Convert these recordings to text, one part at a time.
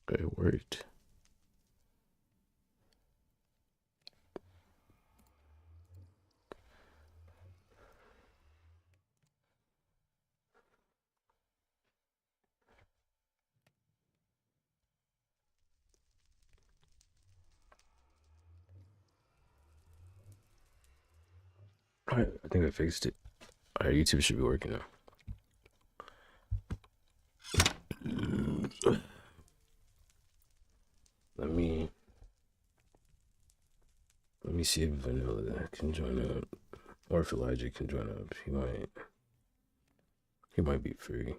It worked. Alright, I think I fixed it. Alright, YouTube should be working now. Let me see if Vanilla can join up. Or if Elijah can join up. He might be free.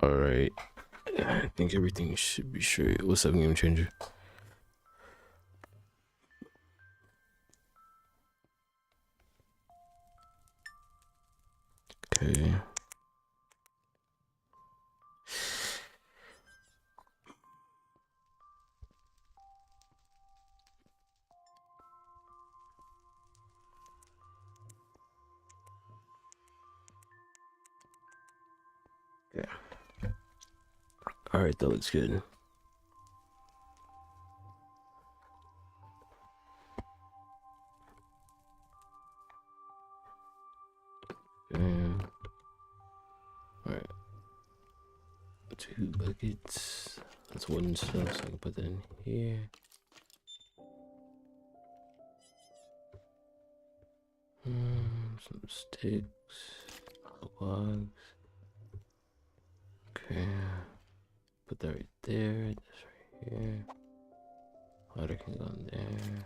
Alright. I think everything should be straight. What's up, Game Changer? Okay. Yeah. Alright, that looks good. Alright. 2 buckets. That's wooden stuff, so I can put that in here. Some sticks. Logs. Okay. Put that right there. This right here. Water can go in there.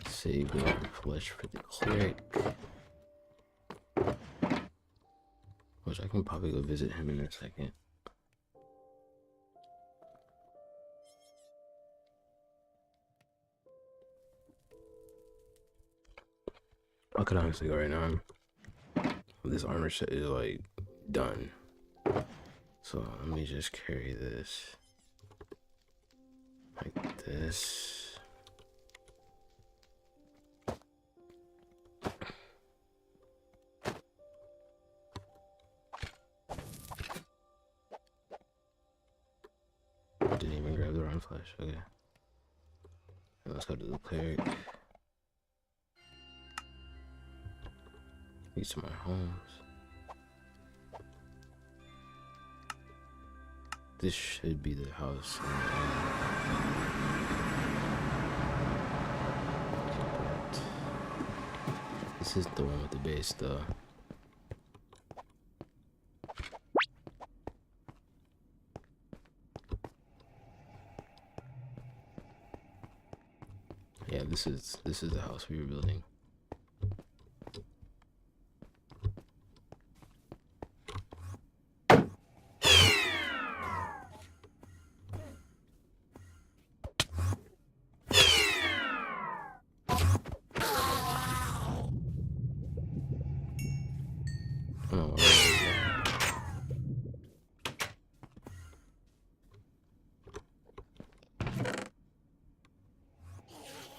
Save the flesh for the cleric. Which I can probably go visit him in a second. I could honestly go right now. This armor set is like done. So let me just carry this like this. Didn't even grab the wrong flash. Okay. And let's go to the cleric. These are my homes. This should be the house. This is the one with the base, though. Yeah, this is the house we were building. Oh,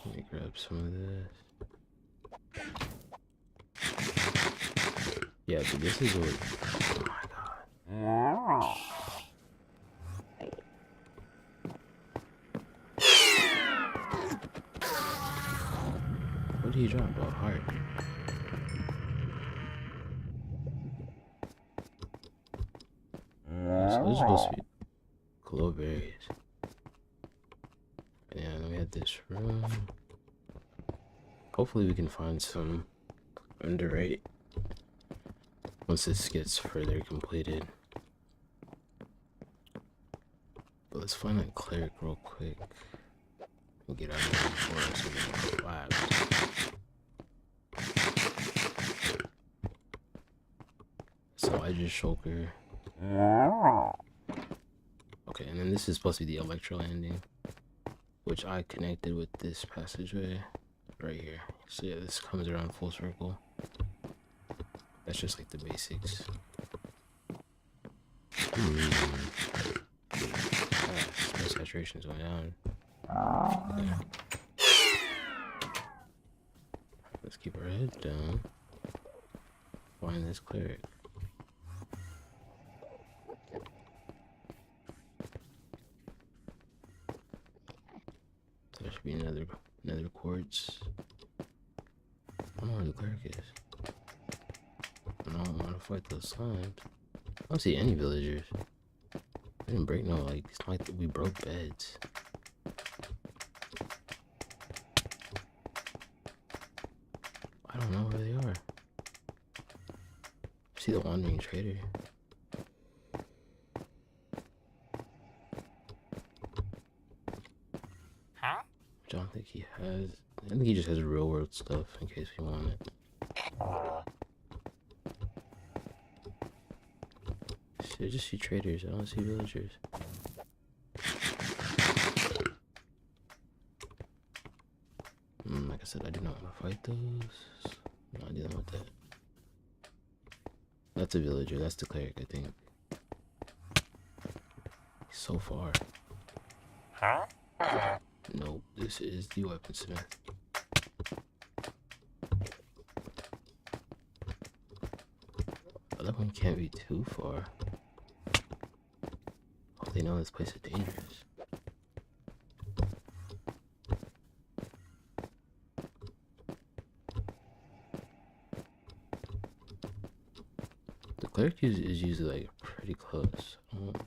let me grab some of this. Yeah, but this is what. Oh my god. What did he drop? Oh, heart. So this is supposed to be glow berries. And then we had this room. Hopefully we can find some underrate once this gets further completed. But let's find that cleric real quick and get out of here before something collapse. So I just shulker. Okay, and then this is supposed to be the electro landing, which I connected with this passageway right here. So yeah, this comes around full circle. That's just like the basics. My saturation's going down. Okay. Let's keep our heads down. Find this cleric. So there should be another quartz. I don't know where the cleric is. I don't want to fight those slimes. I don't see any villagers. We didn't break no, like, it's not like we broke beds. I don't know where they are. I see the wandering trader. Huh? Which I don't think he has. I think he just has real world stuff in case we want it. I just see traders, I don't see villagers. Like I said, I do not want to fight those. I'm not dealing with that. That's a villager, that's the cleric, I think. He's so far. Huh? Nope, this is the weaponsmith. That one can't be too far. Oh, they know this place is dangerous. The cleric is usually like pretty close. And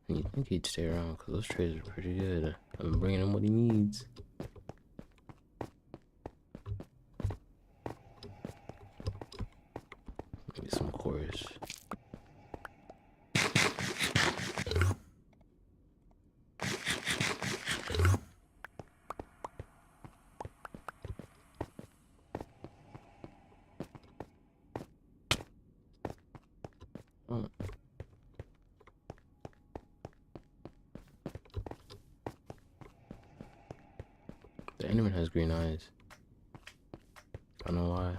you'd think he'd stay around because those traders are pretty good. I've been bringing him what he needs. Maybe some chorus. Oh. The Enderman has green eyes. I don't know why.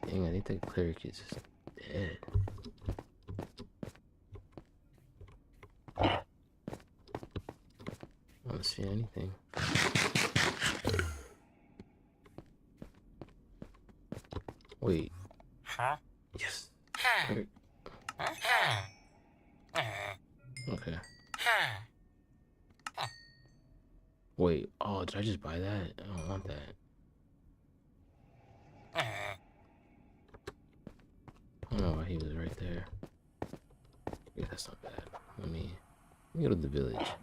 Dang, I think the cleric is just dead. I don't see anything. Wait. Huh? Yes. Huh? Cleric. Huh? Okay. Huh? Wait. Oh, did I just buy that? I don't want that. I don't know why he was right there. Yeah, that's not bad. Let me go to the village.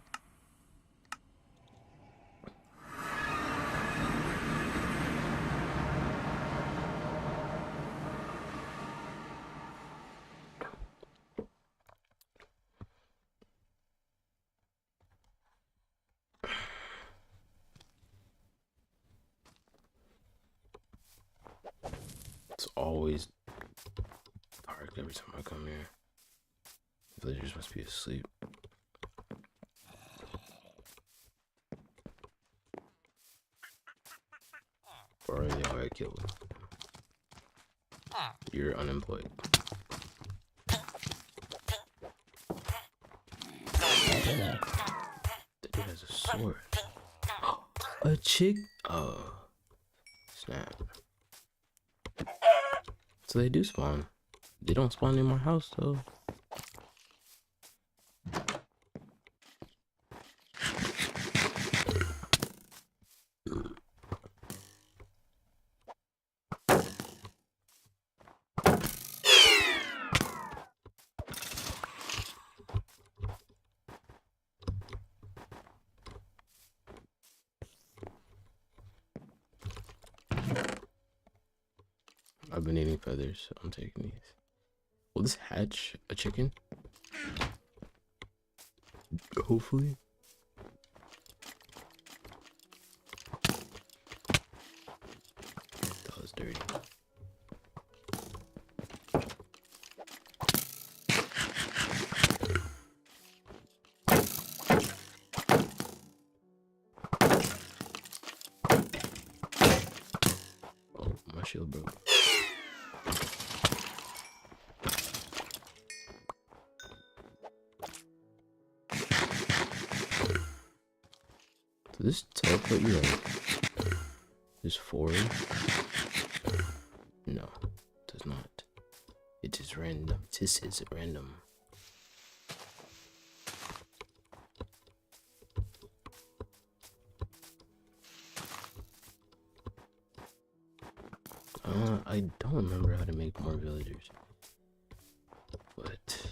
It's always dark every time I come here. Villagers must be asleep. Or they already killed. You're unemployed. That dude has a sword. A chick. Oh. Snap. So they do spawn. They don't spawn in my house though. I've been eating feathers, so I'm taking these. Will this hatch a chicken? Hopefully. That was dirty. Oh, my shield broke. So this teleport you like is forward? No, it does not. It is random. This is random. I don't remember how to make more villagers, but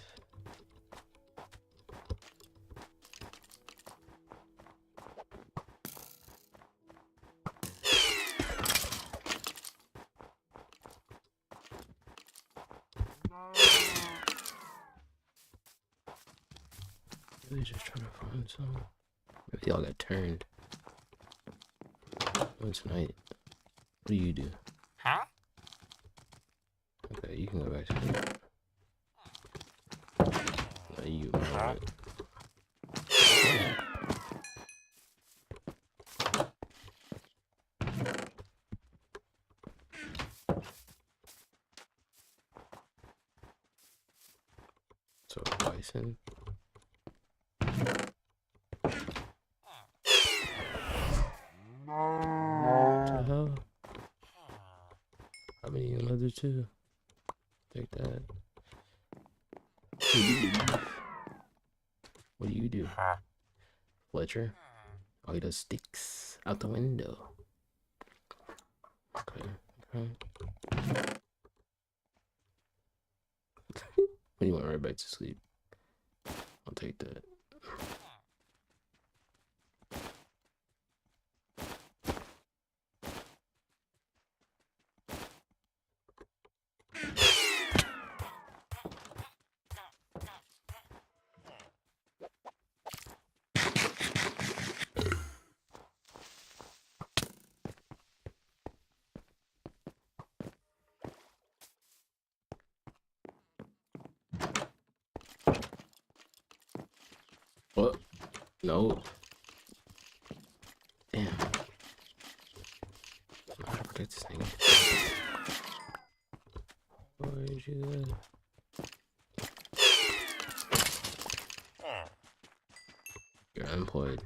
really just trying to find some. Maybe y'all got turned. Oh, tonight. What do you do? Huh? Okay, you can go back to sleep. No, you alright. So bison. What the hell? How many another two? Take that. What do you do? Huh? Fletcher? Oh, he does sticks out the window. Okay. When you want right back to sleep, I'll take that. What? No. Damn. I gotta protect this thing. Where'd you go? You're unemployed.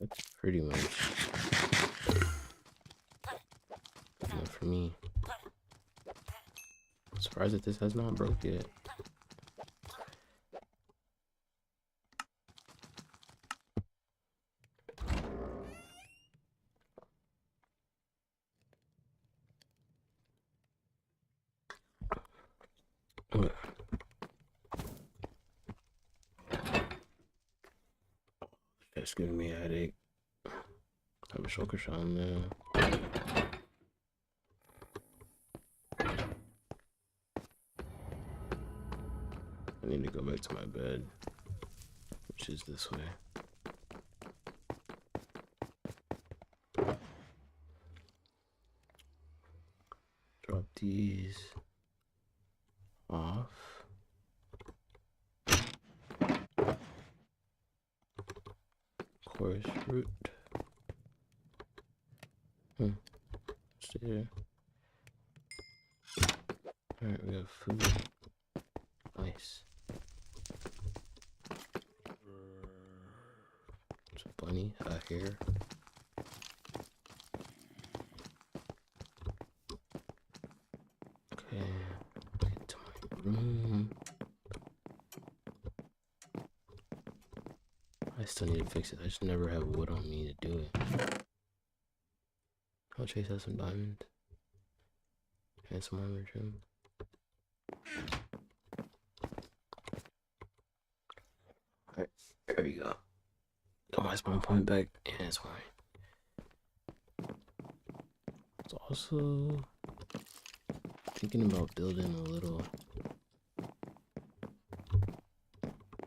That's pretty much enough for me. I'm surprised that this has not broke yet. That's giving me a headache. I have a shoulder shot on there. I need to go back to my bed, which is this way. Drop these off. Course root. Stay there. Alright, we have food. Nice. It's a bunny, a hare. Okay, get to my room. I still need to fix it. I just never have wood on me to do it. Oh, Chase has some diamonds. Phantom armor trim. Alright, there we go. Got my spawn point back, and it's fine. It's also thinking about building a little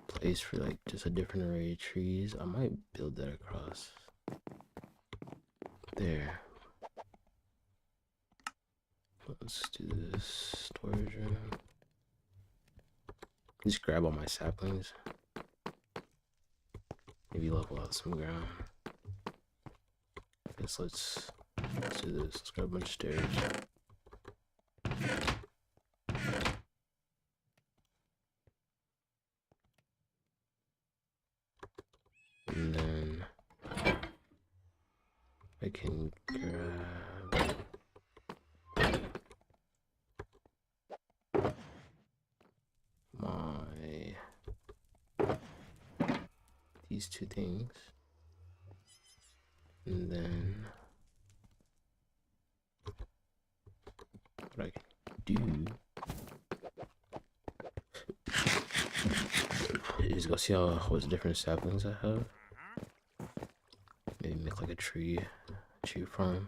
place for like just a different array of trees. I might build that across there. Let's do this storage room. Just grab all my saplings. Maybe level out some ground. I guess let's do this. Let's grab a bunch of stairs. And then I can grab these two things. And then what I can do is go see what different saplings I have. Maybe make like a tree farm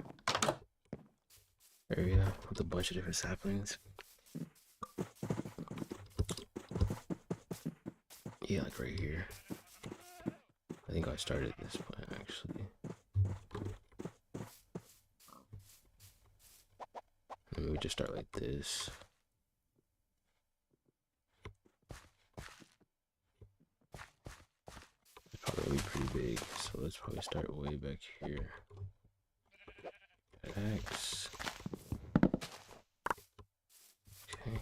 area with a bunch of different saplings. Yeah, like right here. I think I started this plan actually. And we just start like this. It's probably gonna be pretty big, so let's probably start way back here. X. Okay.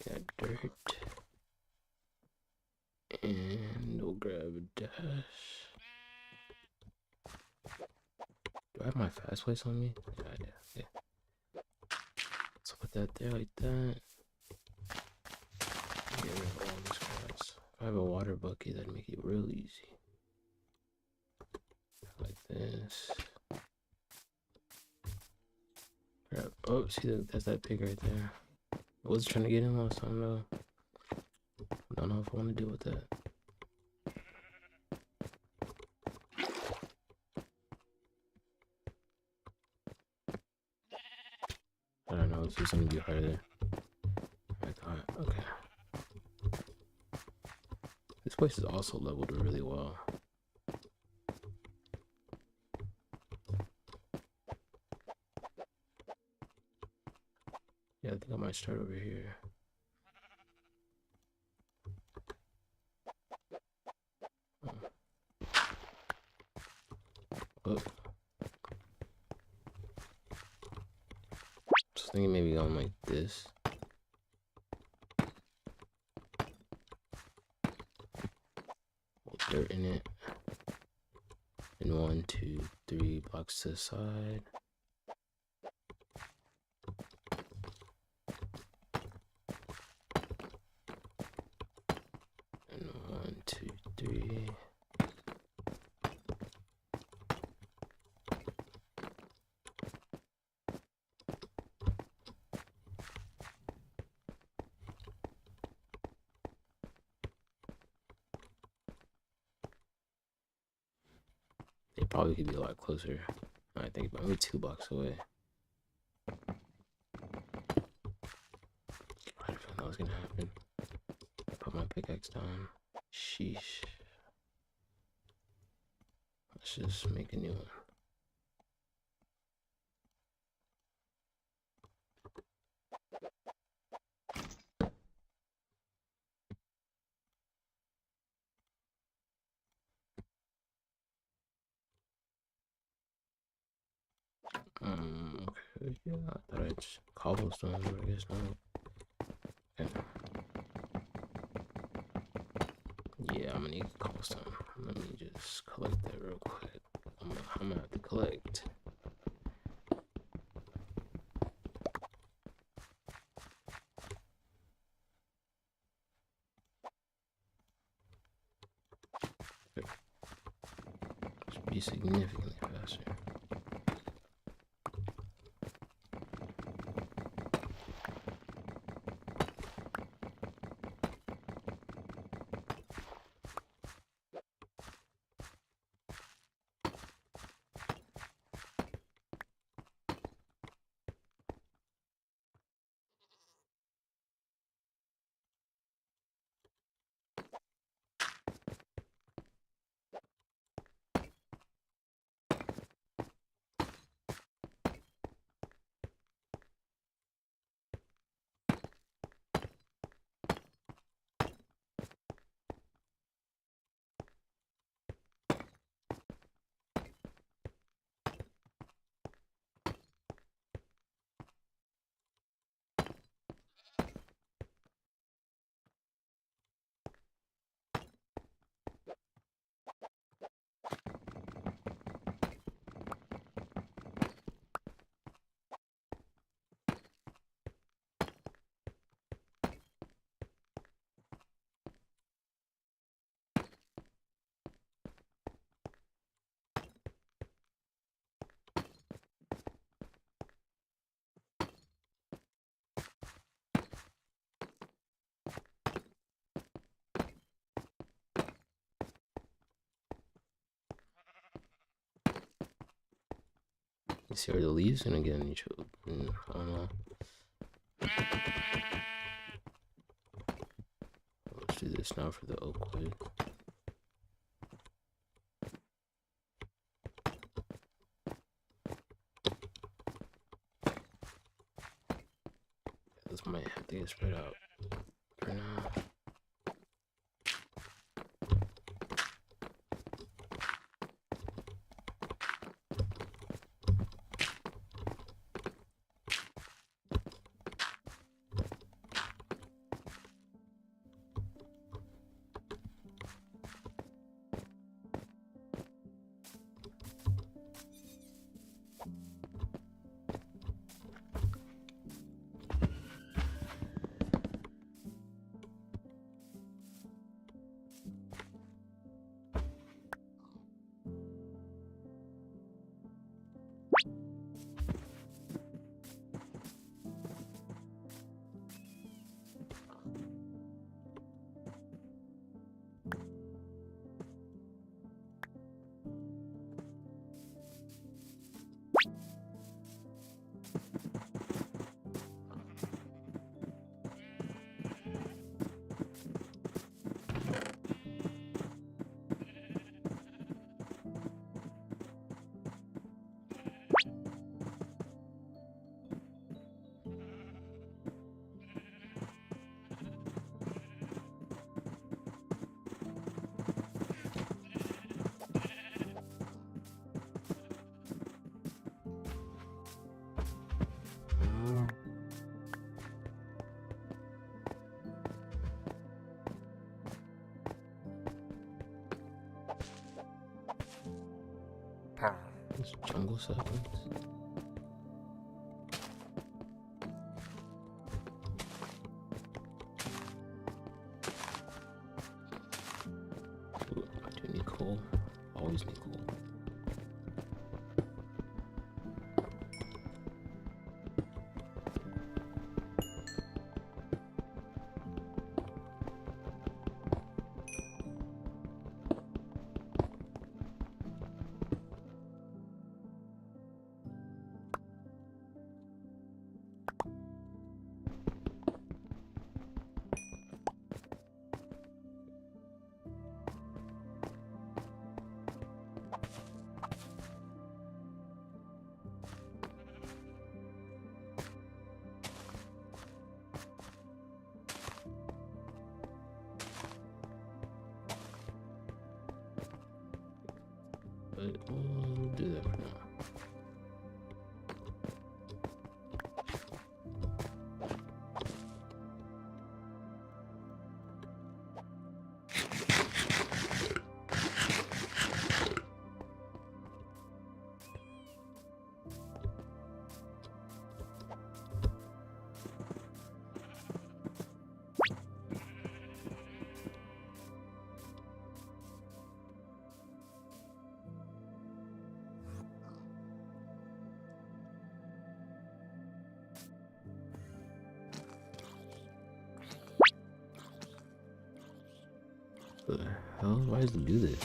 Got dirt. And we'll grab a dash. Do I have my fast place on me? Yeah, I do. Yeah. So put that there like that. Get rid of all this grass. If I have a water bucket, that'd make it real easy. Like this. Grab. Oh, see, that's that pig right there. I was trying to get in last time though. Don't know if I want to deal with that. I don't know if it's gonna be harder. I thought, okay. This place is also leveled really well. Yeah, I think I might start over here. Oh. Just thinking maybe going like this. Dirt in it. And 1, 2, 3 blocks to the side. And 1, 2, 3. They probably could be a lot closer. I think about maybe 2 blocks away. I had a feeling that was gonna happen. Put my pickaxe down. Sheesh. Let's just make a new one. Okay, yeah, I thought I just cobblestone, but I guess not. Okay. Yeah, I'm gonna need cobblestone. Let me just collect that real quick. I'm gonna have to collect. Should be significantly faster. You see, are the leaves gonna get any chill? I don't know. Let's do this now for the oak wood. This might have to get spread out for now. It's jungle seconds. Ooh, I do need coal. Always need coal. But we'll do that for now. hell? Why does it do this?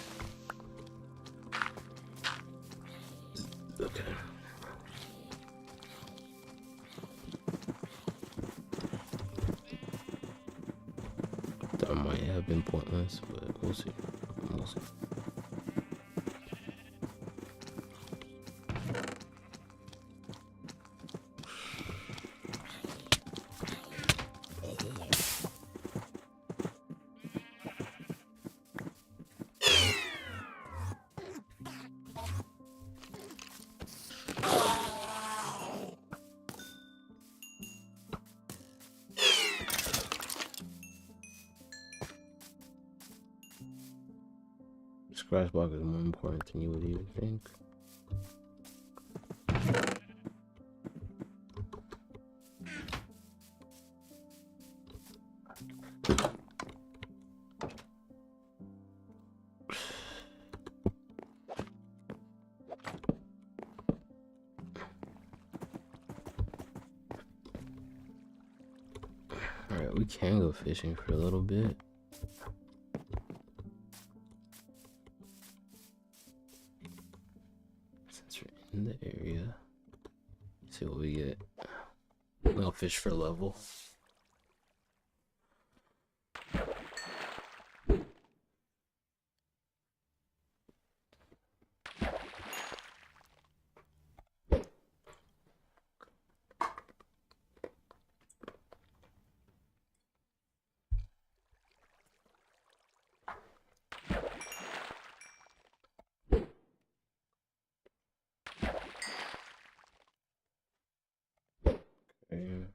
Okay. That might have been pointless, but we'll see. We'll see. Scratch block is more important than you would even think. Alright, we can go fishing for a little bit. Since we're in the area. See what we get. We'll fish for level. Okay.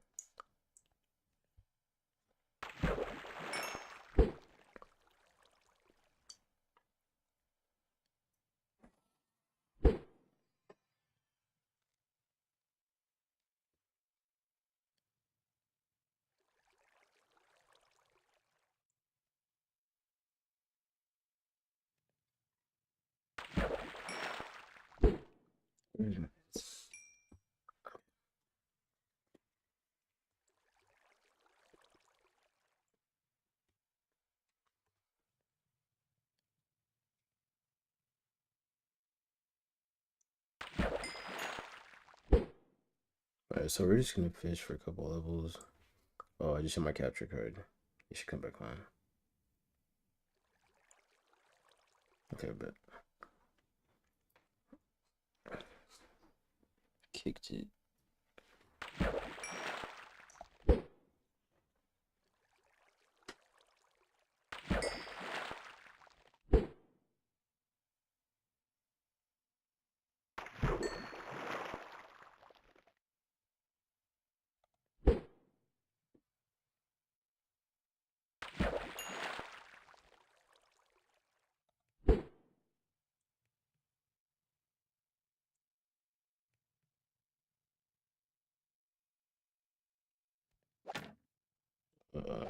Alright, so we're just gonna fish for a couple levels. Oh, I just hit my capture card. You should come back on. Okay, bet. Kicked it. Uh,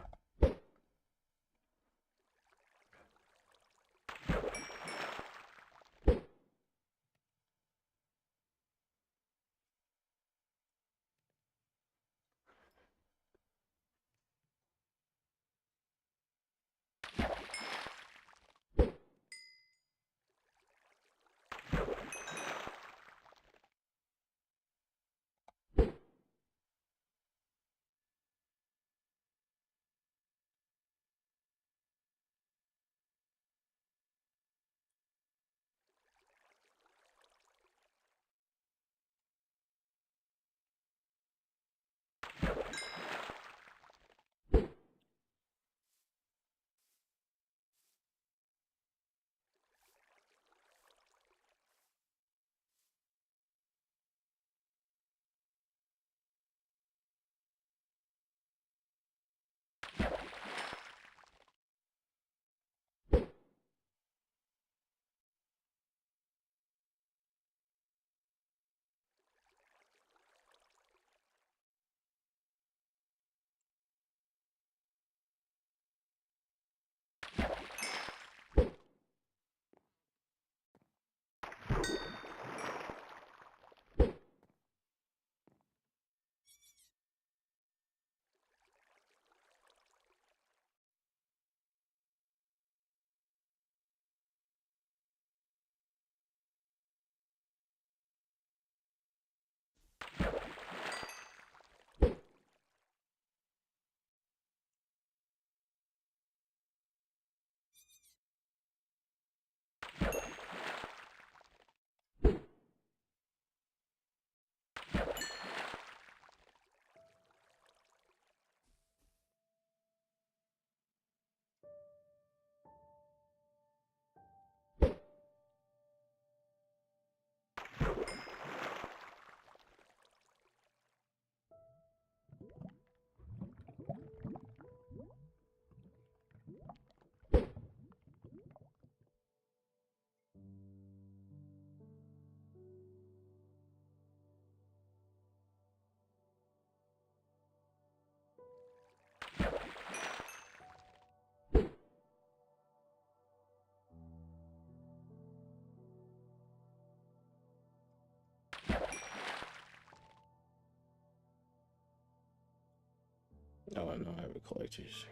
Oh, I know I have a collector's.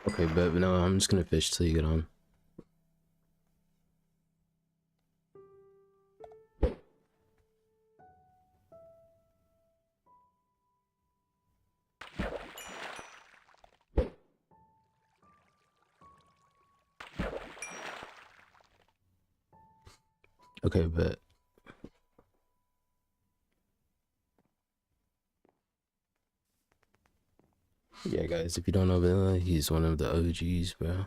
Okay, but no, I'm just gonna fish till you get on. Okay, but yeah, guys, if you don't know Villa, he's one of the OGs, bro.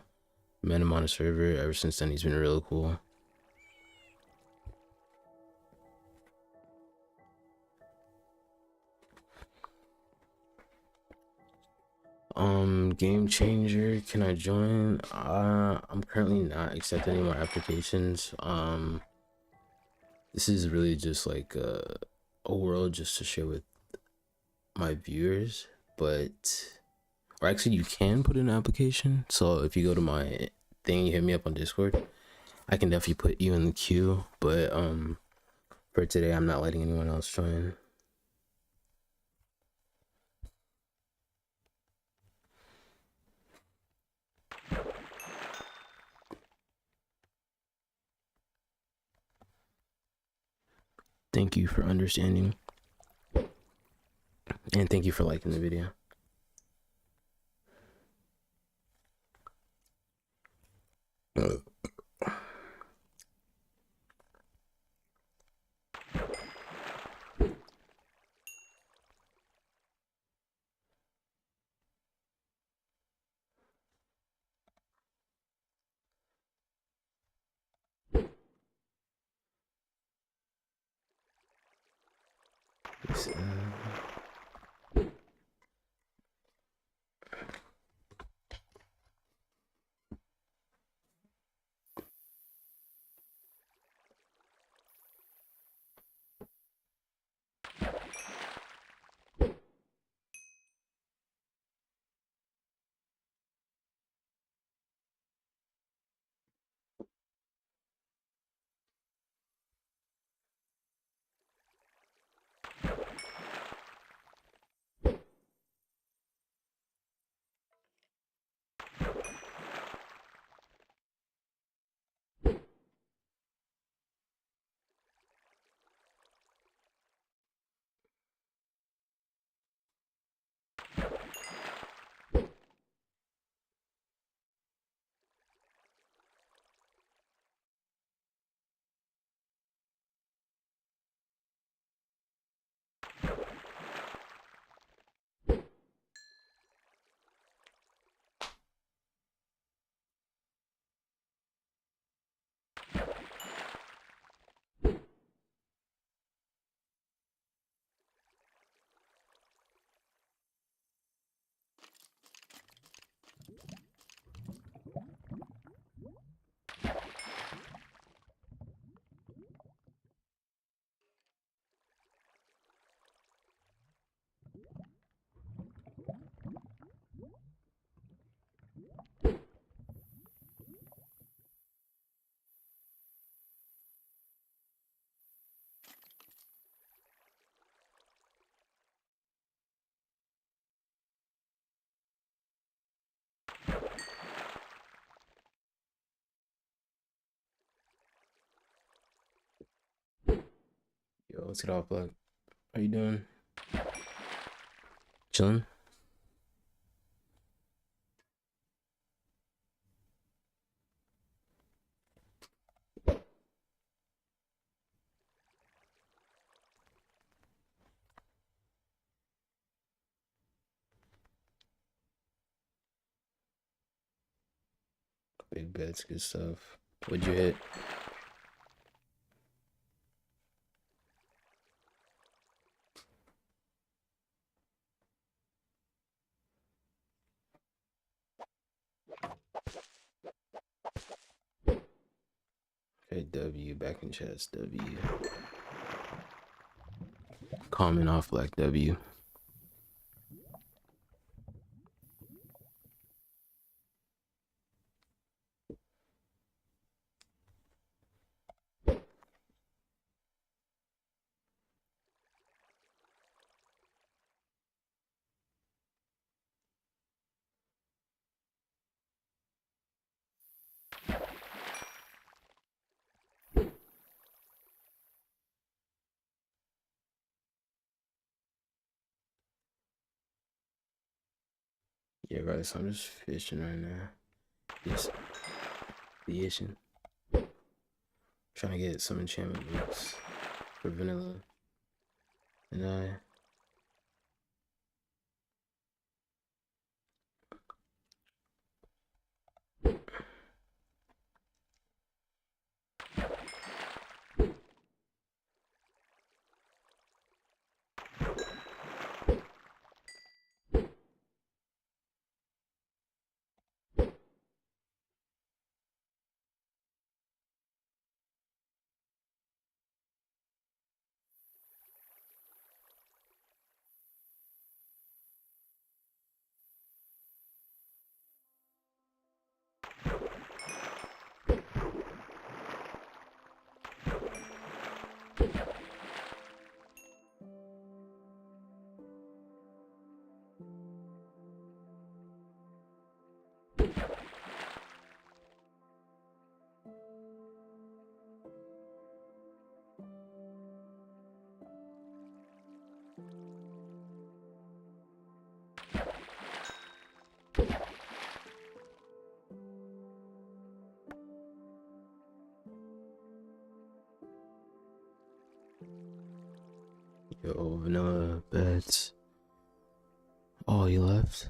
Met him on a server. Ever since then, he's been really cool. Game changer, can I join? I'm currently not accepting any more applications. This is really just like a world just to share with my viewers, but or actually you can put in an application. So if you go to my thing, you hit me up on Discord, I can definitely put you in the queue. But for today, I'm not letting anyone else join. Thank you for understanding, and thank you for liking the video. Let's get off, Black. How you doing? Chilling? Big bets, good stuff. What'd you hit? Okay, W, back in chest, W. Common off, Black, W. Yeah, guys, I'm just fishing right now. Just fishing. Trying to get some enchantment books for vanilla. And yo, vanilla bets. Oh, you left?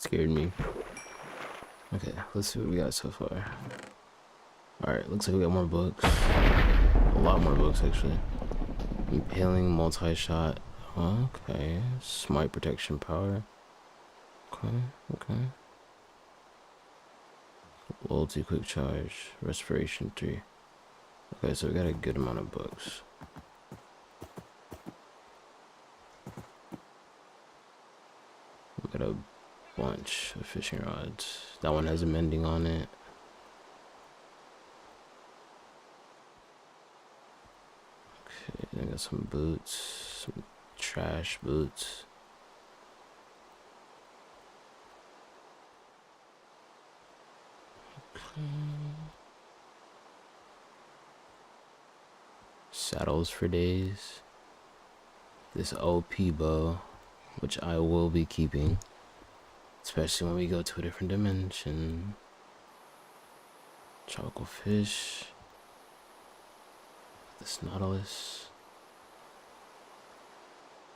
Scared me. Okay, let's see what we got so far. Alright, looks like we got more books. A lot more books, actually. Impaling, multi-shot. Okay. Smite protection power. Okay. Loyalty, quick charge. Respiration 3. Okay, so we got a good amount of books. We got a bunch of fishing rods. That one has a mending on it. Okay, I got some boots. Some trash boots. Saddles for days. This OP bow, which I will be keeping, especially when we go to a different dimension. Tropical fish. This Nautilus.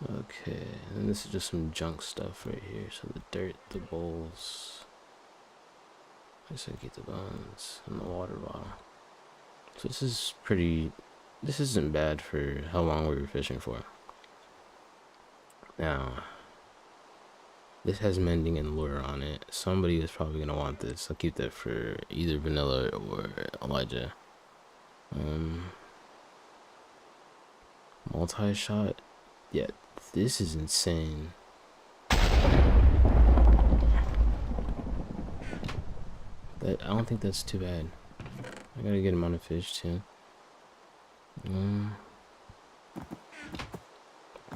Okay, and this is just some junk stuff right here. So the dirt, the bowls. I said keep the bones and the water bottle. So this is pretty. This isn't bad for how long we were fishing for. Now, this has mending and lure on it. Somebody is probably gonna want this. I'll keep that for either Vanilla or Elijah. Multi-shot. Yeah, this is insane. I don't think that's too bad. I gotta get him on a fish too. I'm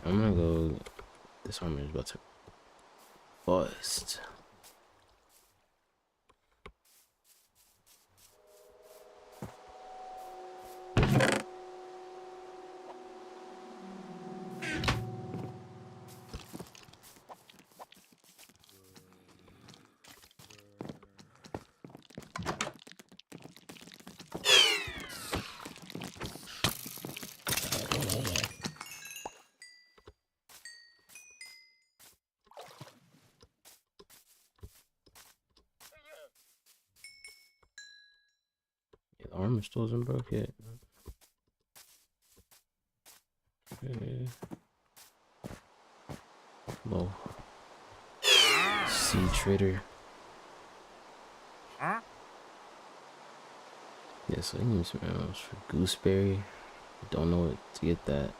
gonna go. This armor is about to bust. The armor still isn't broke yet. Okay. Low. Sea trader. Yeah, so I need some arrows for gooseberry. Don't know what to get that.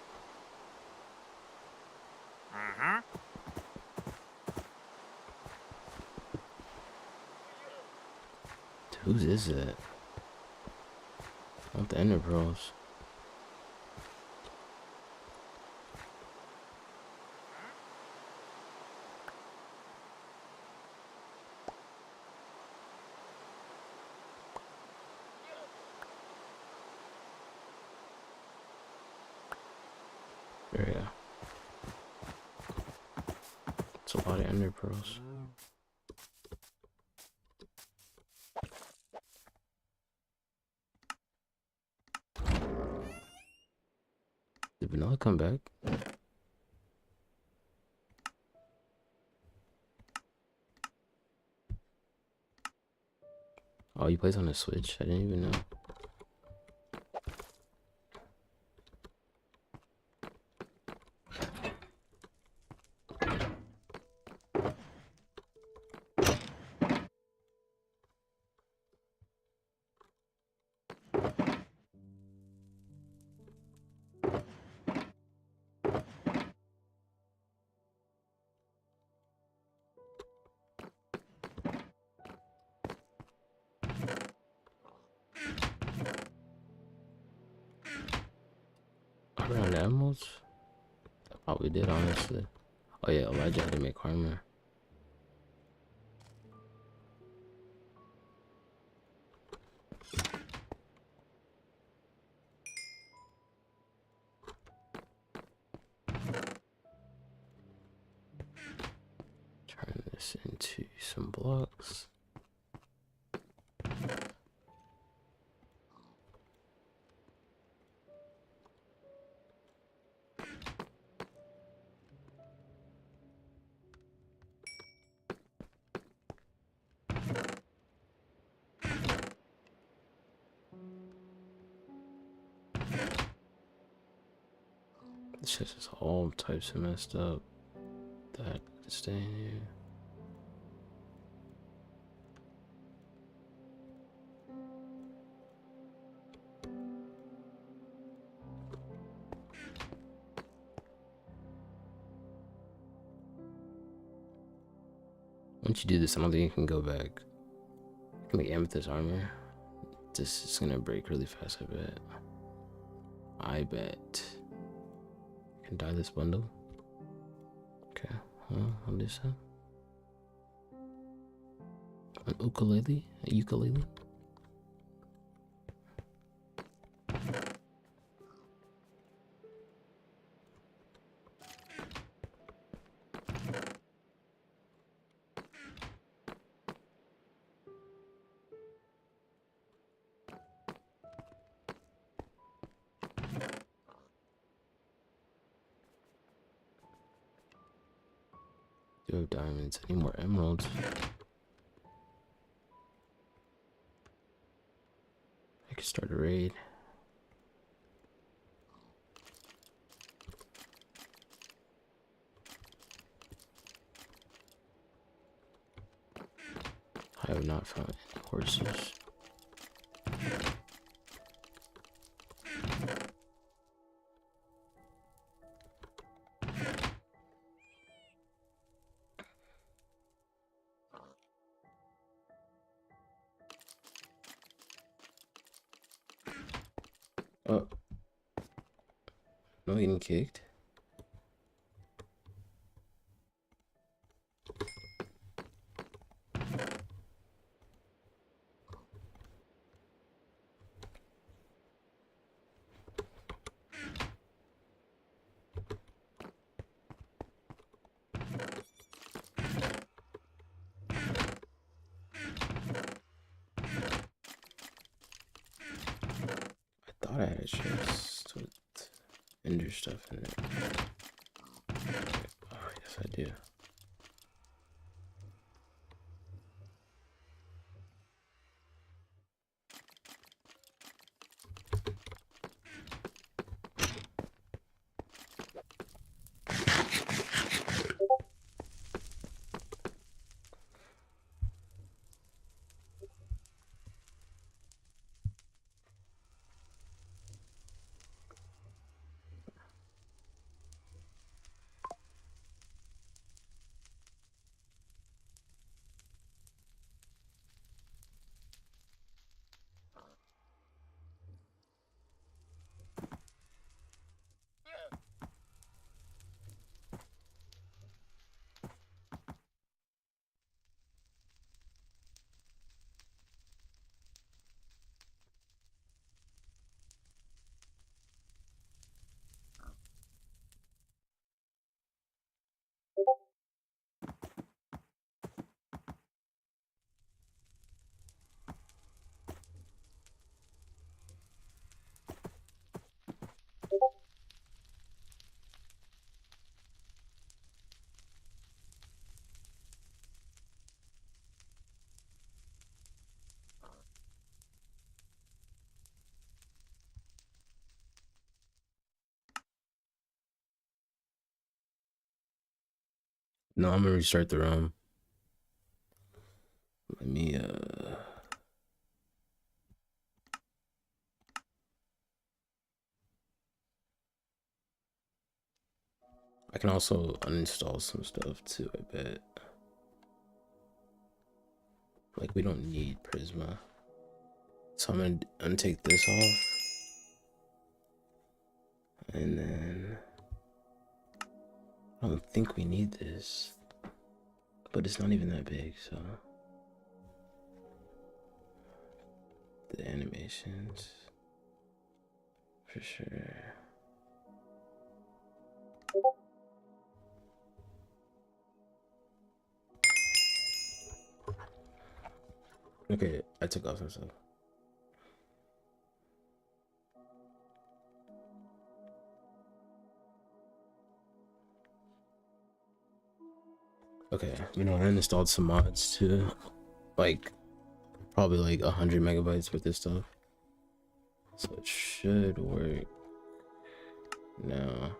Whose is that? I want the ender pearls. There we go. It's a lot of ender pearls. Did Vanilla come back? Oh, he plays on the Switch? I didn't even know. Around animals? I probably did, honestly. Oh yeah, Elijah had to make armor. Turn this into some blocks. This shit is all types of messed up. That could stay in here. Once you do this, I don't think you can go back. You can make amethyst armor. This is gonna break really fast, I bet. I bet. I can dye this bundle. Okay, I'll do so. An ukulele? A ukulele? Do have diamonds. I need more emeralds. I could start a raid. I have not found any horses. Oh. No getting kicked. I thought I had a chest with ender stuff in it. Oh, yes, I do. No, I'm gonna restart the ROM. Let me I can also uninstall some stuff too, I bet. Like, we don't need Prisma. So I'm gonna untake this off. And then I don't think we need this. But it's not even that big, so. The animations. For sure. Okay, I took off some stuff. Okay, you know, I installed some mods too. Like, probably like 100 megabytes worth of stuff. So it should work now.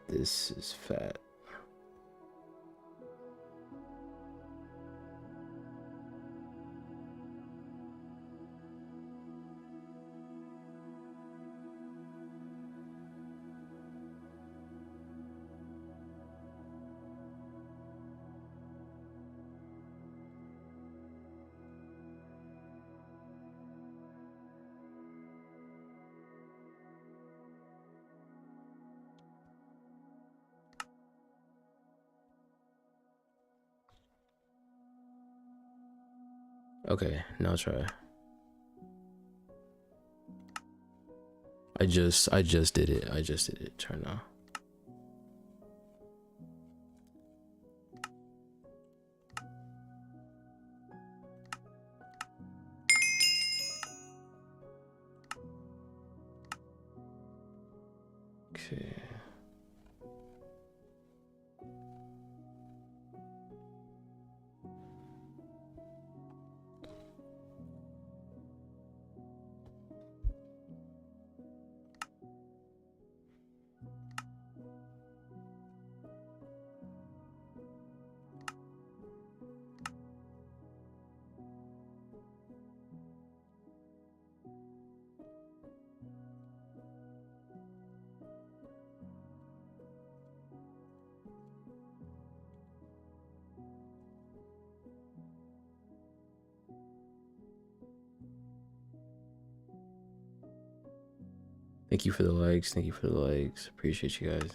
This is fat. Okay, now try. I just did it. I just did it. Try now. Okay. Thank you for the likes. Thank you for the likes. Appreciate you guys.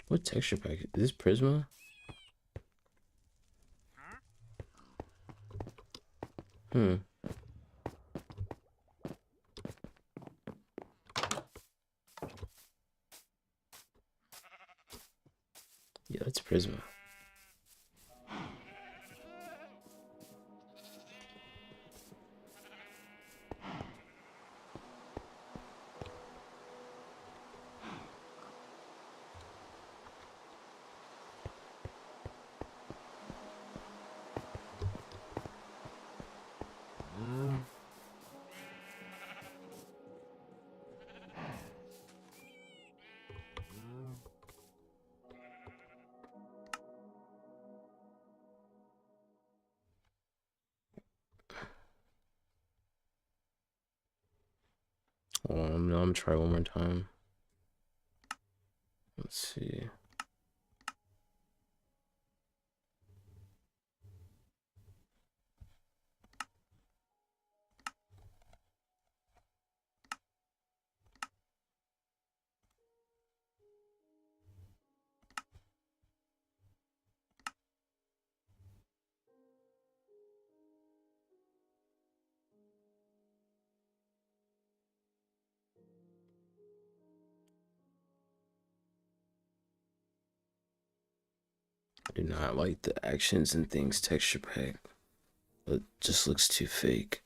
What texture pack? Is this Prisma? Yeah, that's Prisma. I'm gonna try one more time. Let's see. I do not like the actions and things texture pack. It just looks too fake.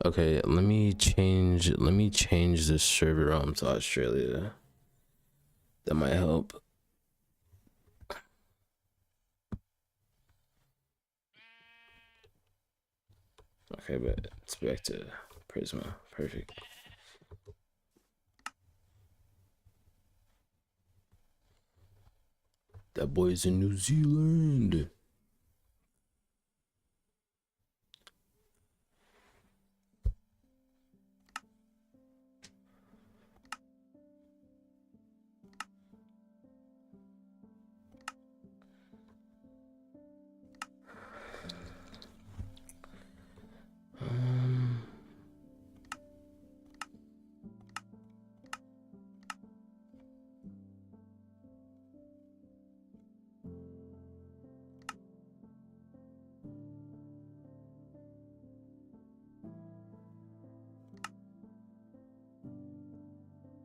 Okay, let me change the server ROM to Australia. That might help. Okay, but it's back to Prisma. Perfect. That boy's in New Zealand. Um,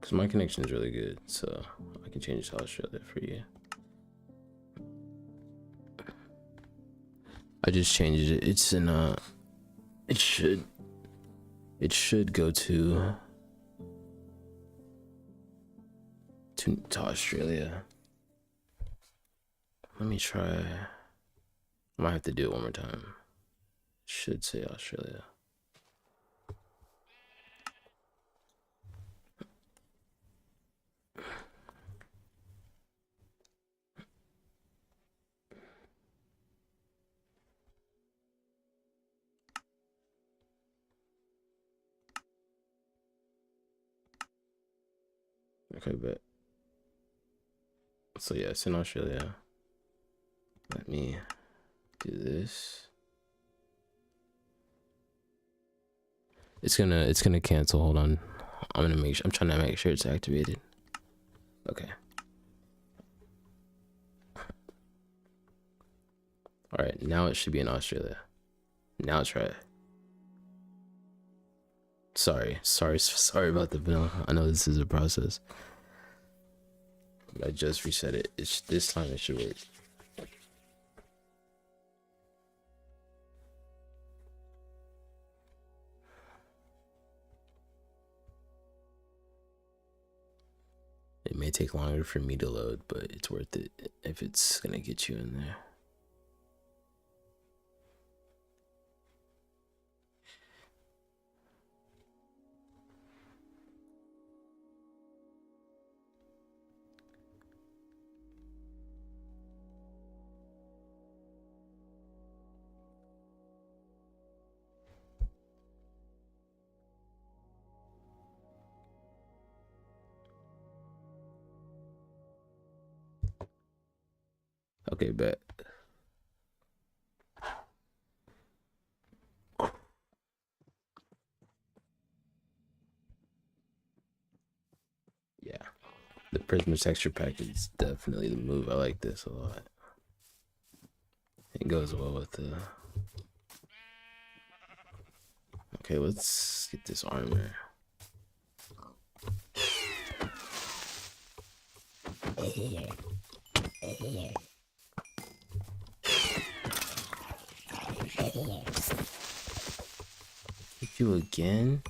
Cause my connection is really good, so I can change to Australia for you. I just changed it. It's in it should go to Australia. Let me try. I might have to do it one more time. Should say Australia. Okay, but so yeah, it's in Australia. Let me do this. It's gonna cancel. Hold on. I'm trying to make sure it's activated. Okay. All right, now it should be in Australia. Now try it. Sorry about the vanilla. I know this is a process, but I just reset it. This time it should work. It may take longer for me to load, but it's worth it if it's gonna get you in there. Okay, bet. Yeah, the Prisma texture pack is definitely the move. I like this a lot. It goes well with the. Okay, let's get this armor. Hit you again?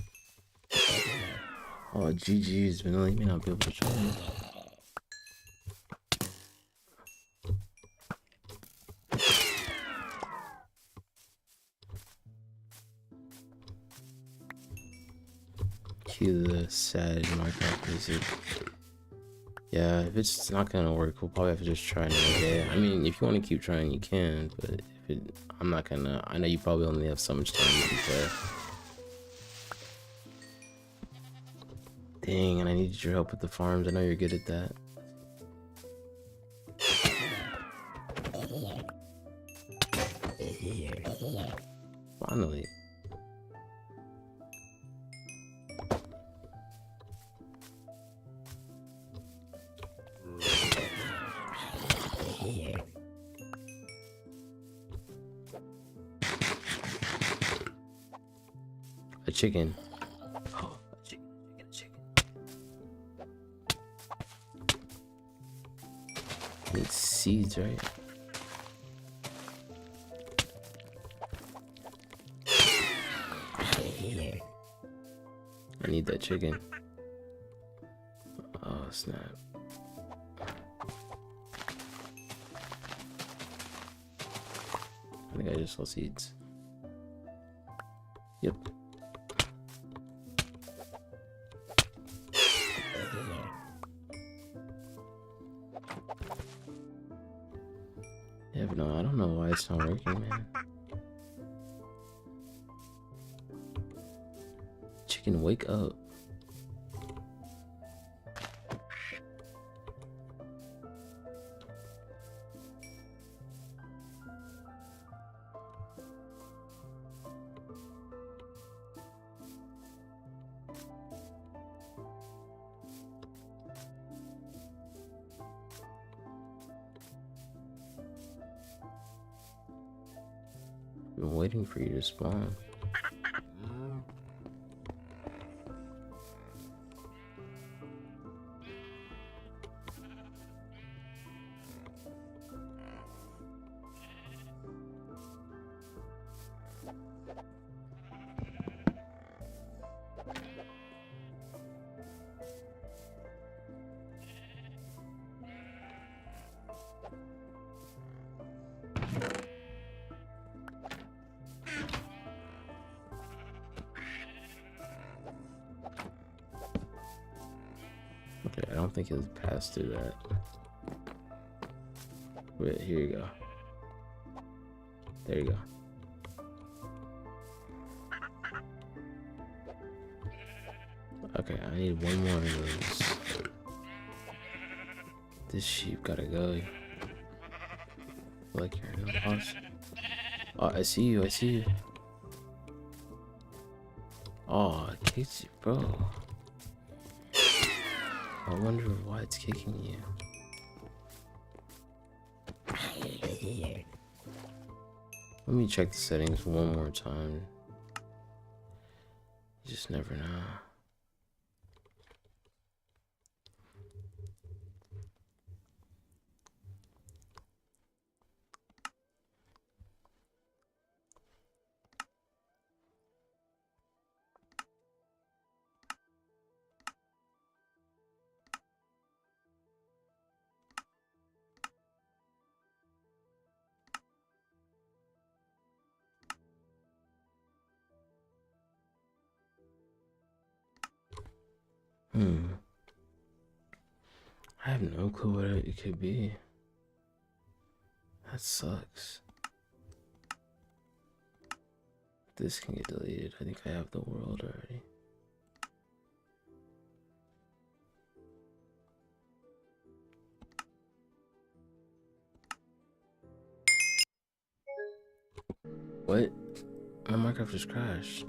Oh, GG's, Vanilla. You may not be able to try it. Cue the sad Minecraft music. Yeah, if it's not gonna work, we'll probably have to just try another day. I mean, if you want to keep trying, you can, but I'm not gonna. I know you probably only have so much time to play. Dang, and I needed your help with the farms. I know you're good at that. Finally. A chicken. Oh, a chicken. Need seeds, right? I need that chicken. Oh, snap. I think I just saw seeds. Yep. Yeah, but no, I don't know why it's not working, man. Chicken, wake up. Been waiting for you to spawn. Okay, I don't think it'll pass through that. Wait, here you go. There you go. Okay, I need one more of those. This sheep gotta go. Like you're in the house. Oh, I see you, I see you. Oh, it kicks you, bro. I wonder why it's kicking you. Let me check the settings one more time. You just never know. I have no clue what it could be. That sucks. This can get deleted. I think I have the world already. What? My Minecraft just crashed.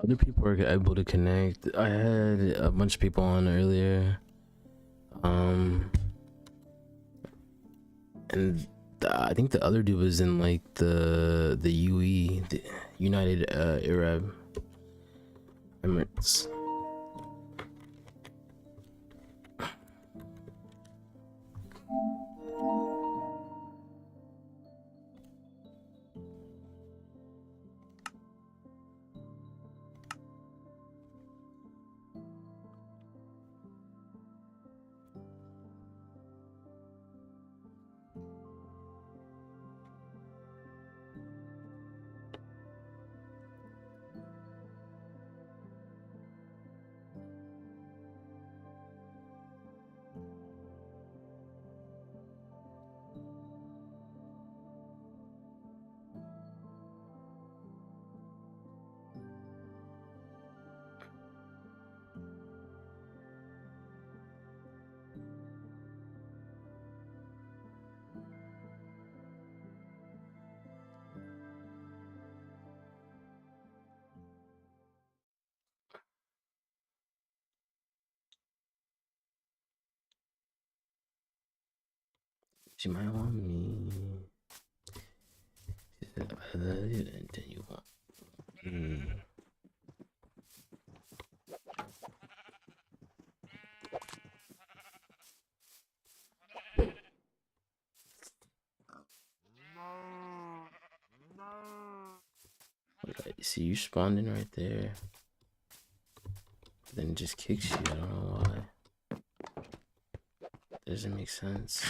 Other people were able to connect. I had a bunch of people on earlier. And I think the other dude was in like the UE, the United Arab Emirates. She might want me. She said, I love you, and then you want me. Okay, see, you spawned in right there. Then it just kicks you. I don't know why. Doesn't make sense.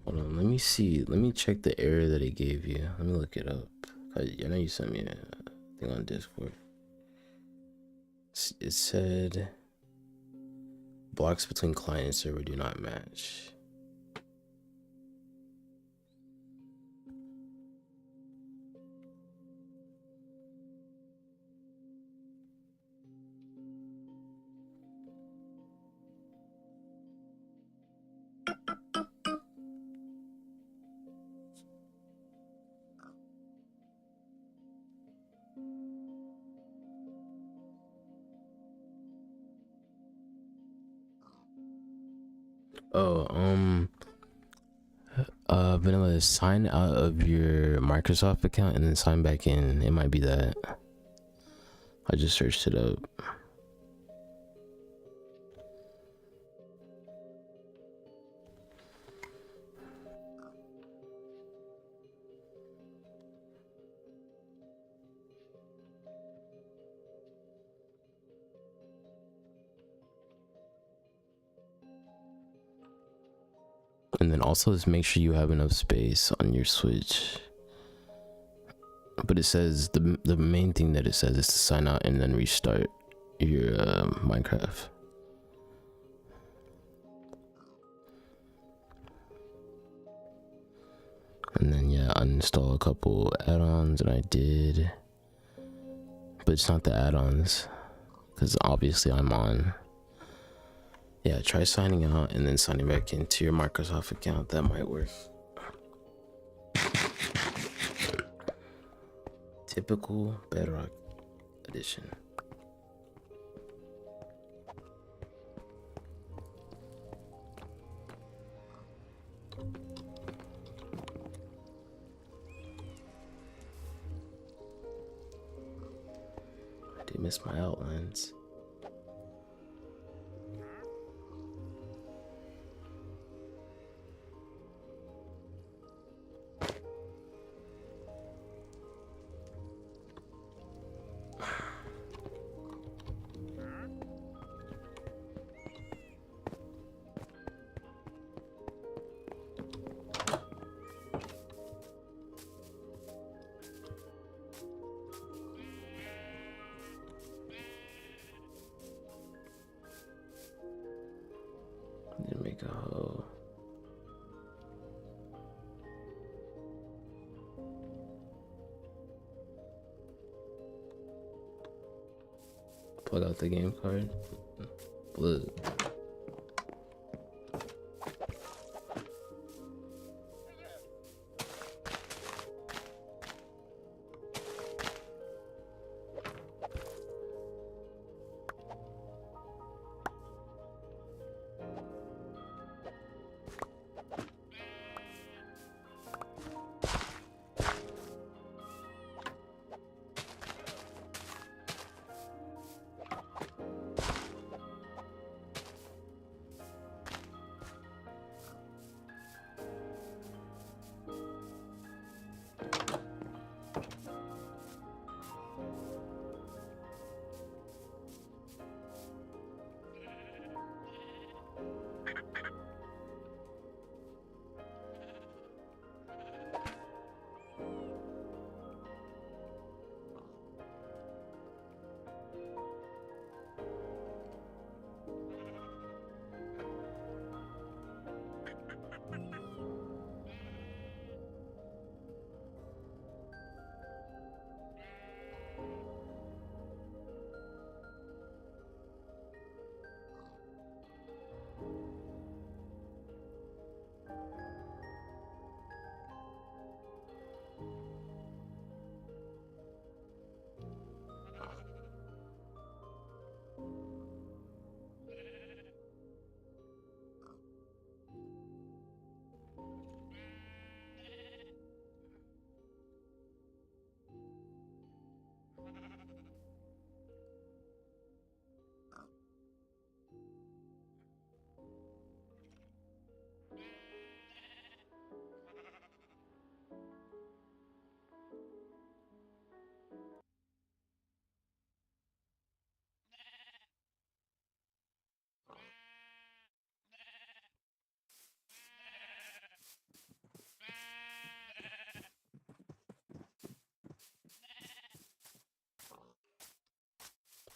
Hold on, let me see. Let me check the error that it gave you. Let me look it up. I know you sent me a thing on Discord. It said blocks between client and server do not match. Oh, Vanilla, sign out of your Microsoft account and then sign back in. It might be that. I just searched it up. And then also just make sure you have enough space on your Switch. But it says the main thing that it says is to sign out and then restart your Minecraft. And then yeah, uninstall a couple add-ons, and I did. But it's not the add-ons, because obviously I'm on. Yeah, try signing out and then signing back into your Microsoft account. That might work. Typical Bedrock edition. I did miss my outlines. Then make a hoe. Plug out the game card. Blue.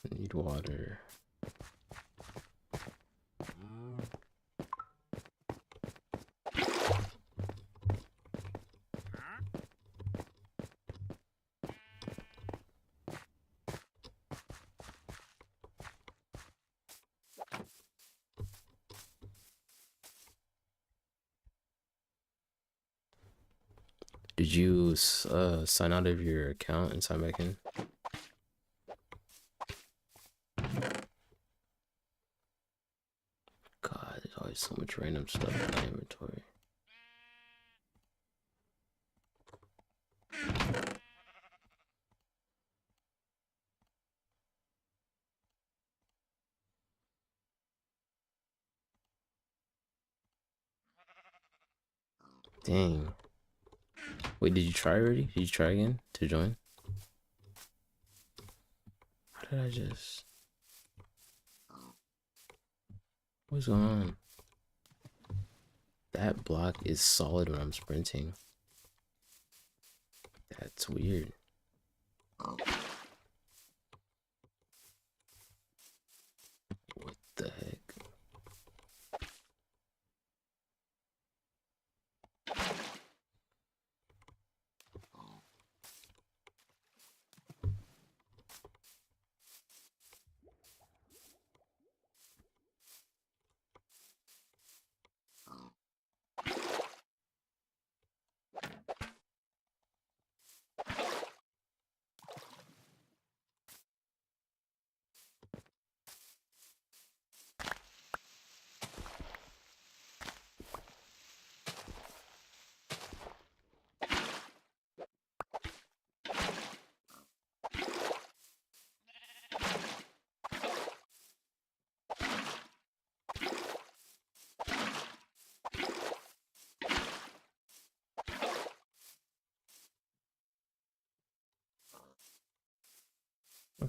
I need water. Did you sign out of your account and sign back in? God, there's always so much random stuff in my inventory. Dang. Wait, did you try already? Did you try again to join? How did I just... What's going on? That block is solid when I'm sprinting. That's weird. What the heck?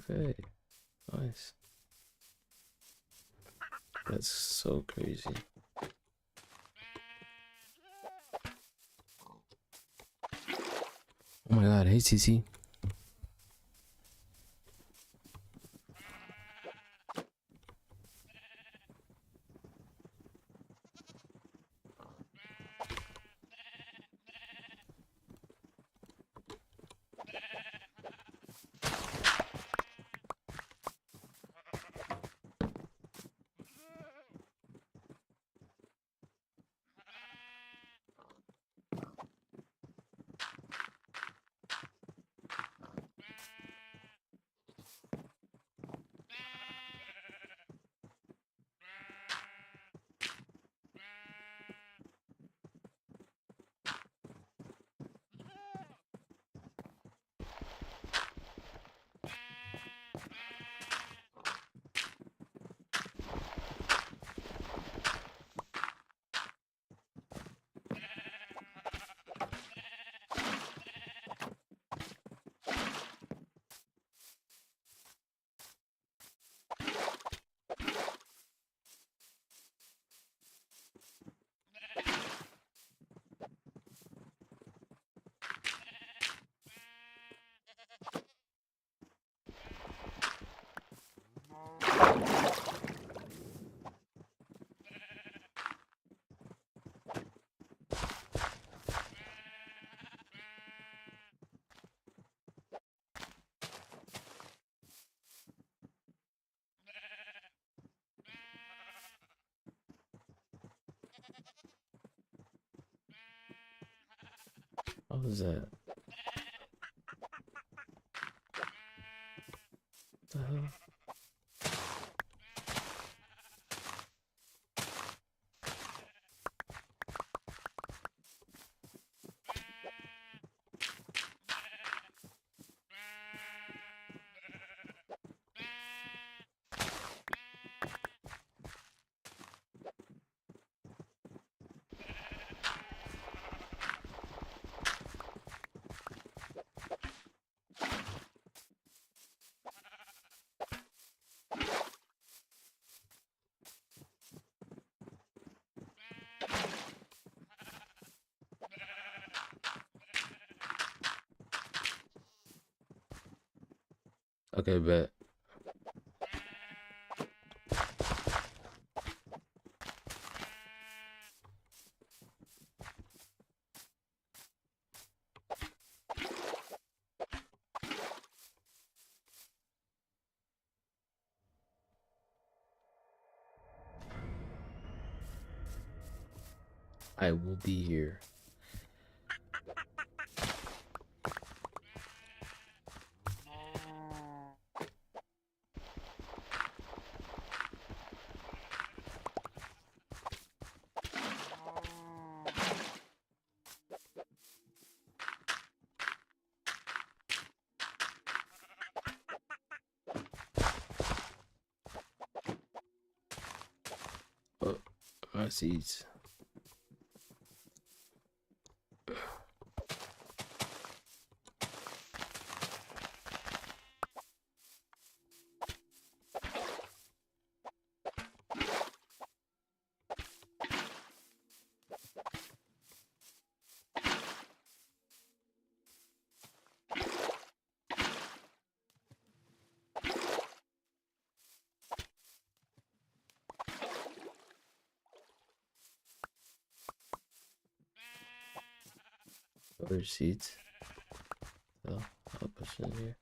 Okay, nice. That's so crazy. Oh my god, hey CC. What was that? What the hell? Okay, bet. I will be here. Oh, my seeds. Other seeds. So I'll push in here.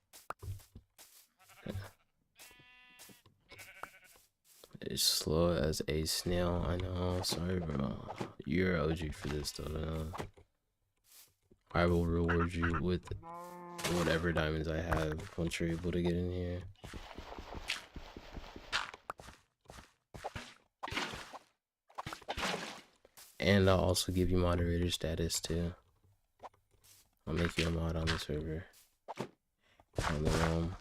It's slow as a snail. I know. Sorry, bro. You're OG for this, though. I will reward you with whatever diamonds I have once you're able to get in here. And I'll also give you moderator status too. I'll make you a mod on the server. On the realm.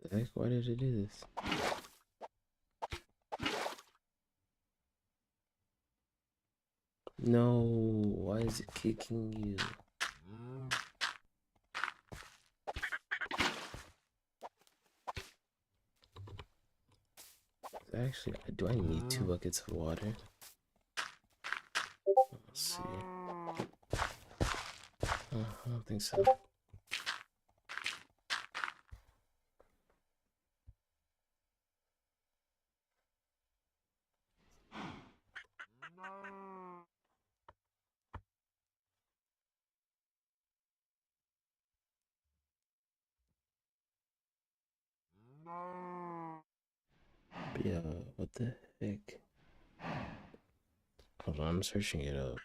Heck, why did it do this? No, why is it kicking you? Actually, do I need 2 buckets of water? Let's see. Oh, I don't think so. But yeah, what the heck? Hold on, I'm searching it up.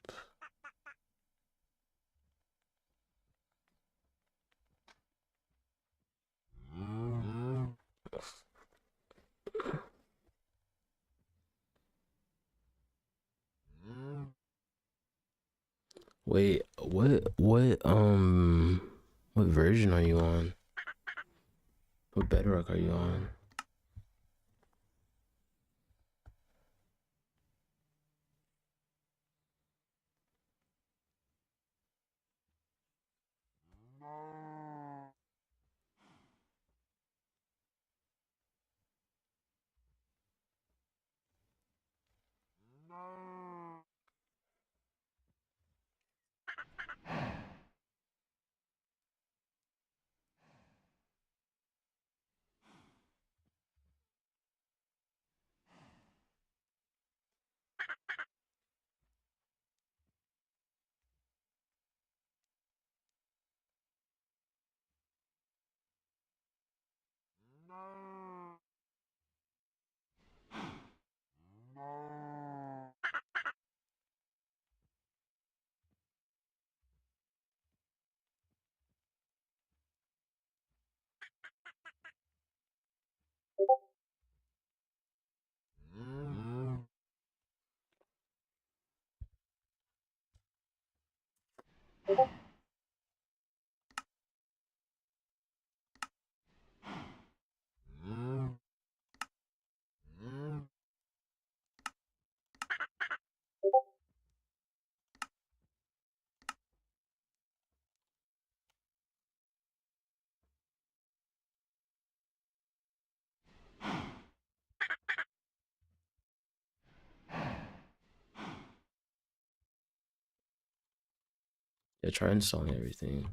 Wait, what version are you on? What bedrock are you on? Yeah, try installing everything.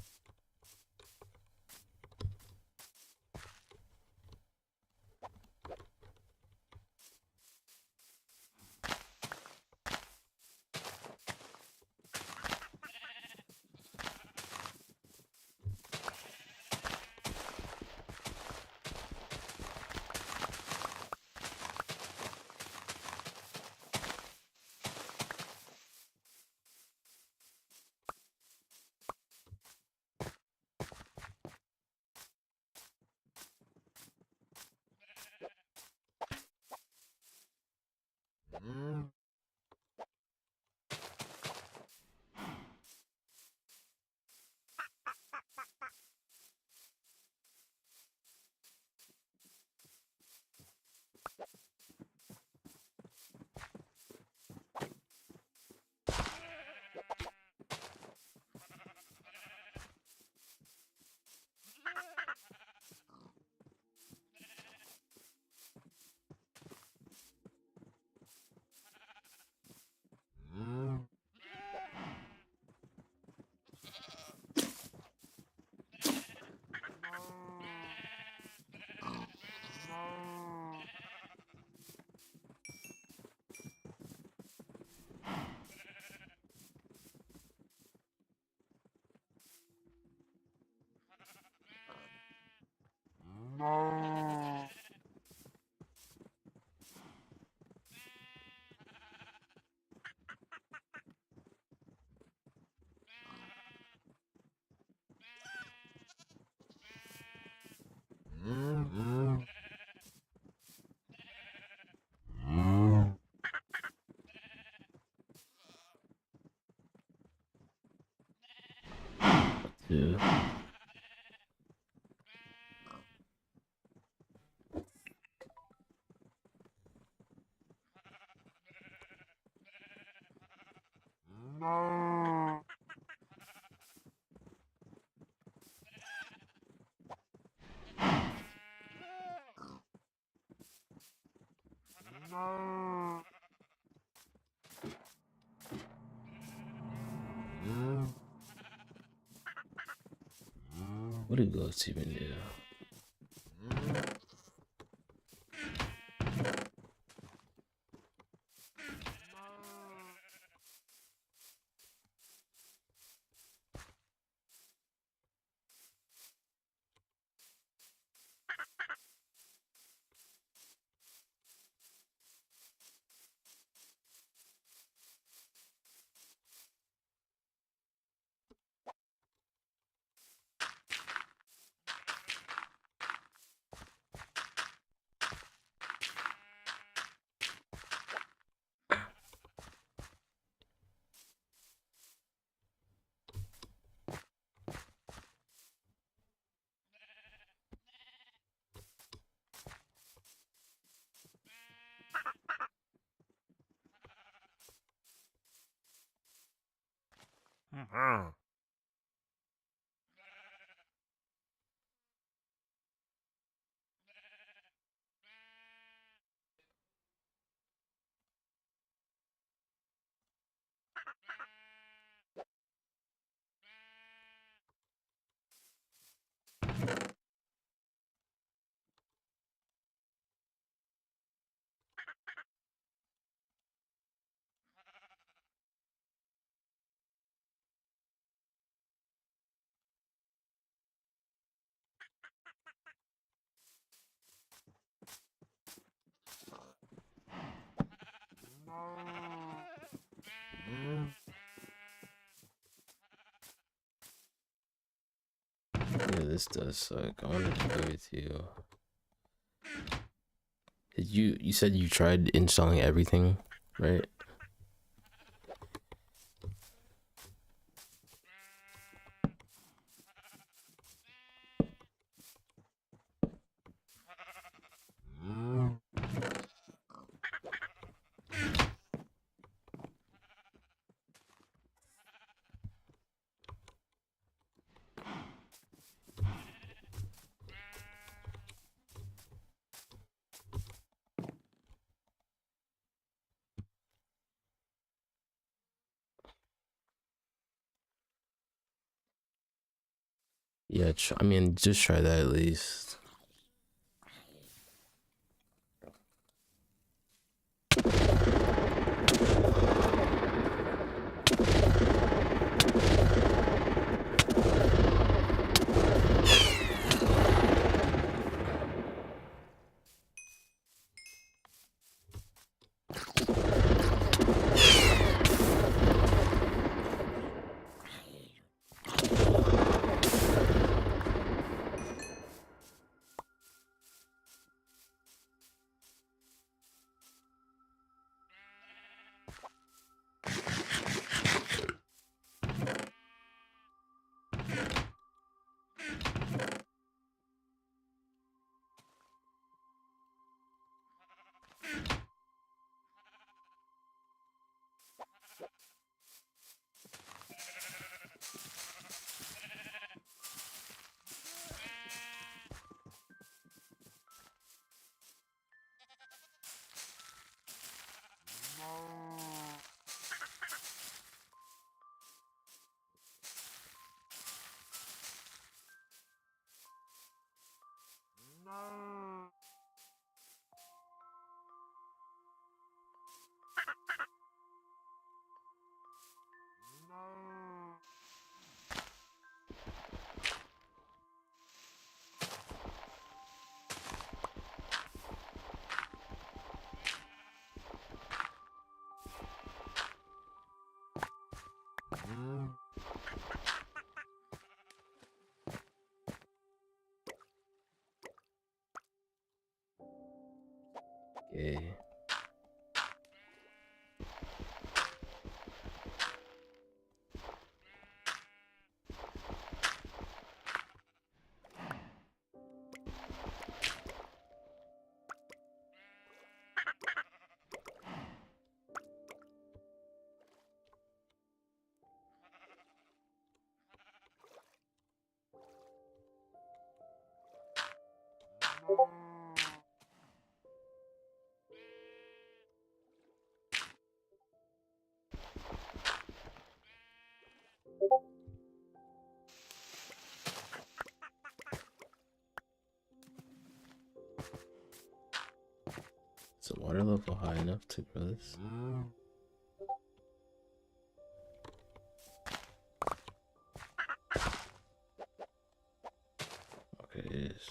Yeah. What it goes to even there? Yeah, this does suck. I wanted to give it to you. You said you tried installing everything, right? Yeah, I mean, just try that at least. Okay. Is the water level high enough to grow this? Okay, it is.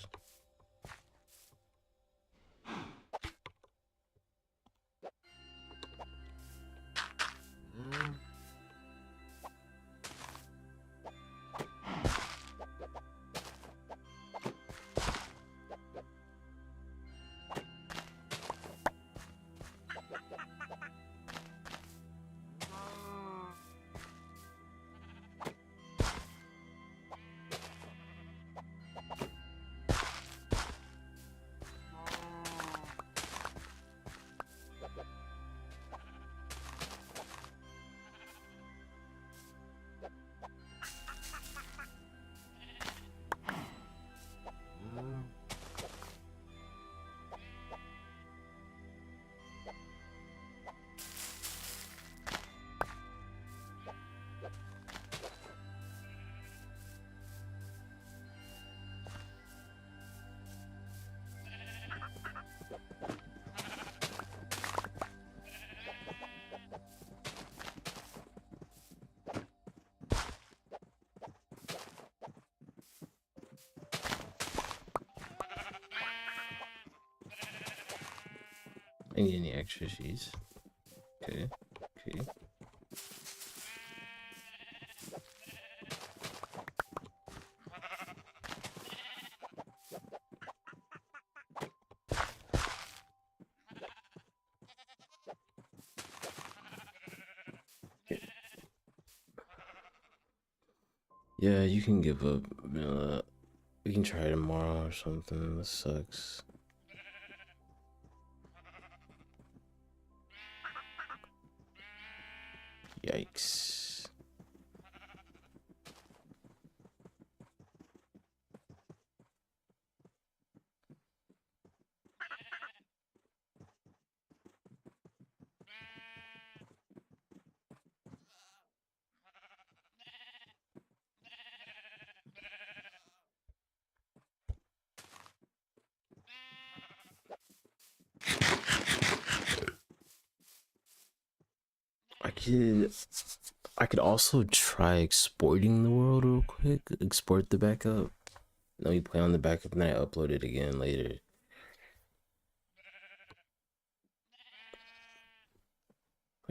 I need any extra sheets. Okay, okay. Yeah, you can give up. We can try tomorrow or something. This sucks. Yikes. could I could also try exporting the world real quick. Export the backup. No, you play on the backup and then I upload it again later.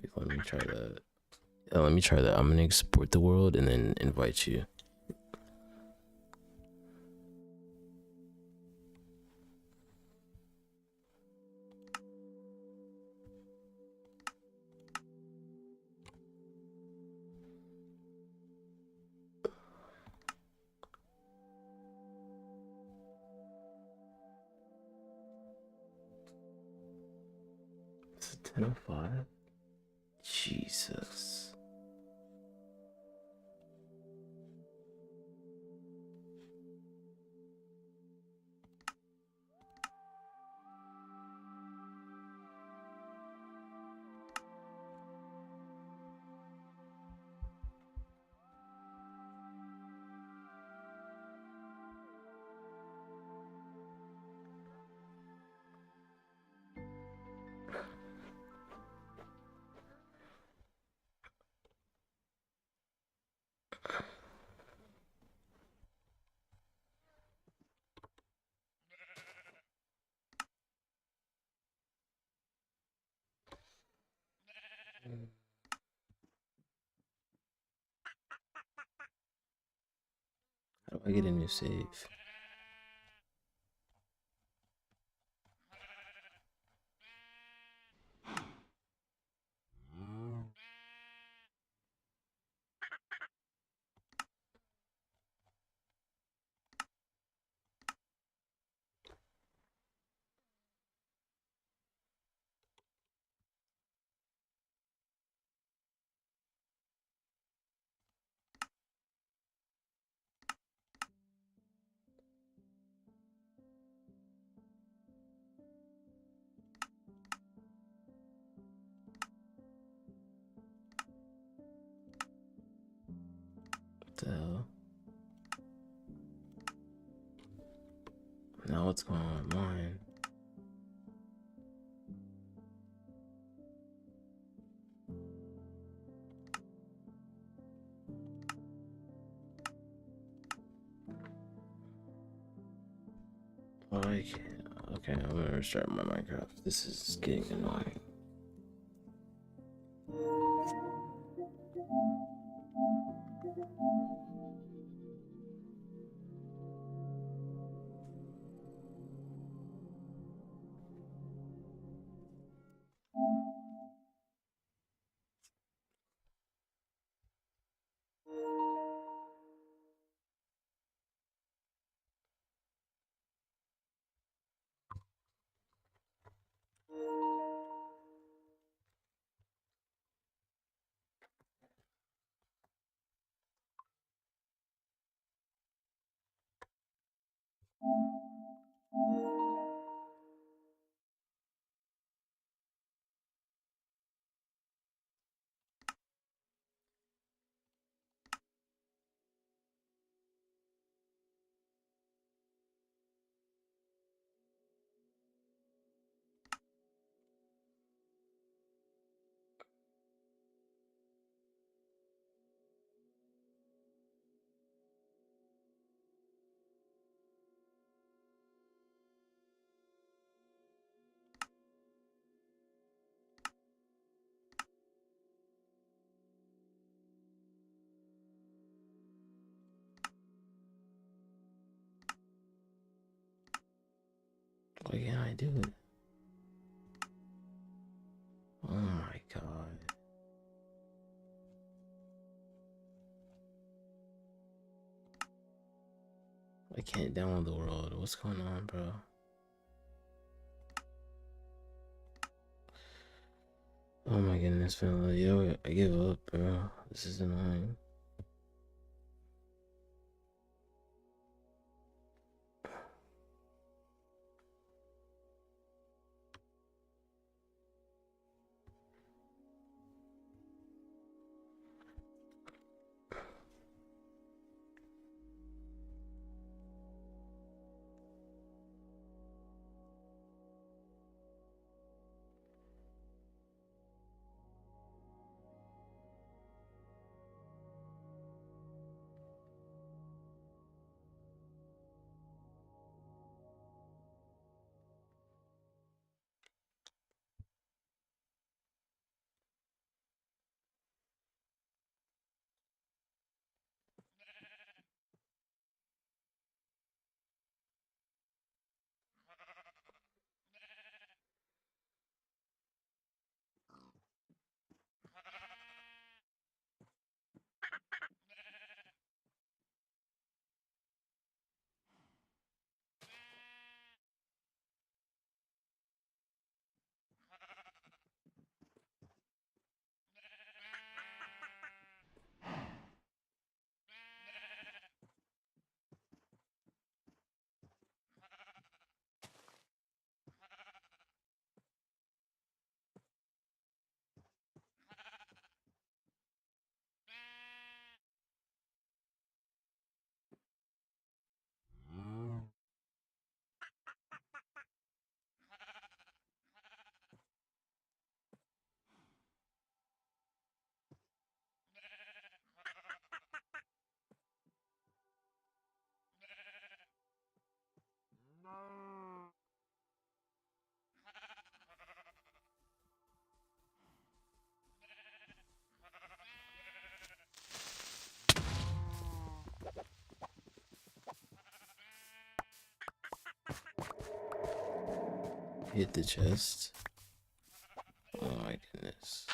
Wait, let me try that. Yeah, let me try that. I'm gonna export the world and then invite you. It's 10:05. Jesus. How do I get a new save? What the hell? Now what's going on with mine? Oh, I can't. Okay, I'm gonna restart my Minecraft. This is getting annoying. Why can't I do it? Oh my god. I can't download the world. What's going on, bro? Oh my goodness, fella. Yo, I give up, bro. This is annoying. hit the chest. Oh my goodness.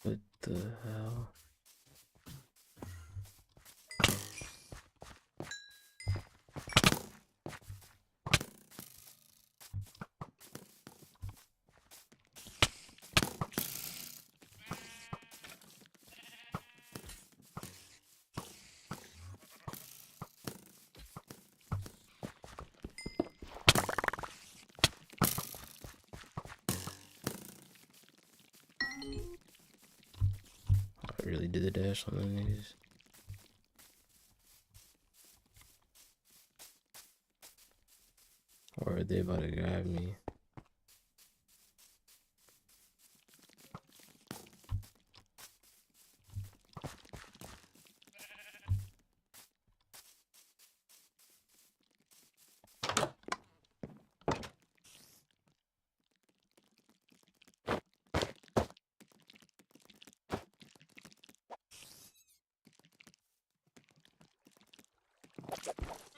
What the hell? I really did the dash on them niggas. Or are they about to grab me?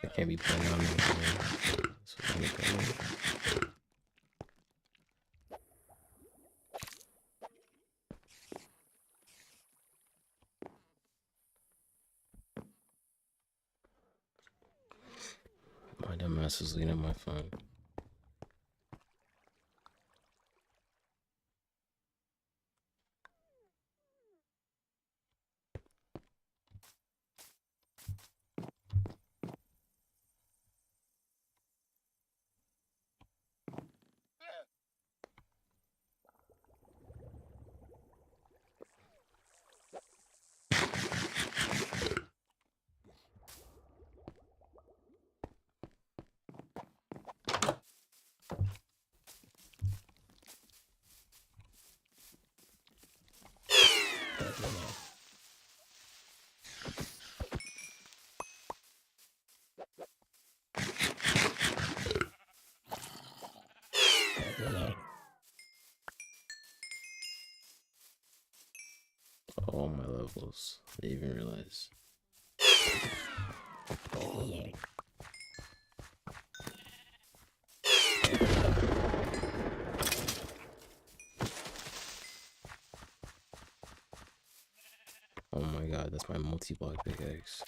I can't be playing on me, man. That's what I'm looking at. My dumb ass is looking at my phone. All my levels. I didn't even realize. Oh my god, that's my multi-block pickaxe.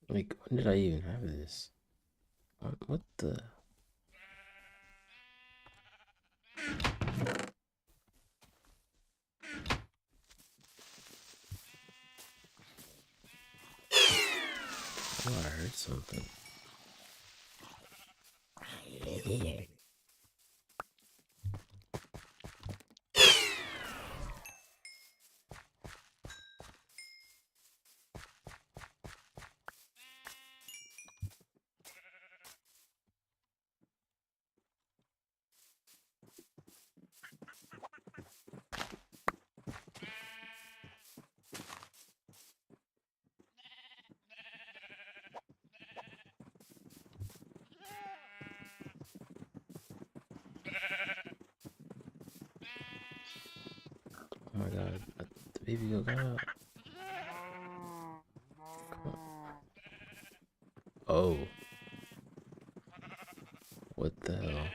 Like, when did I even have this? What the? Oh, I heard something. Oh my god, the baby got out. Come on. Oh. What the hell?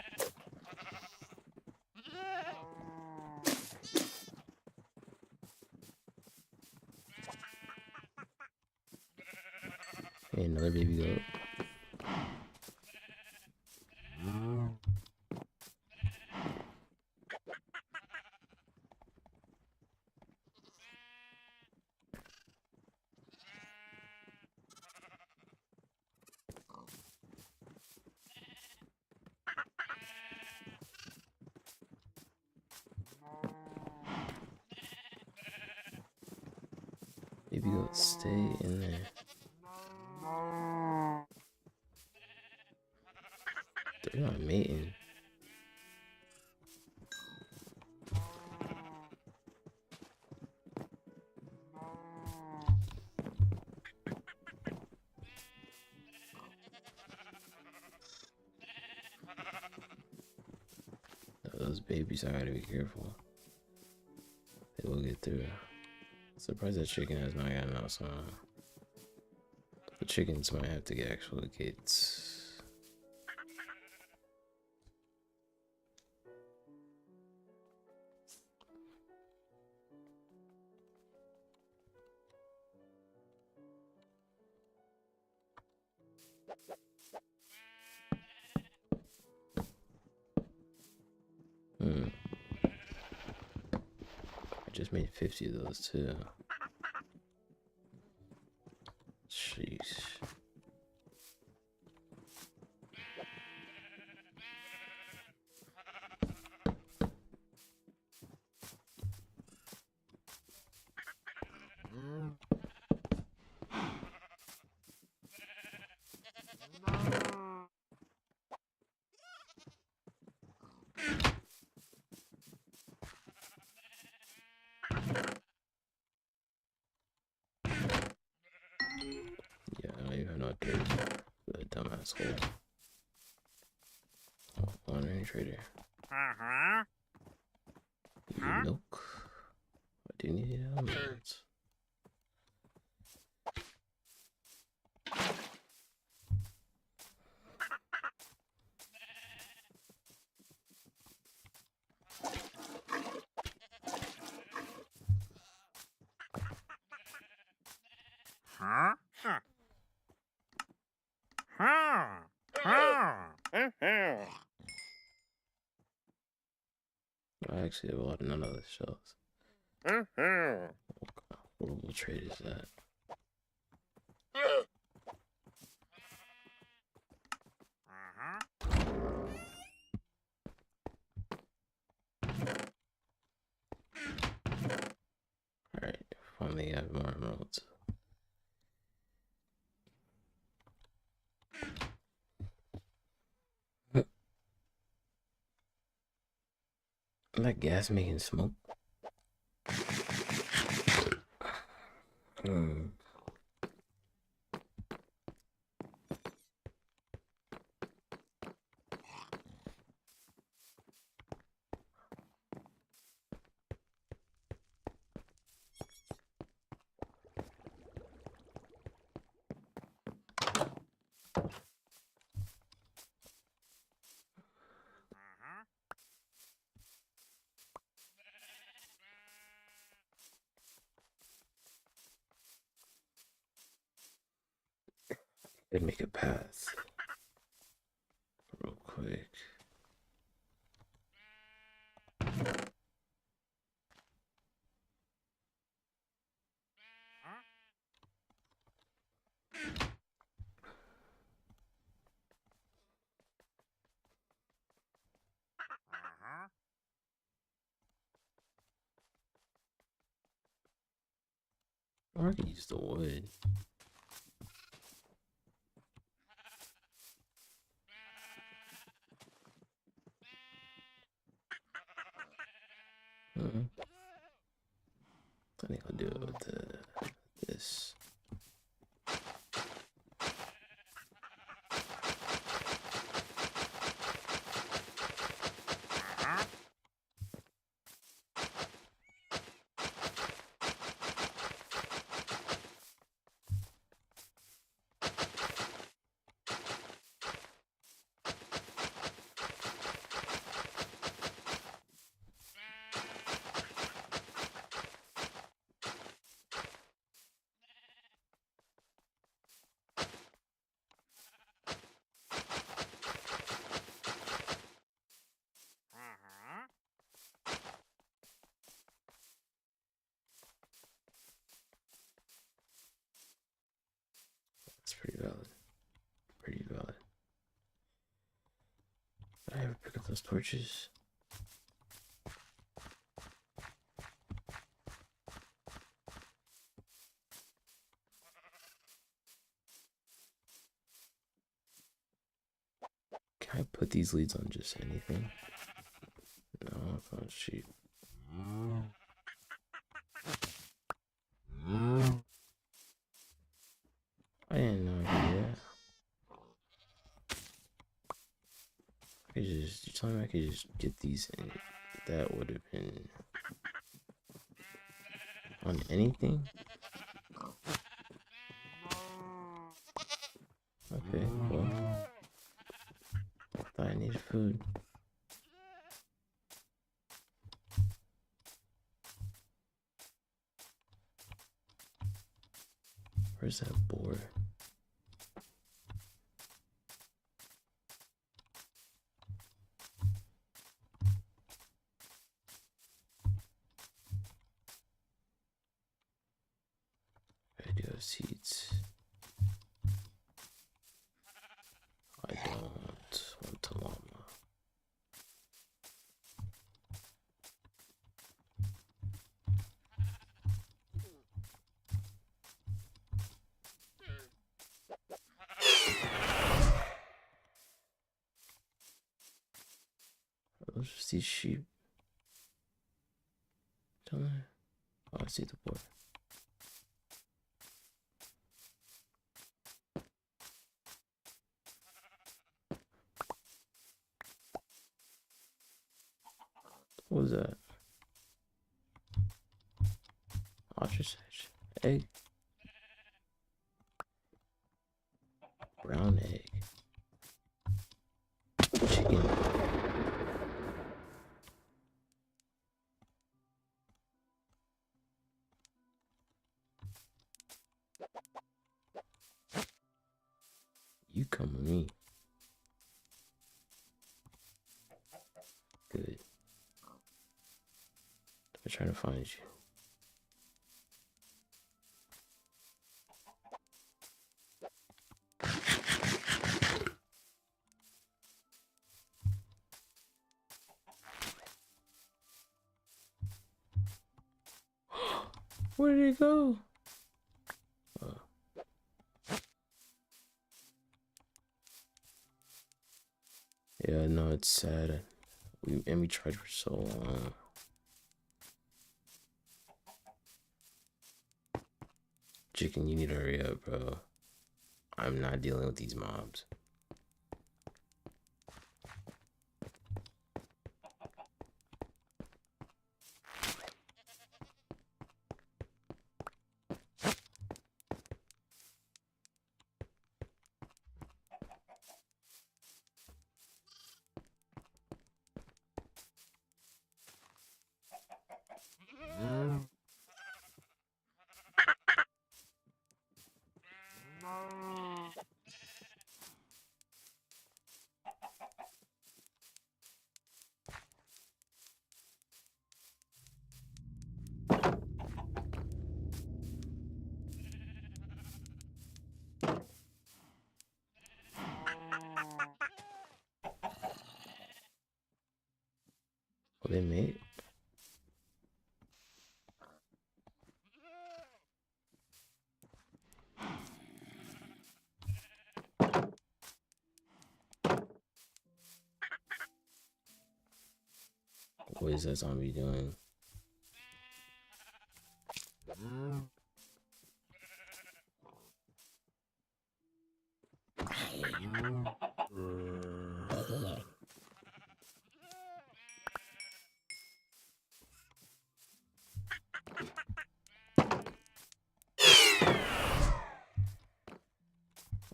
Baby goat, stay in there. They're not mating. Those babies, I gotta be careful. They will get through. Surprised that chicken has not gotten out, so the chickens might have to get actual gates. I just made 50 of those too. Jeez. Yeah, I don't even have no dirt. The dumbass hole. Oh, honorary trader. Need milk. I do need elements. I actually have a lot of none of the shells. What kind of horrible trade is that? Alright, finally have more emeralds. That gas making smoke. Could make a path real quick. Or I can use the wood. I think I'll do it with this. That's pretty valid. Pretty valid. Did I ever pick up those torches? I put these leads on just anything. No, I found sheep. I didn't know I could do that. I could just, you telling me I could just get these and that would have been on anything? Okay, well, I thought I needed food. Where's that boar? I do have seeds. I don't want a llama. Those are just these sheep. Tell me. Oh, I see the boar. What was that? Ostrich egg. Brown egg. Chicken. You come with me. Good. I'm trying to find you. Where did it go? Yeah, no, it's sad. We tried for so long. Chicken, you need to hurry up, bro. I'm not dealing with these mobs. Oh, they mate? What is that zombie doing?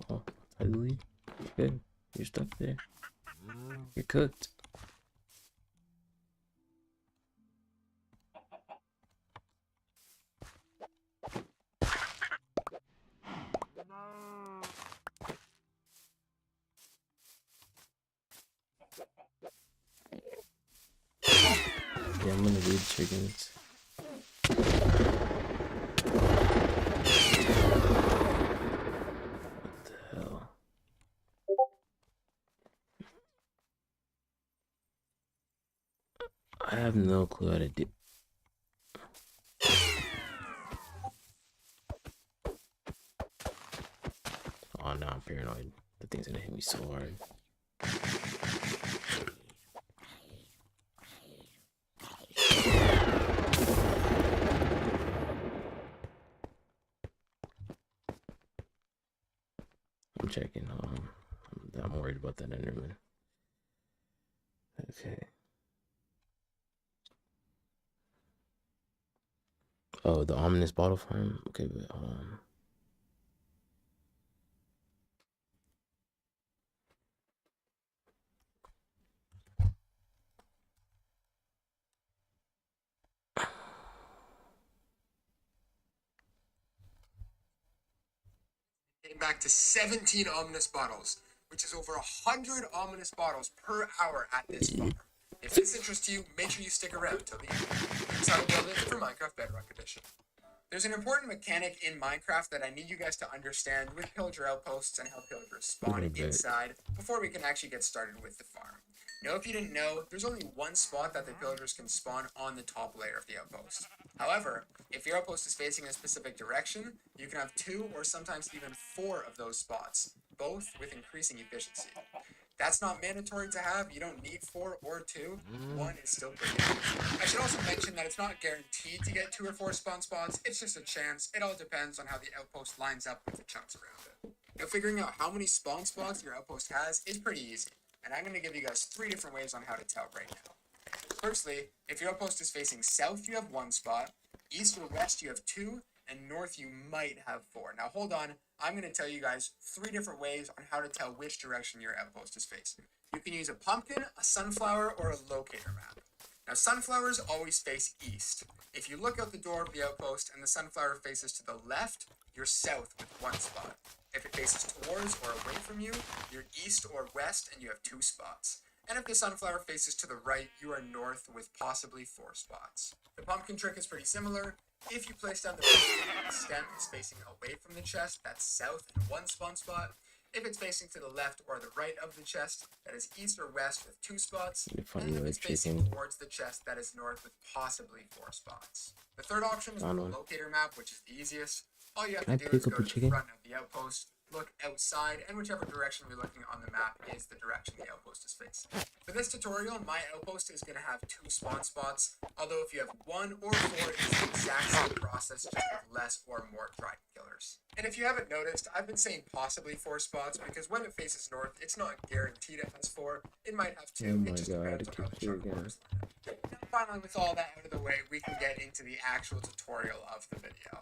Oh, ugly. Good. You're stuck there. You're cooked. Yeah, I'm gonna lead chickens. What the hell? I have no clue how to do. Oh no, I'm paranoid. The thing's gonna hit me so hard. checking. I'm worried about that Enderman. Okay. Oh, the ominous bottle farm. Okay, but Getting back to 17 ominous bottles, which is over 100 ominous bottles per hour at this farm. If this interests you, make sure you stick around till the end. Here's how to build it for Minecraft Bedrock Edition. There's an important mechanic in Minecraft that I need you guys to understand with pillager outposts and how pillagers spawn inside before we can actually get started with the farm. Now, if you didn't know, there's only one spot that the pillagers can spawn on the top layer of the outpost. However, if your outpost is facing a specific direction, you can have 2 or sometimes even 4 of those spots, both with increasing efficiency. That's not mandatory to have. You don't need 4 or 2. 1 is still pretty good. I should also mention that it's not guaranteed to get 2 or 4 spawn spots. It's just a chance. It all depends on how the outpost lines up with the chunks around it. Now, figuring out how many spawn spots your outpost has is pretty easy. And I'm going to give you guys 3 different ways on how to tell right now. Firstly, if your outpost is facing south, you have 1 spot. East or west, you have 2. And north, you might have 4. Now, hold on. I'm going to tell you guys 3 different ways on how to tell which direction your outpost is facing. You can use a pumpkin, a sunflower, or a locator map. Now, sunflowers always face east. If you look out the door of the outpost and the sunflower faces to the left, you're south with 1 spot. If it faces towards or away from you, you're east or west and you have 2 spots. And if the sunflower faces to the right, you are north with possibly 4 spots. The pumpkin trick is pretty similar. If you place down the pumpkin and the stem is facing away from the chest, that's south and 1 spawn spot. If it's facing to the left or the right of the chest, that is east or west with 2 spots. And if it's facing towards the chest, that is north with possibly 4 spots. The third option is the locator map, which is the easiest. All you have to do is go to the front of the outpost, look outside, and whichever direction you're looking on the map is the direction the outpost is facing. For this tutorial, my outpost is going to have 2 spawn spots, although if you have 1 or 4, it's the exact same process, just with less or more trident killers. And if you haven't noticed, I've been saying possibly 4 spots, because when it faces north, it's not guaranteed it has 4. It might have 2, it just depends on how the chunk works. Now, finally, with all that out of the way, we can get into the actual tutorial of the video.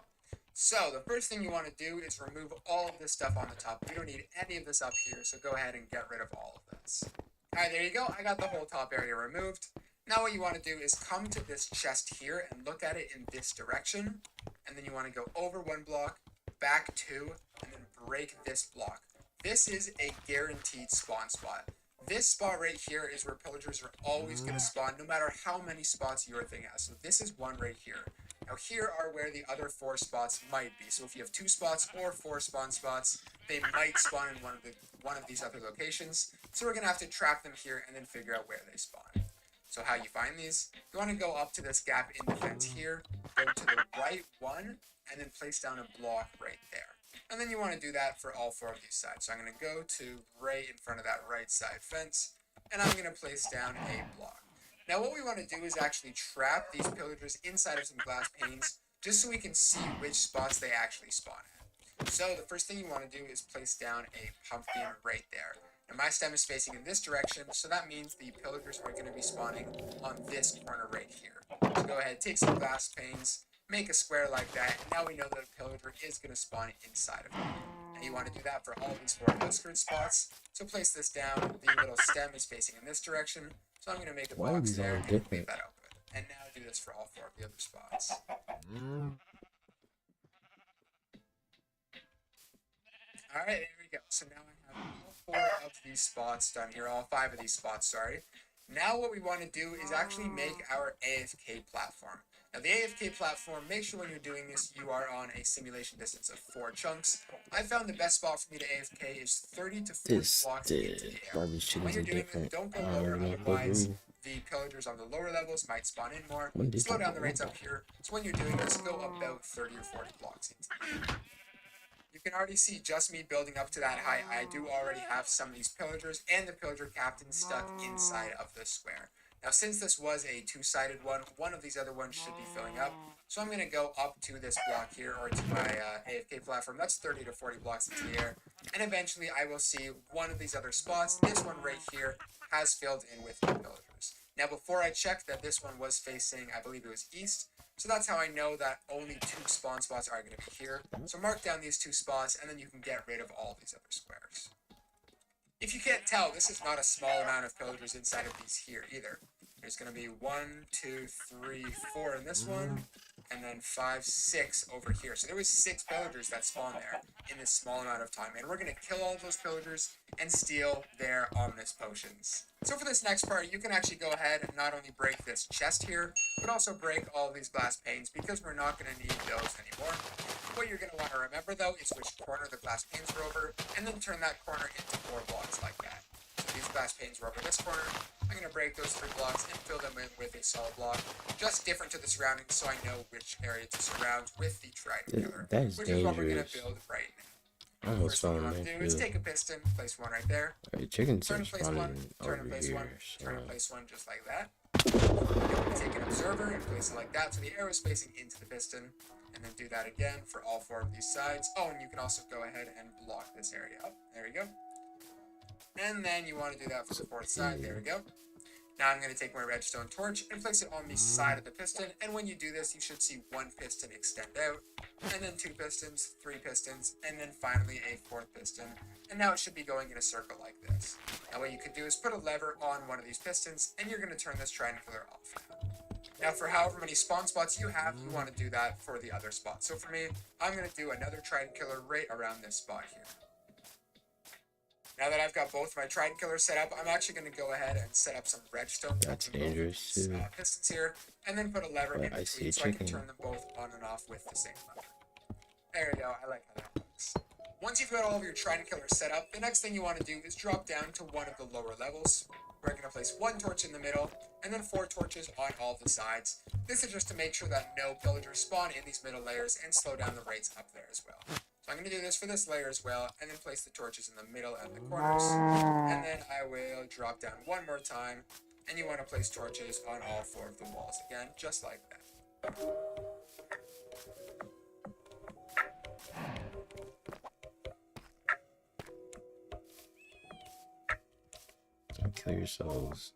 So, the first thing you want to do is remove all of this stuff on the top. We don't need any of this up here, so go ahead and get rid of all of this. Alright, there you go. I got the whole top area removed. Now what you want to do is come to this chest here and look at it in this direction. And then you want to go over 1 block, back 2, and then break this block. This is a guaranteed spawn spot. This spot right here is where pillagers are always going to spawn, no matter how many spots your thing has. So this is 1 right here. Now here are where the other 4 spots might be. So if you have 2 spots or 4 spawn spots, they might spawn in one of these other locations. So we're going to have to trap them here and then figure out where they spawn. So how you find these, you want to go up to this gap in the fence here, go to the right 1, and then place down a block right there. And then you want to do that for all 4 of these sides. So I'm going to go to right in front of that right side fence, and I'm going to place down a block. Now what we want to do is actually trap these pillagers inside of some glass panes, just so we can see which spots they actually spawn at. So the first thing you want to do is place down a pumpkin right there. Now my stem is facing in this direction, so that means the pillagers are going to be spawning on this corner right here. So go ahead, take some glass panes, make a square like that, and now we know that a pillager is going to spawn inside of it. And you want to do that for all these 4 outskirt spots. So place this down, the little stem is facing in this direction, so I'm going to make a box there and leave that open. And now do this for all 4 of the other spots. Alright, there we go. So now I have all 4 of these spots done here, all 5 of these spots, sorry. Now what we want to do is actually make our AFK platform. Now the AFK platform, make sure when you're doing this, you are on a simulation distance of 4 chunks. I found the best spot for me to AFK is 30 to 40 blocks into the air. When you're doing this, don't go lower, otherwise the pillagers on the lower levels might spawn in more. Slow down the rates up here, so when you're doing this, go about 30 or 40 blocks into the air. You can already see just me building up to that height. I do already have some of these pillagers and the pillager captain stuck inside of the square. Now, since this was a two-sided one of these other ones should be filling up. So I'm going to go up to this block here, or to my AFK platform. That's 30 to 40 blocks into the air. And eventually I will see one of these other spots. This one right here has filled in with my villagers. Now, before I checked that this one was facing, I believe it was east. So that's how I know that only 2 spawn spots are going to be here. So mark down these 2 spots, and then you can get rid of all these other squares. If you can't tell, this is not a small amount of pillagers inside of these here either. There's going to be 1, 2, 3, 4 in this one, and then 5, 6 over here. So there was 6 pillagers that spawned there in this small amount of time. And we're going to kill all of those pillagers and steal their ominous potions. So for this next part, you can actually go ahead and not only break this chest here, but also break all of these glass panes, because we're not going to need those anymore. What you're going to want to remember, though, is which corner the glass panes were over, and then turn that corner into 4 blocks like that. So these glass panes were over this corner. I'm going to break those 3 blocks and fill them in with a solid block, just different to the surroundings, so I know which area to surround with the trident killer, That is which is what we're going dangerous. to build right now. I almost First thing fell you in want my to do is field. take a piston, place one right there, Alright, chickens turn are and place one, spawning turn and over place here. one, turn and So place one, just like that. Then take an observer and place it like that, so the arrow is facing into the piston, and then do that again for all 4 of these sides. Oh, and you can also go ahead and block this area up. There we go. And then you want to do that for the 4th side. There we go. Now I'm going to take my redstone torch and place it on the side of the piston, and when you do this, you should see 1 piston extend out, and then 2 pistons, 3 pistons, and then finally a 4th piston, and now it should be going in a circle like this. Now what you can do is put a lever on one of these pistons, and you're going to turn this triangular off. Now for however many spawn spots you have, you want to do that for the other spot. So for me, I'm going to do another trident killer right around this spot here. Now that I've got both my trident killers set up, I'm actually going to go ahead and set up some redstone. That's dangerous too. Pistons here, and then put a lever in I see between a so I can chicken. turn them both on and off with the same lever. There we go. I like how that looks. Once you've got all of your trident killers set up, the next thing you want to do is drop down to one of the lower levels. We're going to place 1 torch in the middle, and then 4 torches on all the sides. This is just to make sure that no pillagers spawn in these middle layers and slow down the rates up there as well. So I'm going to do this for this layer as well, and then place the torches in the middle and the corners. And then I will drop down 1 more time, and you want to place torches on all 4 of the walls again, just like that. don't kill yourselves.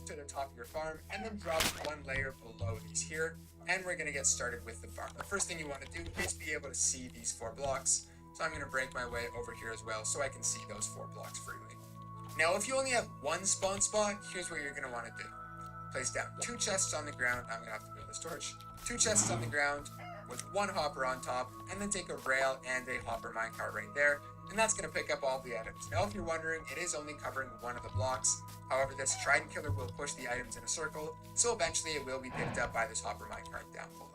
To the top of your farm, and then drop 1 layer below these here, and we're going to get started with the farm. The first thing you want to do is be able to see these 4 blocks, so I'm going to break my way over here as well so I can see those 4 blocks freely. Now if you only have 1 spawn spot, here's what you're going to want to do. Place down 2 chests on the ground. I'm going to have to move this torch. 2 chests on the ground with 1 hopper on top, and then take a rail and a hopper minecart right there, and that's going to pick up all the items. Now if you're wondering, it is only covering 1 of the blocks. However, this trident killer will push the items in a circle, so eventually it will be picked up by this hopper minecart down below.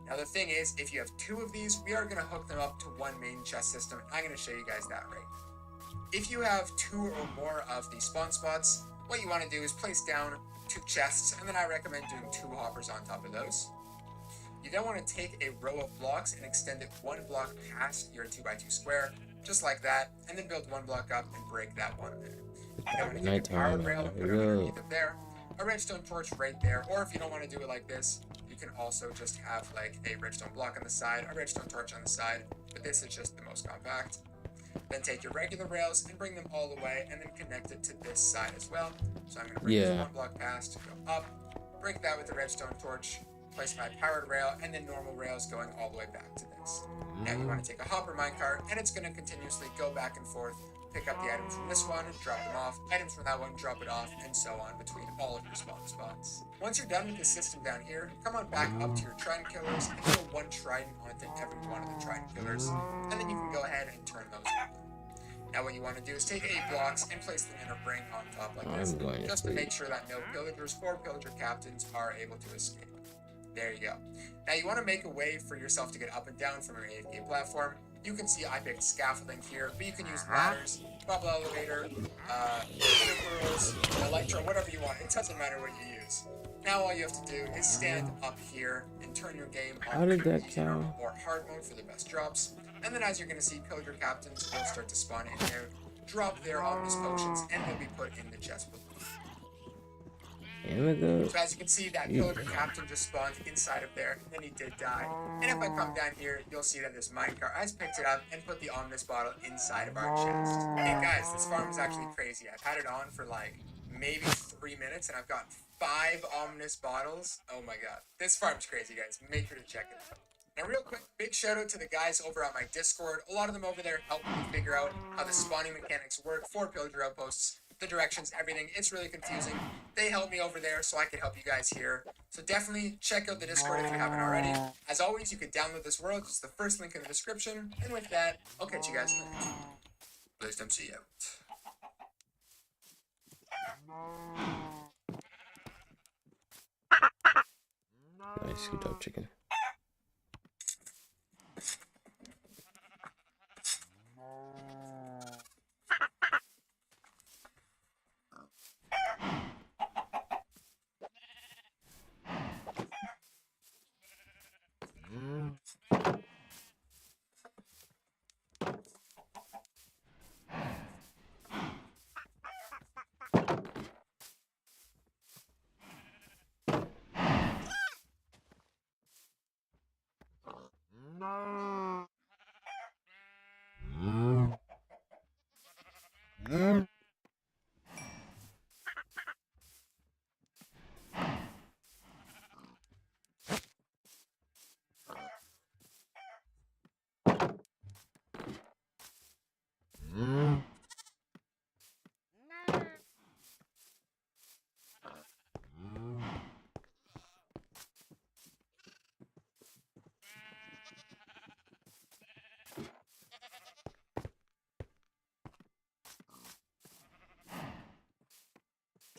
Now the thing is, if you have 2 of these, we are going to hook them up to 1 main chest system. I'm going to show you guys that right now. If you have 2 or more of these spawn spots, what you want to do is place down 2 chests, and then I recommend doing 2 hoppers on top of those. You then want to take a row of blocks and extend it 1 block past your 2x2 square, just like that, and then build 1 block up and break that one there. You then want to get a powered rail and put it underneath it there, a redstone torch right there, or if you don't want to do it like this, you can also just have like a redstone block on the side, a redstone torch on the side, but this is just the most compact. Then take your regular rails and bring them all the way, and then connect it to this side as well. So I'm going to bring this 1 block past, go up, break that with the redstone torch, place my powered rail, and then normal rails going all the way back to this. Now you want to take a hopper minecart, and it's going to continuously go back and forth, pick up the items from this one, drop them off, items from that one, drop it off, and so on between all of your spawn spots. Once you're done with the system down here, come on back up to your trident killers and throw 1 trident onto every one of the trident killers, and then you can go ahead and turn those on. Now what you want to do is take 8 blocks and place them in a ring on top like this, I'm going to just to sleep. make sure that no pillagers or pillager captains are able to escape. There you go. Now you want to make a way for yourself to get up and down from your AFK platform. You can see I picked scaffolding here, but you can use ladders, bubble elevator, pearls, electro, whatever you want. It doesn't matter what you use. Now all you have to do is stand up here and turn your game How on did that easy cow? or hard mode for the best drops. And then as you're going to see, pillager captains will start to spawn in there, drop their ominous potions, and they'll be put in the chest below. So as you can see, that pillager captain just spawned inside of there, and then he did die. And if I come down here, you'll see that this minecart has picked it up and put the ominous bottle inside of our chest. And guys, this farm is actually crazy. I've had it on for like maybe 3 minutes, and I've got 5 ominous bottles. Oh my god. This farm's crazy, guys. Make sure to check it out. Now real quick, big shout out to the guys over on my Discord. A lot of them over there helped me figure out how the spawning mechanics work for pillager outposts, the directions, everything. It's really confusing. They helped me over there so I could help you guys here. So definitely check out the Discord if you haven't already. As always, you can download this world. It's the first link in the description. And with that, I'll catch you guys in the next one. Blazed MC out. Nice, good job, chicken.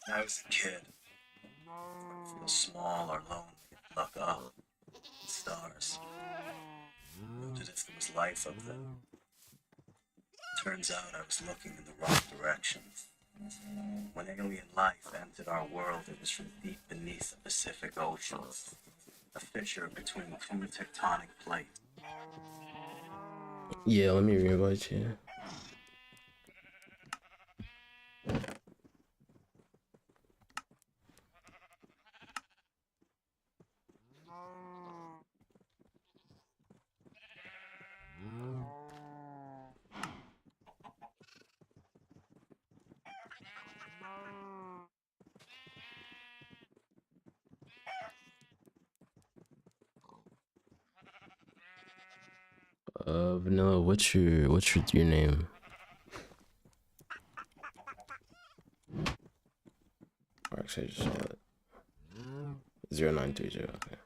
When I was a kid, I feel small or lonely and look up at the stars. Wondered if there was life up there. Turns out I was looking in the wrong direction. When alien life entered our world, it was from deep beneath the Pacific Ocean, a fissure between 2 tectonic plates. Yeah, let me reinvite you. Vanilla, what's your name? Or actually, I just saw it. 0930. Okay.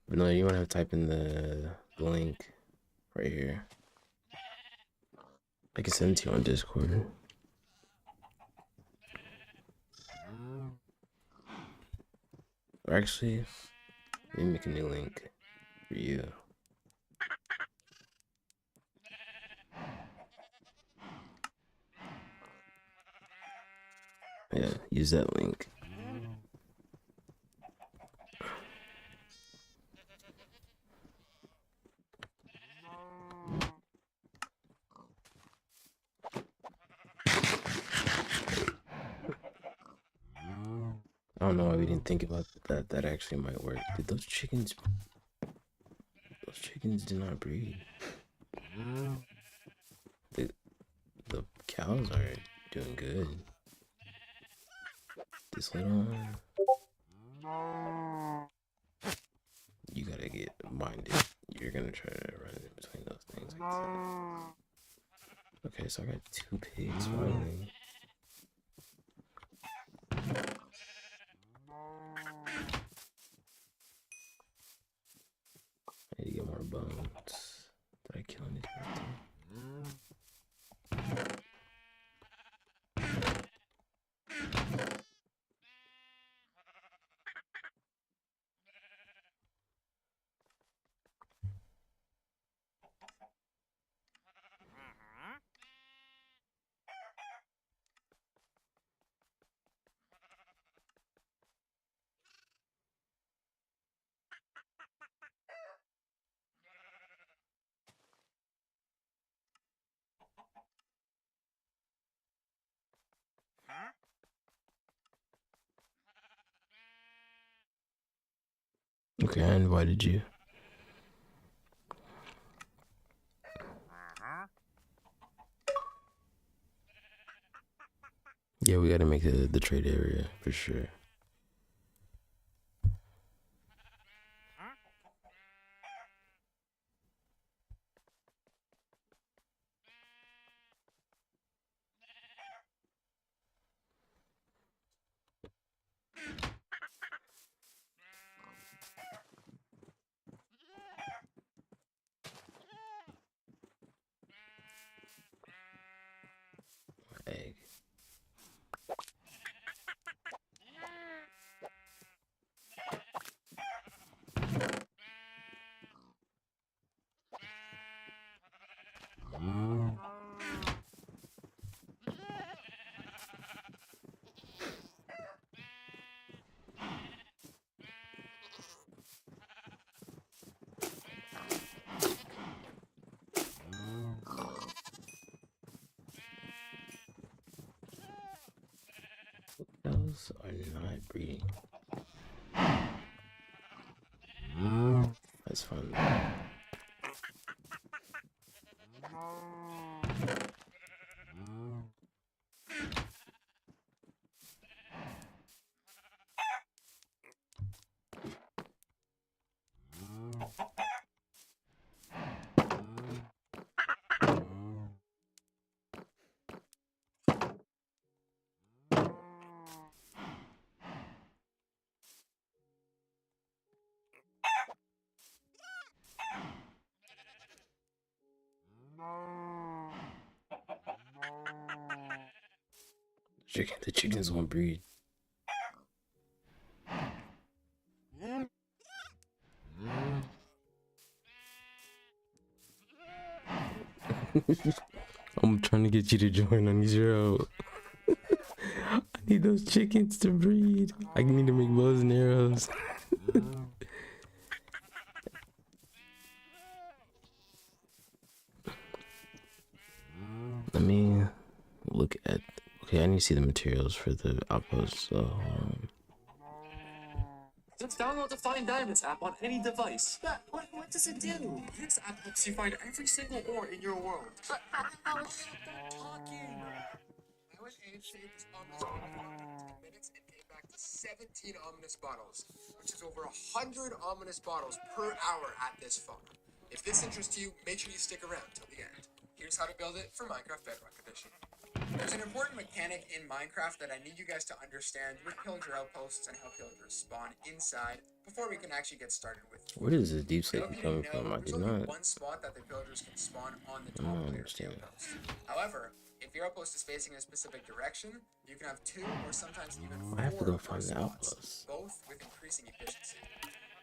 Vanilla, you want to type in the link right here. I can send it to you on Discord. Or actually, let me make a new link for you. Yeah, use that link. I don't know why we didn't think about that. That actually might work. Dude, those chickens do not breed. The cows are doing good. this lid on. You gotta get minded. You're gonna try to run in between those things like that. Okay, so I got 2 pigs finally. I need to get more bones. Did I kill anything? Okay, I invited you. Yeah, we gotta make the trade area for sure. Egg. Those are not breeding. That's fun. The chickens won't breed. I'm trying to get you to join on Zero. I need those chickens to breed. I need to make bows and arrows. Let me look at. Okay, I need to see the materials for the outpost. So, Just download the Find Diamonds app on any device. Yeah, what does it do? This app helps you find every single ore in your world. But how is it talking? I went and saved this ominous bottle for 10 minutes and came back to 17 ominous bottles, which is over 100 ominous bottles per hour at this farm. If this interests you, make sure you stick around till the end. Here's how to build it for Minecraft Bedrock Edition. There's an important mechanic in Minecraft that I need you guys to understand with pillager outposts and how pillagers spawn inside before we can actually get started with. where does this deep To sleep help you coming know, from? I there's did only not. one spot that the pillagers can spawn on the I top don't layer of the understand. outpost. However, if your outpost is facing a specific direction, you can have 2 or sometimes even 4 I have to go of find those the spots, outpost. both with increasing efficiency.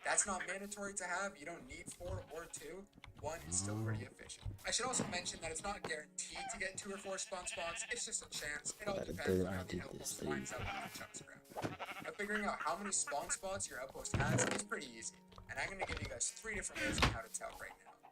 That's not mandatory to have. You don't need 4 or 2. 1 is still pretty efficient. I should also mention that it's not guaranteed to get 2 or 4 spots. It's just a chance. It all Glad I depends did- on I how the did outpost this finds out what chunks around. Now, figuring out how many spawn spots your outpost has is pretty easy, and I'm going to give you guys 3 different ways on how to tell right now.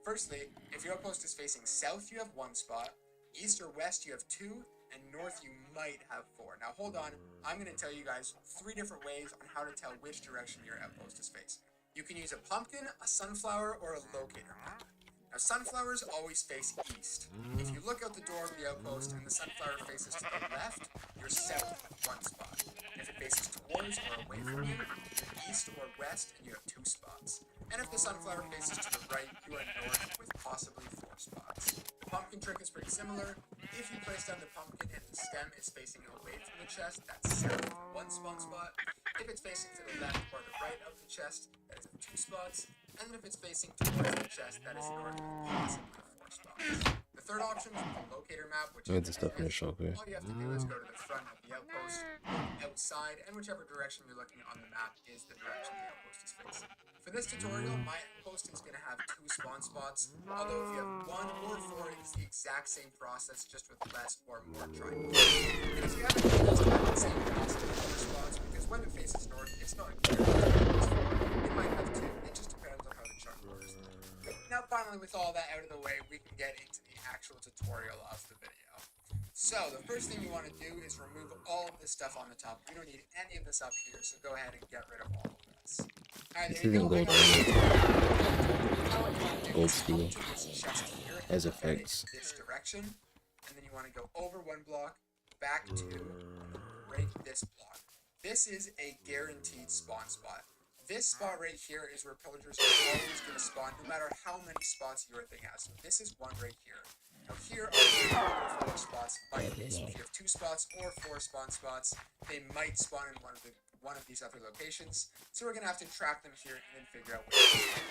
Firstly, if your outpost is facing south, you have 1 spot, east or west, you have 2, and north, you might have 4. Now, hold on. I'm going to tell you guys 3 different ways on how to tell which direction your outpost is facing. You can use a pumpkin, a sunflower, or a locator method. Now, sunflowers always face east. If you look out the door of the outpost and the sunflower faces to the left, you're south with 1 spot. If it faces towards or away from you, you're east or west and you have 2 spots. And if the sunflower faces to the right, you are north with possibly 4 spots. The pumpkin trick is pretty similar. If you place down the pumpkin and the stem is facing away from the chest, that's south with 1 spawn spot. If it's facing to the left or the right of the chest, that is 2 spots. And then if it's facing towards the chest, that is north with possibly 4 spots. The third option is the locator map, which Look at the stuff in the shop here. all you have to do is go to the front of the outpost, look outside, and whichever direction you're looking on the map is the direction the outpost is facing. For this tutorial, my outpost is going to have 2 spawn spots, although if you have 1 or 4, it's the exact same process, just with less or more triangles. And if you haven't done this, have the same process with other spots, because when it faces north, it's not clear. It might have 2, it just depends on how the chart works. Now finally, with all that out of the way, we can get into the actual tutorial of the video. So, the first thing we want to do is remove all of this stuff on the top. We don't need any of this up here, so go ahead and get rid of all of this. Alright, This there you isn't go. gold Now what you want to do Gold is come steel. to this chest here and Has look at it effects. this direction, and then you want to go over 1 block, back 2, and break this block. This is a guaranteed spawn spot. This spot right here is where pillagers are always going to spawn, no matter how many spots your thing has. So this is 1 right here. Now here are 4 spots might be. So if you have 2 spots or 4 spawn spots, they might spawn in one of these other locations. So we're going to have to track them here and then figure out where they spawn.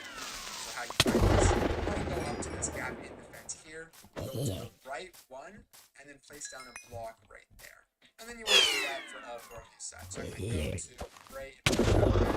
So how you find this, you want to go up to this gap in the fence here, go to the right 1, and then place down a block right there. And then you want to do that for all 4 of these sides. So I'm going to go to right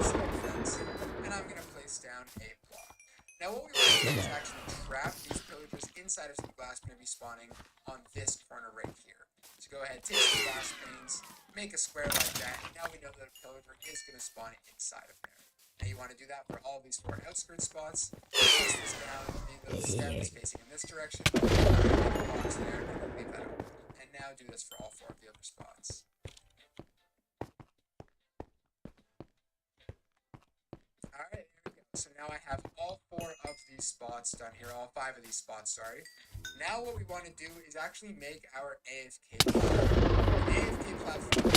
side fence, and I'm going to place down a block. Now what we want to do is actually trap these pillagers inside of some glass pane to be spawning on this corner right here. So go ahead, take some glass panes, make a square like that, and now we know that a pillager is going to spawn inside of there. Now you want to do that for all these 4 outskirts spots. Place this down, the stem is facing in this direction, make a box there, and then leave that open. And now do this for all 4 of the other spots. Alright, here we go. So now I have all 4 of these spots done here, all 5 of these spots, sorry. Now what we want to do is actually make our AFK platform. The AFK platform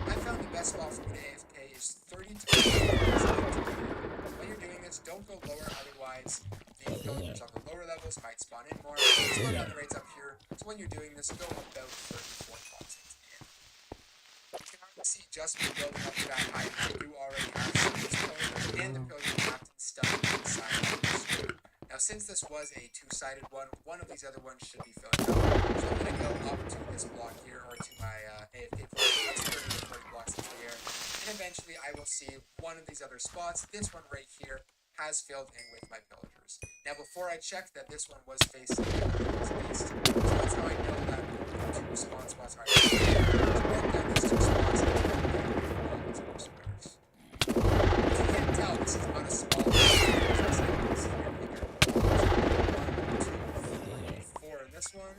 I found the best spot for me to AFK is 30 to 40 meters into the air. When you're doing this, don't go lower, otherwise the pillagers on the lower levels might spawn in more. Spawn down the rates up here, so when you're doing this, go about 34 blocks into the air. You can already see just me building up to that height, I do already have some of these pillagers and the pillager captain stuck inside of the screen. Now since this was a 2-sided one of these other ones should be filling up. So I'm going to go up to this block here, or to my AFK block, that's 30 to 40 blocks into the air, and eventually I will see one of these other spots, this one right here, has filled in with my pillagers. Now before I checked that this one was facing east, so that's how I know that the 2 spawn spots are to break down these 2 spots and all these other squares. If you can't tell, this is not a small one,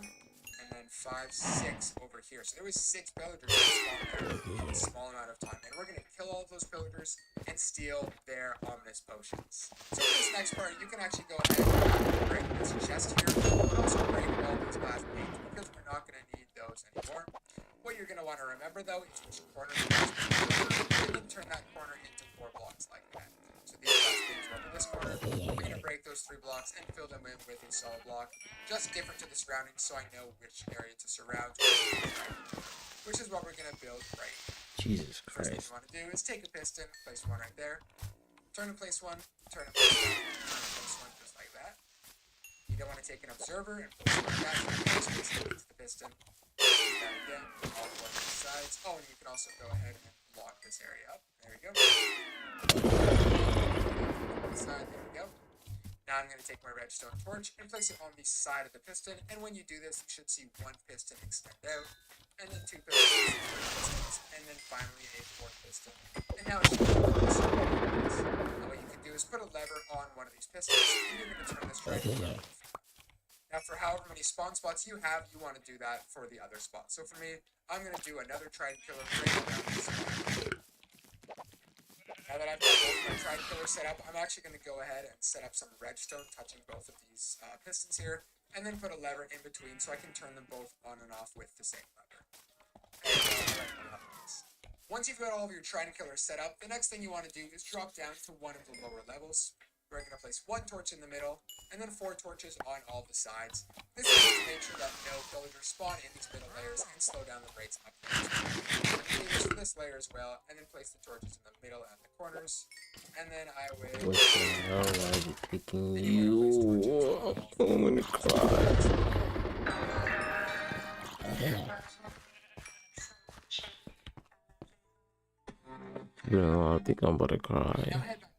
and then 5, 6 over here. So there was 6 pillagers that spawned there in a small amount of time. And we're going to kill all of those pillagers and steal their ominous potions. So for this next part, you can actually go ahead and break this chest here. You can also break all these glass panes because we're not going to need those anymore. What you're going to want to remember though is which corner you can turn that corner into 4 blocks like that. So these glass panes are over this corner. We're going to break those 3 blocks and fill them in with a solid block, just different to the surroundings, so I know which area to surround, which is what we're going to build right here. Jesus First thing Christ. you want to do is take a piston, place one right there, turn and place one, turn and place one, turn and place one, just like that. You don't want to take an observer and place one like that, so you can space it into the piston. Do that again, all 4 of these sides. Oh, and you can also go ahead and lock this area up. There we go. Side, there we go. Now I'm going to take my redstone torch and place it on the side of the piston, and when you do this, you should see 1 piston extend out, and then 2 pistons, and then finally a 4th piston. And now it should be this. Now what you can do is put a lever on one of these pistons, and you're going to turn this triangle. Now for however many spawn spots you have, you want to do that for the other spots. So for me, I'm going to do another trident killer right around this spot. Now that I've got both my Trident Killer set up, I'm actually going to go ahead and set up some redstone touching both of these pistons here, and then put a lever in between so I can turn them both on and off with the same lever. Once you've got all of your Trident Killers set up, the next thing you want to do is drop down to one of the lower levels. We're going to place one torch in the middle, and then 4 torches on all the sides. This is to make sure that no villagers spawn in these middle layers and slow down the rates up. Do this for this layer as well, and then place the torches in the middle and the corners. And then I will... What the hell? Why is it picking you? I'm gonna cry. No, I think I'm about to cry. Now head back.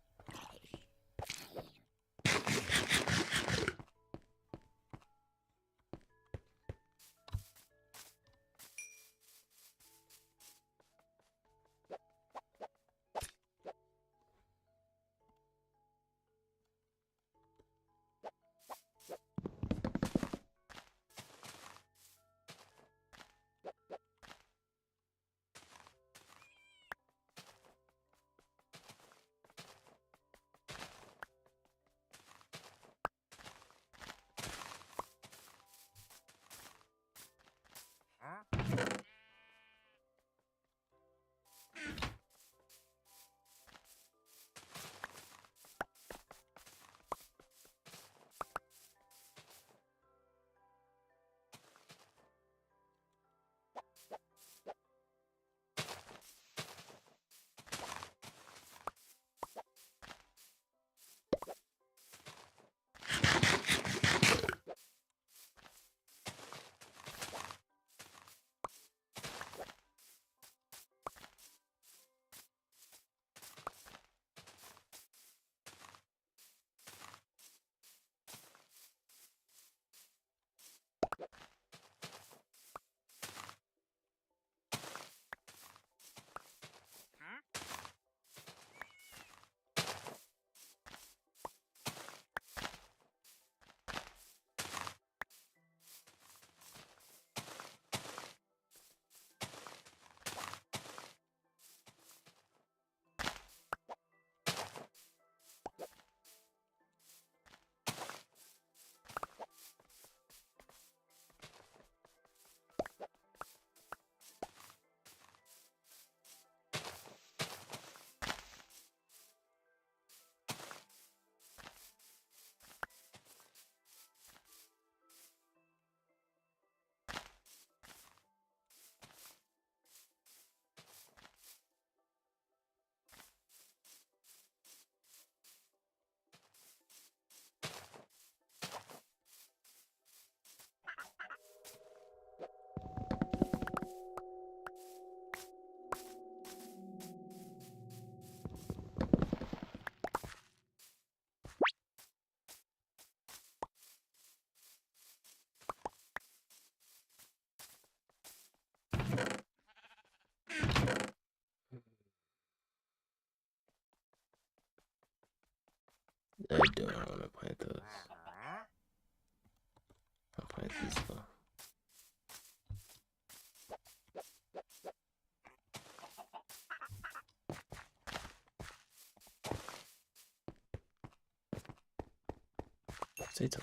I don't want to plant those. I'll plant these though. Potato.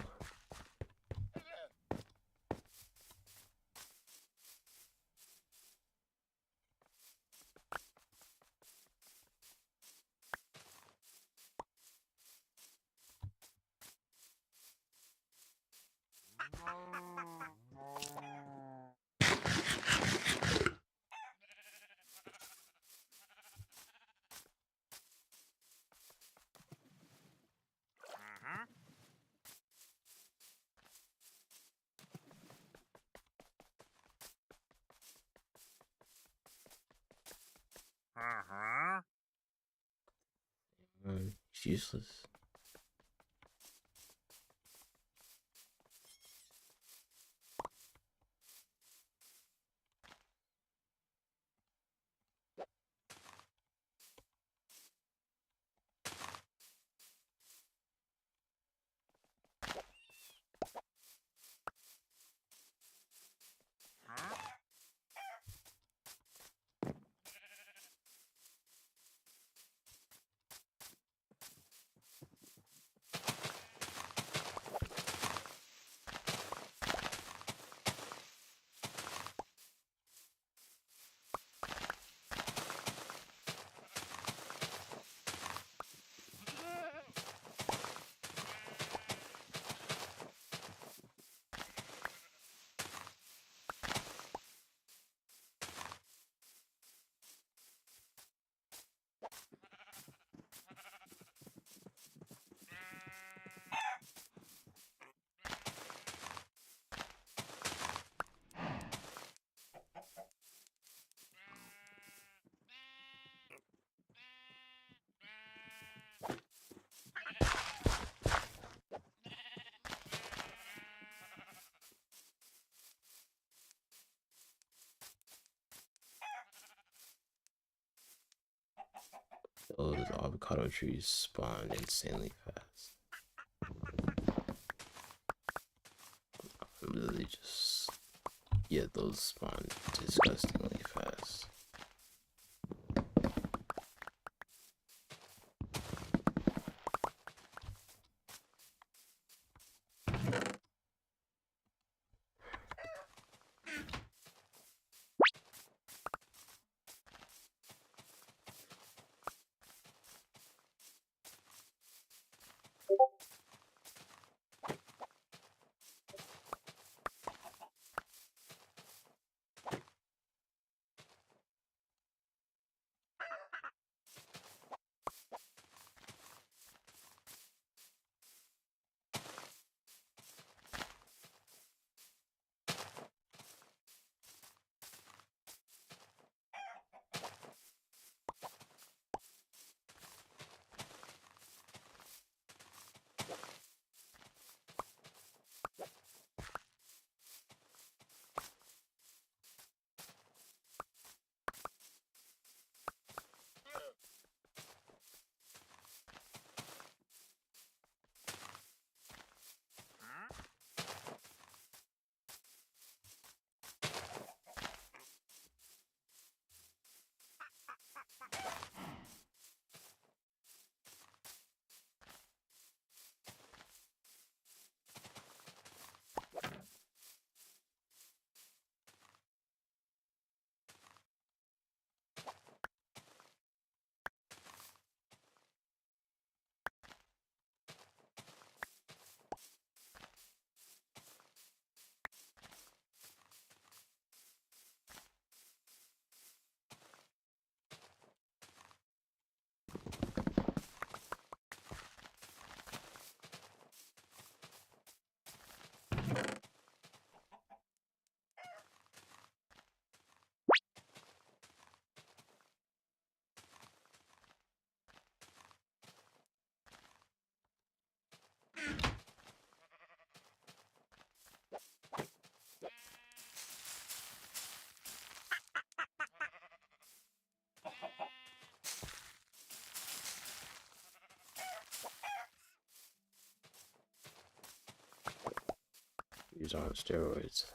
It's useless. Those avocado trees spawn insanely fast. Literally just, yeah, those spawn disgustingly fast. These aren't steroids.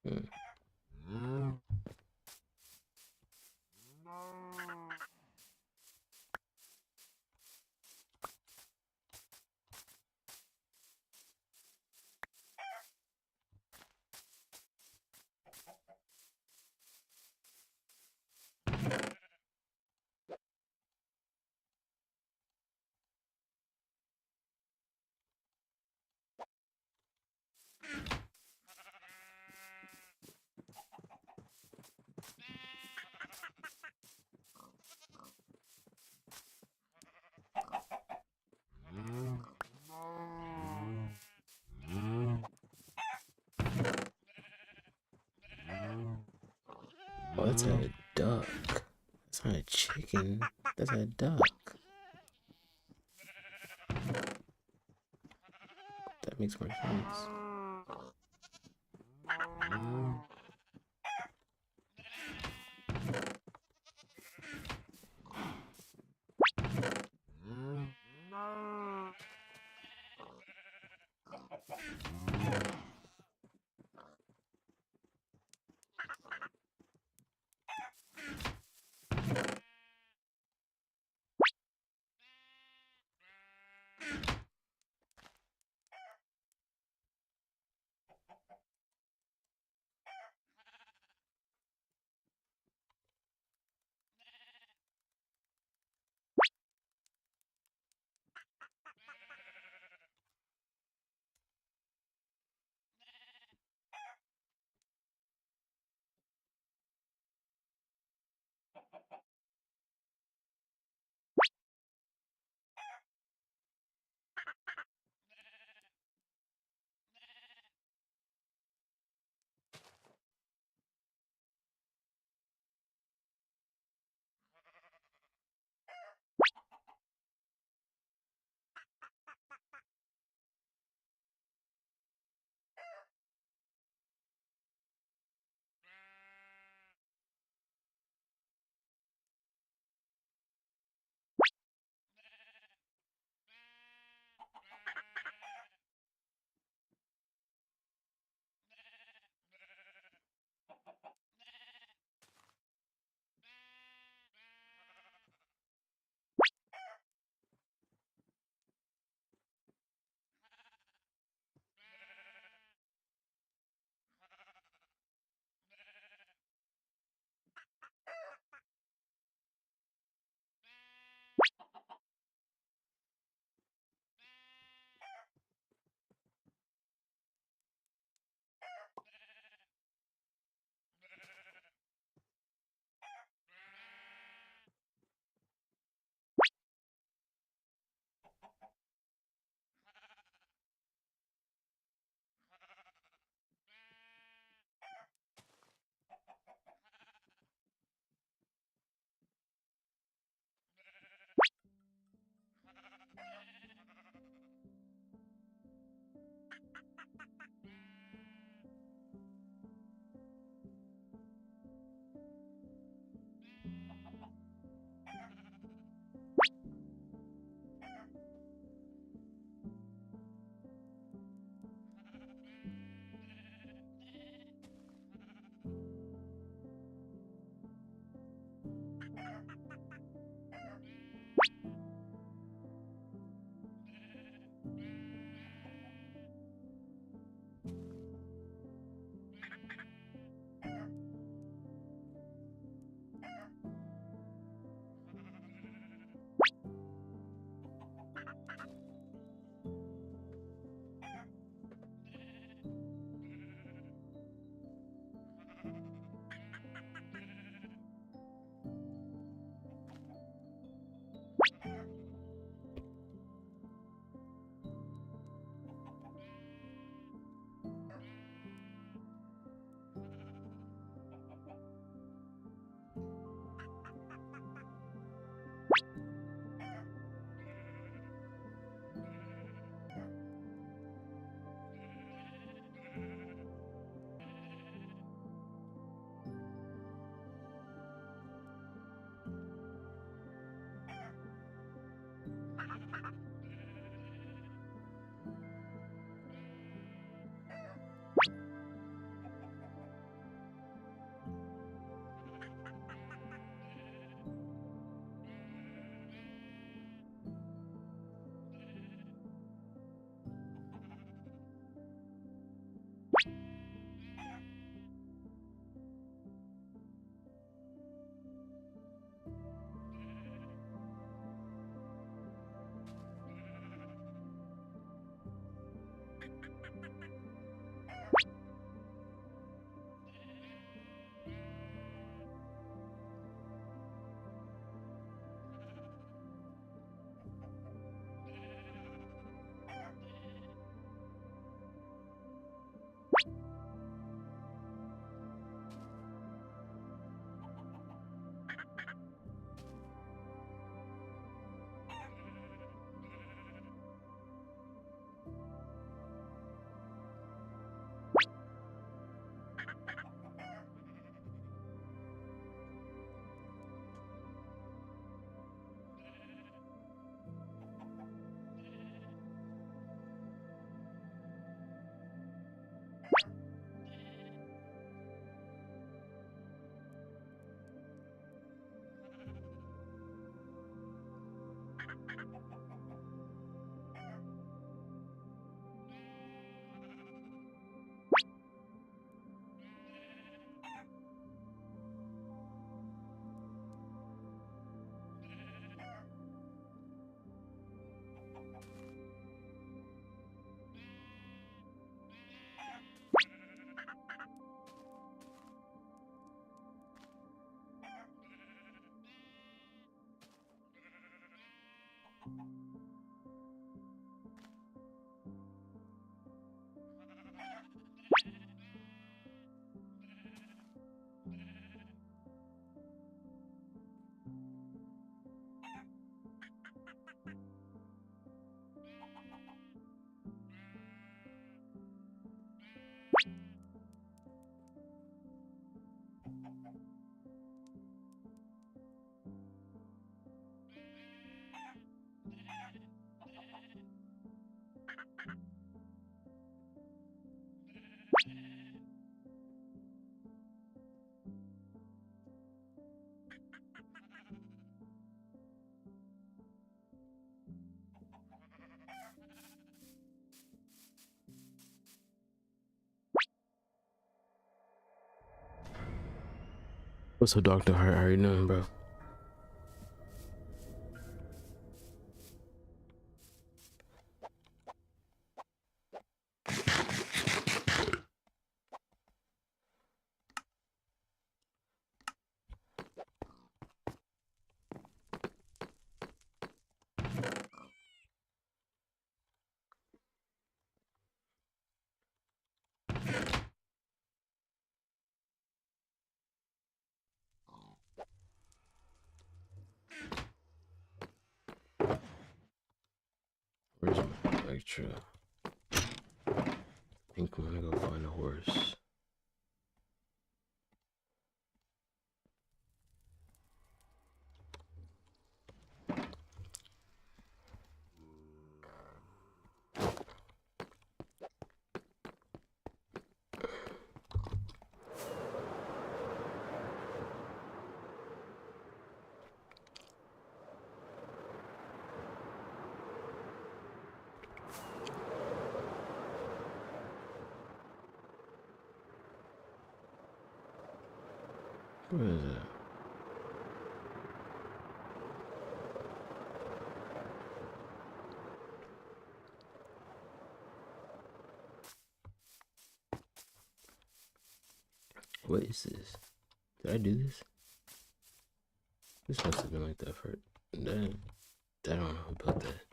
Hmm. Oh, that's a duck. That's not a chicken. That's a duck. That makes more sense. What's up, Doctor? How are you doing, bro? Where's my lecture? I think I'm gonna go find a horse. Where is it? What is this? Did I do this? This must have been like that for that. I don't know who built that.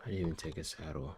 I didn't even take a saddle.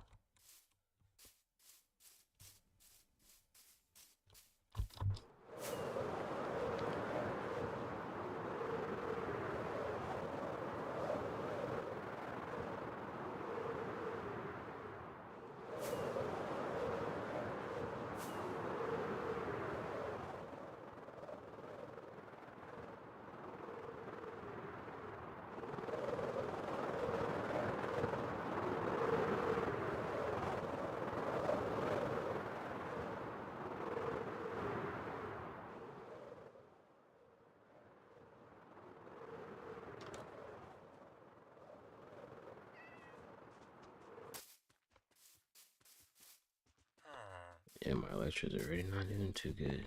Yeah, my lecture's already not doing too good.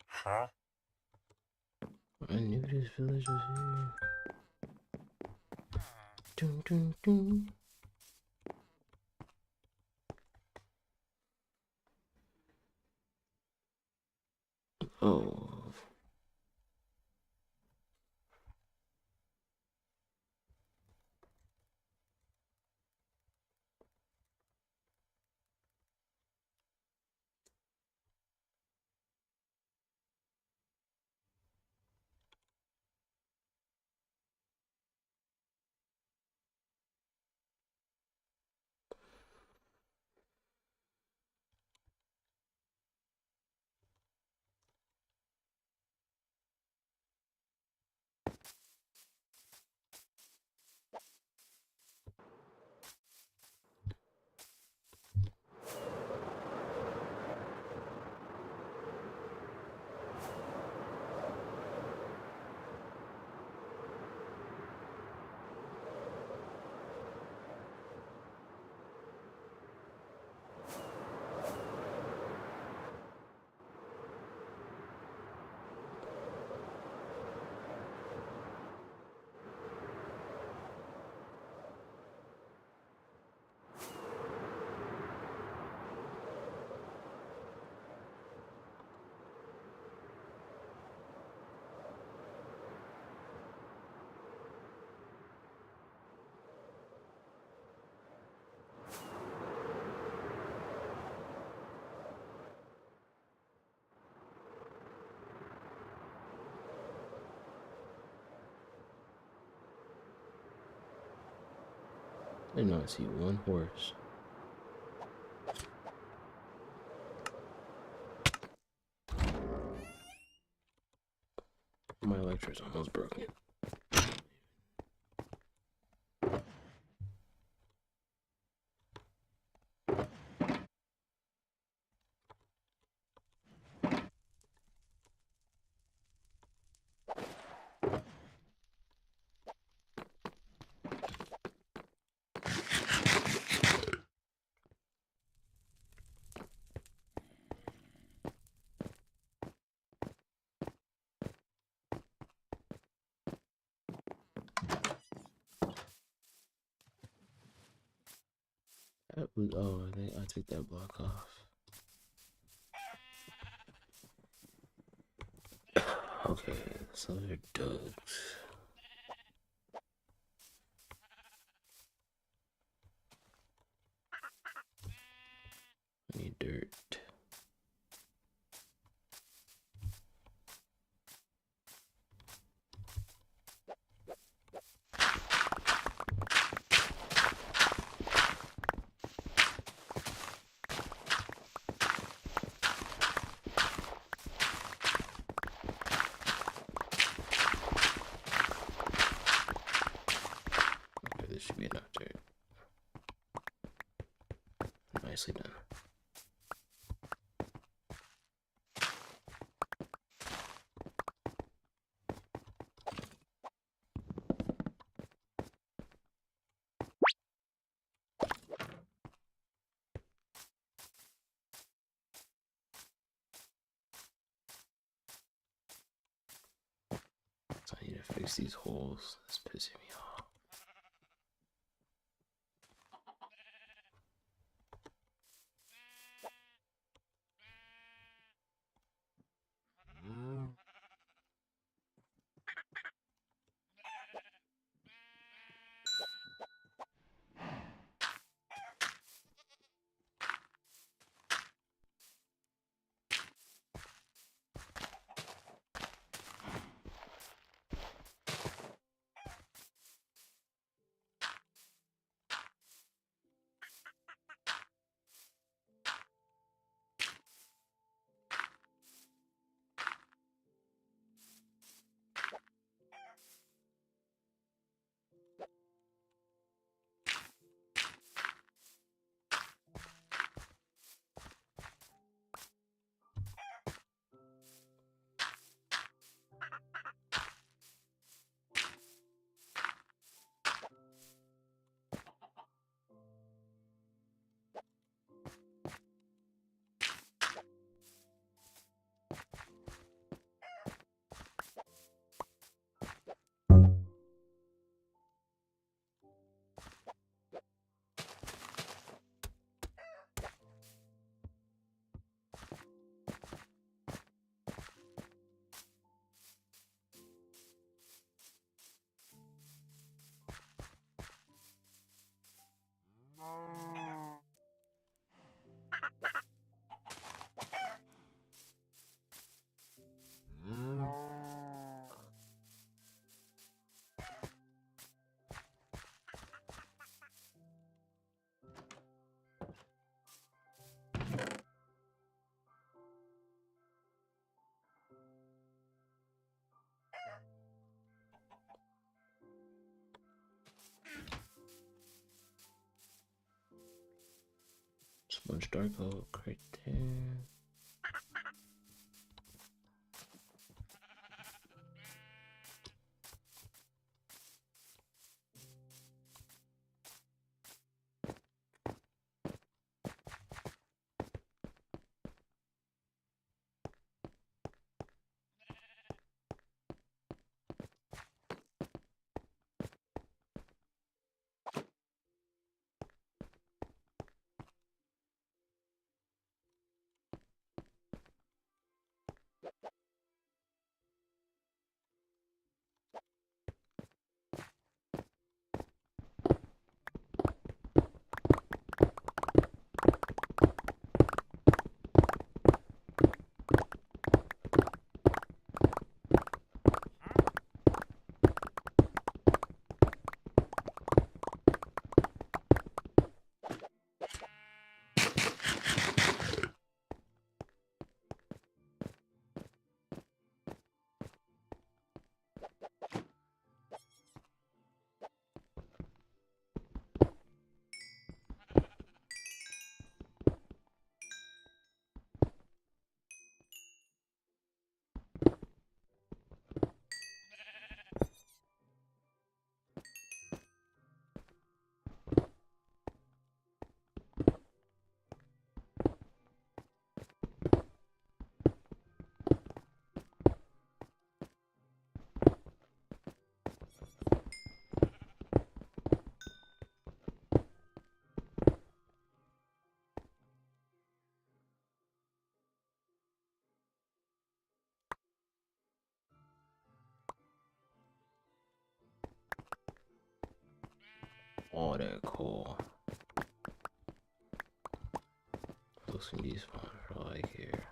Huh? I knew this village was here. Dun, dun, dun. Oh. I did not see one horse. My lecture's almost broken. Oh, I think I took that block off. Okay, so they're ducks. I need dirt. Okay, this should be enough dirt. Nicely done. So I need to fix these holes. That's pissing me off. Sponge dark oak right there. all that coal. Those can be spawned for like here.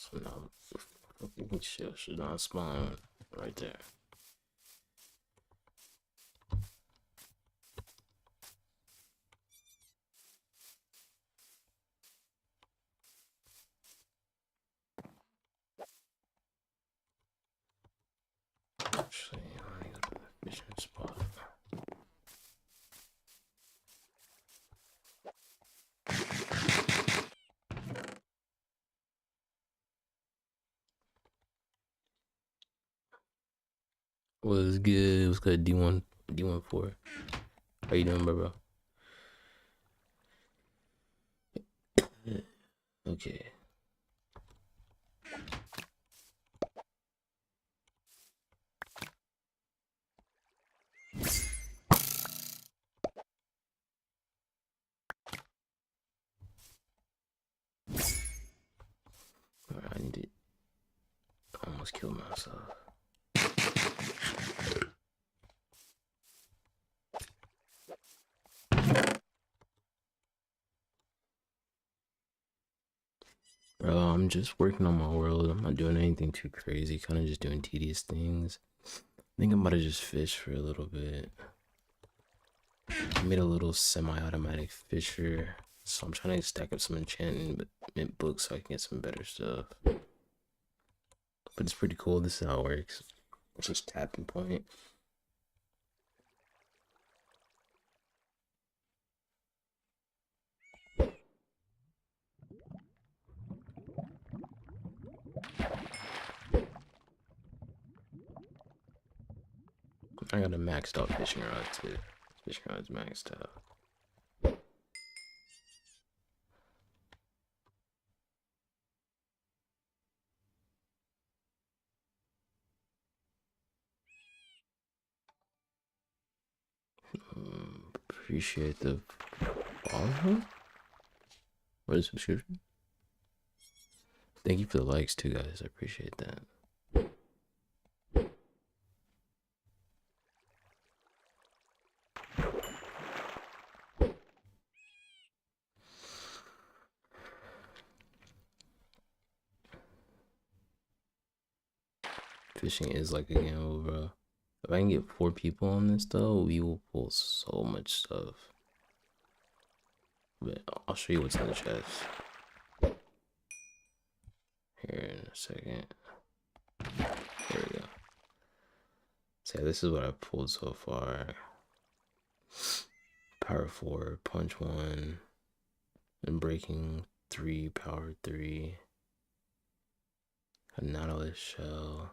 So now, fucking shit should not spawn right there. Actually, I need to go to the fishing spot. What's good? What's good? D14. How you doing, bro? Okay. Alright, I need to almost kill myself. Bro, I'm just working on my world. I'm not doing anything too crazy, kind of just doing tedious things. I think I'm about to just fish for a little bit. I made a little semi-automatic fisher, so I'm trying to stack up some enchantment books so I can get some better stuff. But it's pretty cool. This is how it works. It's just tapping point. I got a maxed out fishing rod too. Fishing rod's maxed out. Appreciate the follow or the subscription. Thank you for the likes too, guys. I appreciate that. fishing is like a gamble, bro. If I can get 4 people on this though, we will pull so much stuff. But I'll show you what's in the chest here in a second. There we go. So yeah, this is what I've pulled so far. Power 4, punch 1, and breaking 3, power 3, a nautilus shell,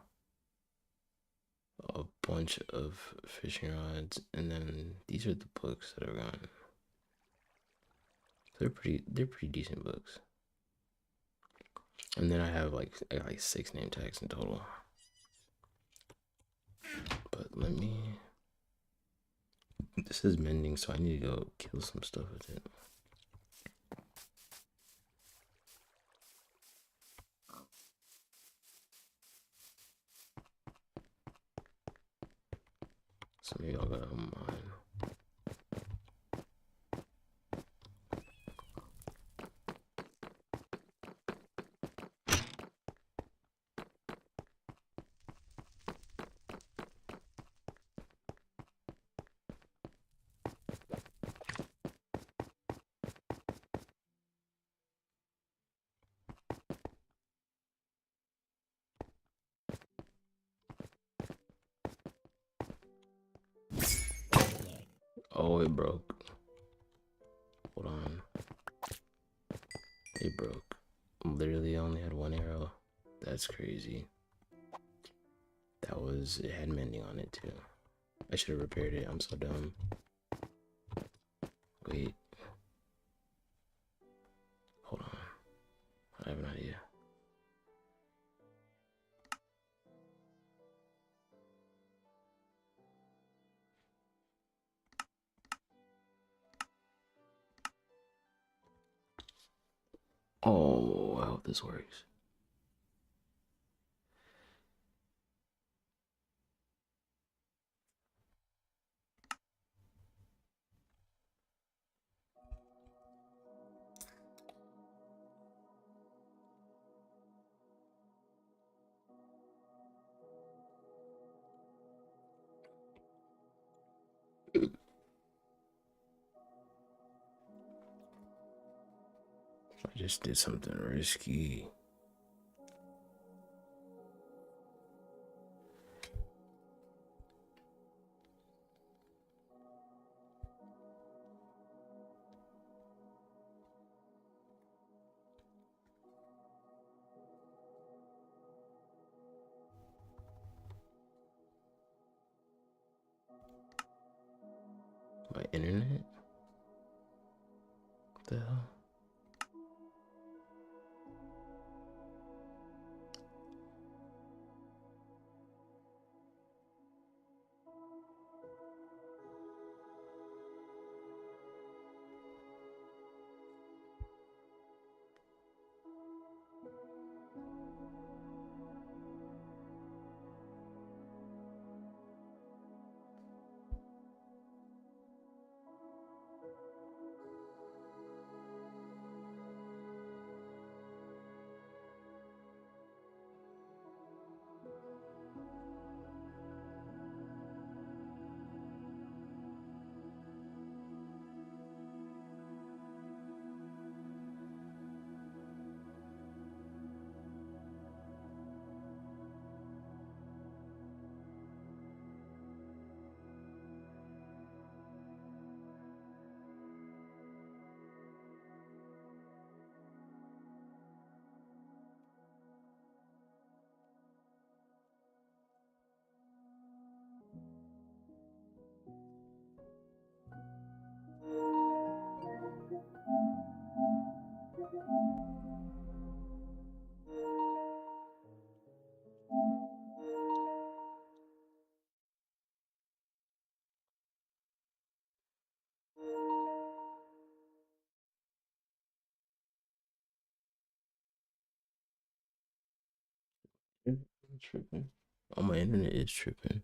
a bunch of fishing rods, and then these are the books that are gone. They're pretty decent books. And then I got like 6 name tags in total. But this is mending, so I need to go kill some stuff with it. So maybe I'll go to mine. Oh, it broke. Hold on. It broke. Literally only had 1 arrow. That's crazy. It had mending on it too. I should have repaired it. I'm so dumb. Wait. Hold on. I have an idea. Oh, I hope this works. I just did something risky. My internet? What the hell? Internet tripping. Oh, my internet is tripping.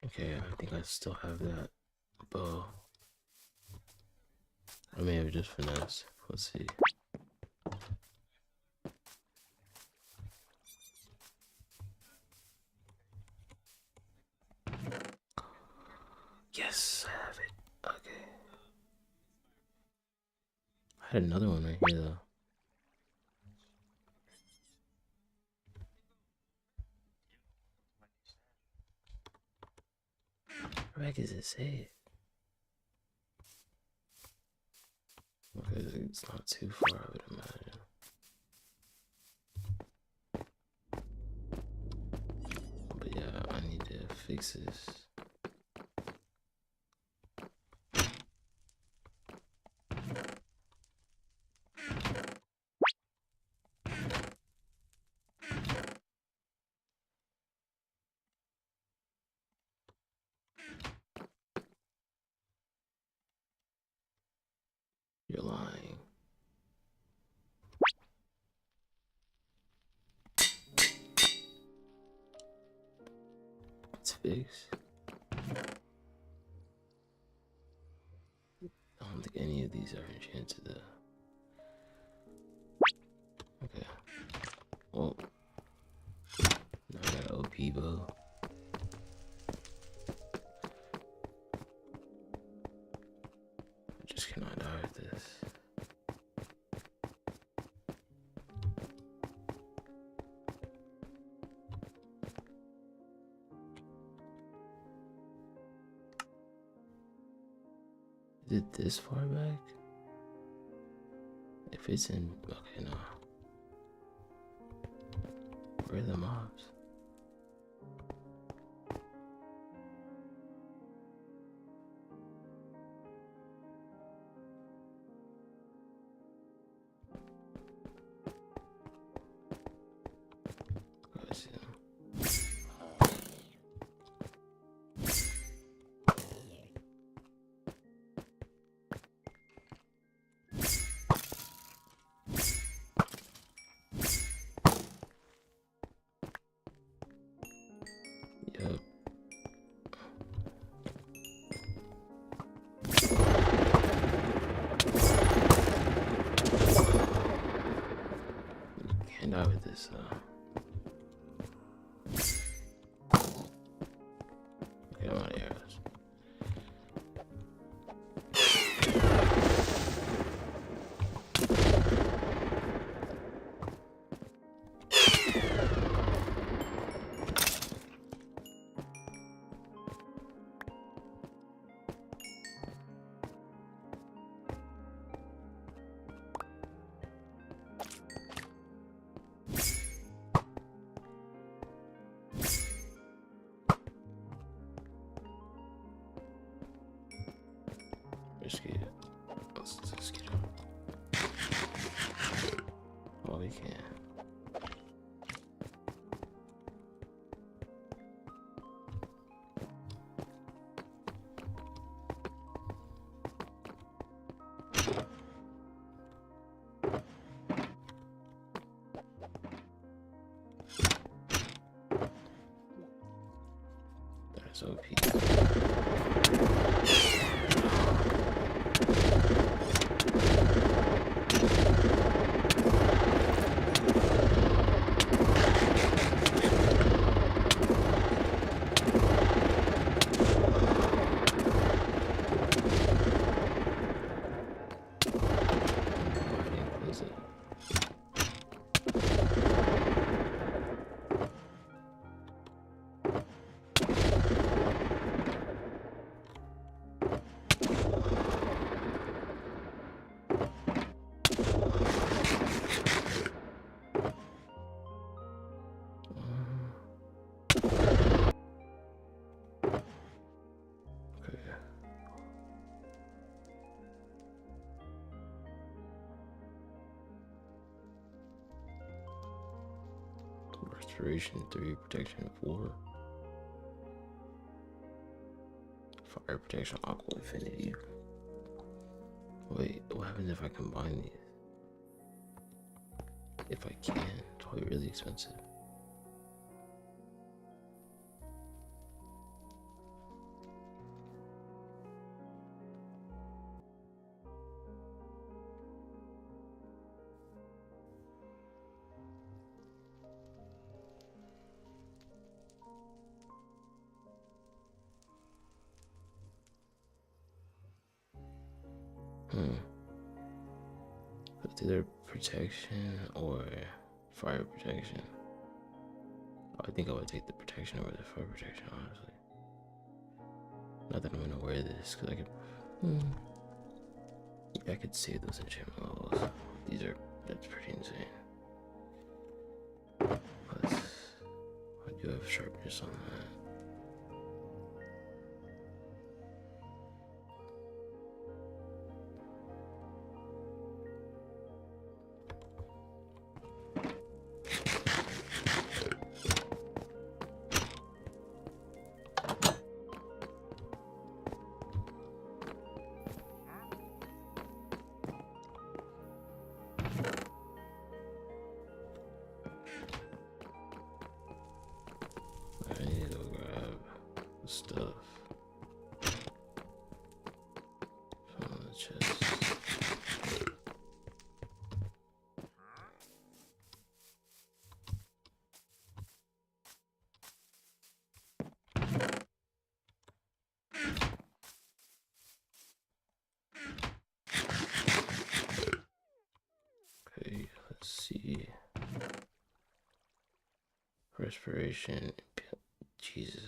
Okay, I think I still have that bow. I may have just finessed. Let's see. Yes, I have it. Okay. I had another one right here though. Where does it say it? Okay, it's not too far, I would imagine. But yeah, I need to fix this. You're lying. It's fixed. I don't think any of these are enchanted though. Okay. Well, now I got an OP bow. I just cannot die with this. Is it this far back? If it's in, okay, no. Where are the mobs? Oh, I see them. Yep. Can't die with this, okay, I'm out of arrows. Just get it. Let's get it. All we can. That's OP. Restoration 3, protection 4. Fire protection, aqua affinity. Wait, what happens if I combine these? If I can, it's probably really expensive. It's either protection or fire protection. I think I would take the protection over the fire protection, honestly. Not that I'm gonna wear this, because I could... Yeah, I could save those enchantment levels. That's pretty insane. Plus, I do have sharpness on that. I need to go grab the stuff from the chest. Okay, let's see. Respiration. Jesus.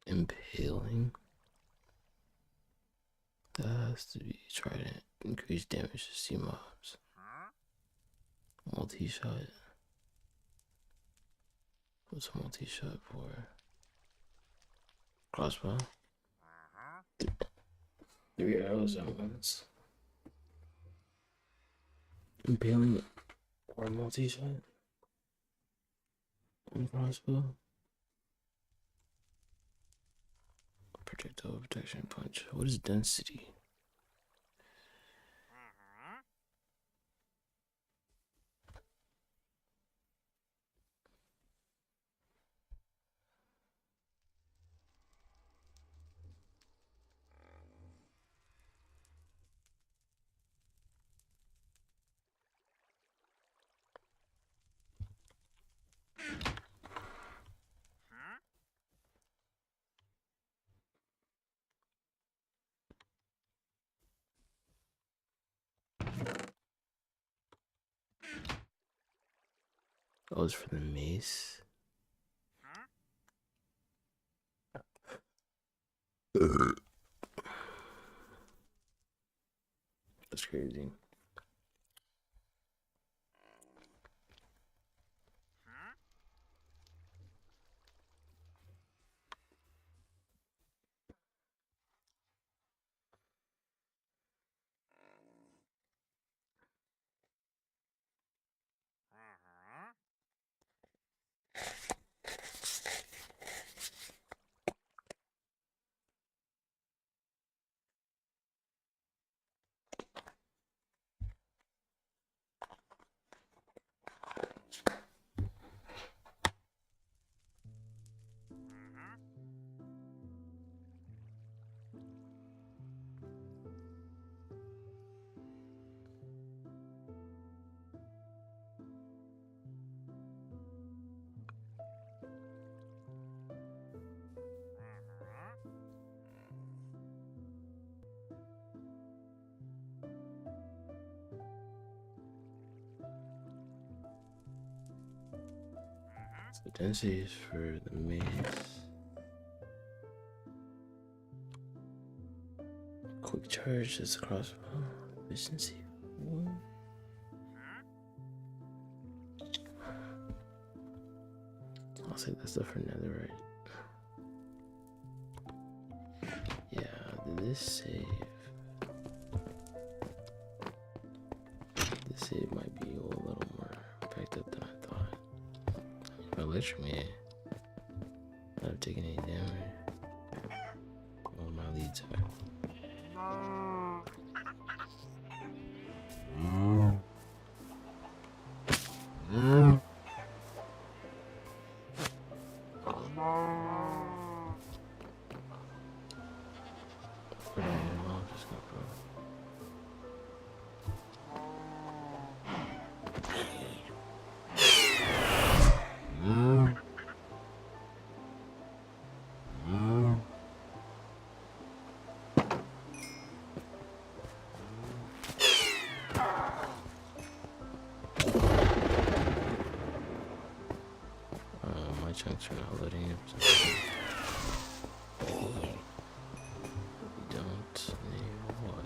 Impaling. That has to be trident. Increase damage to sea mobs. Multi-shot. What's a multi-shot for? Crossbow. 3 arrows at once. Impaling or multi-shot. On crossbow. Projectile protection punch. What is density? Oh, it's for the mace. That's crazy. Potency is for the mace. Quick charge is crossbow. Efficiency. What? I'll say that's the for netherite. Yeah, did this save? This save might be a little more effective than I thought. If I lecture me, I'm not taking any damage. All my leads are. My chunks are not loading up. We don't know why.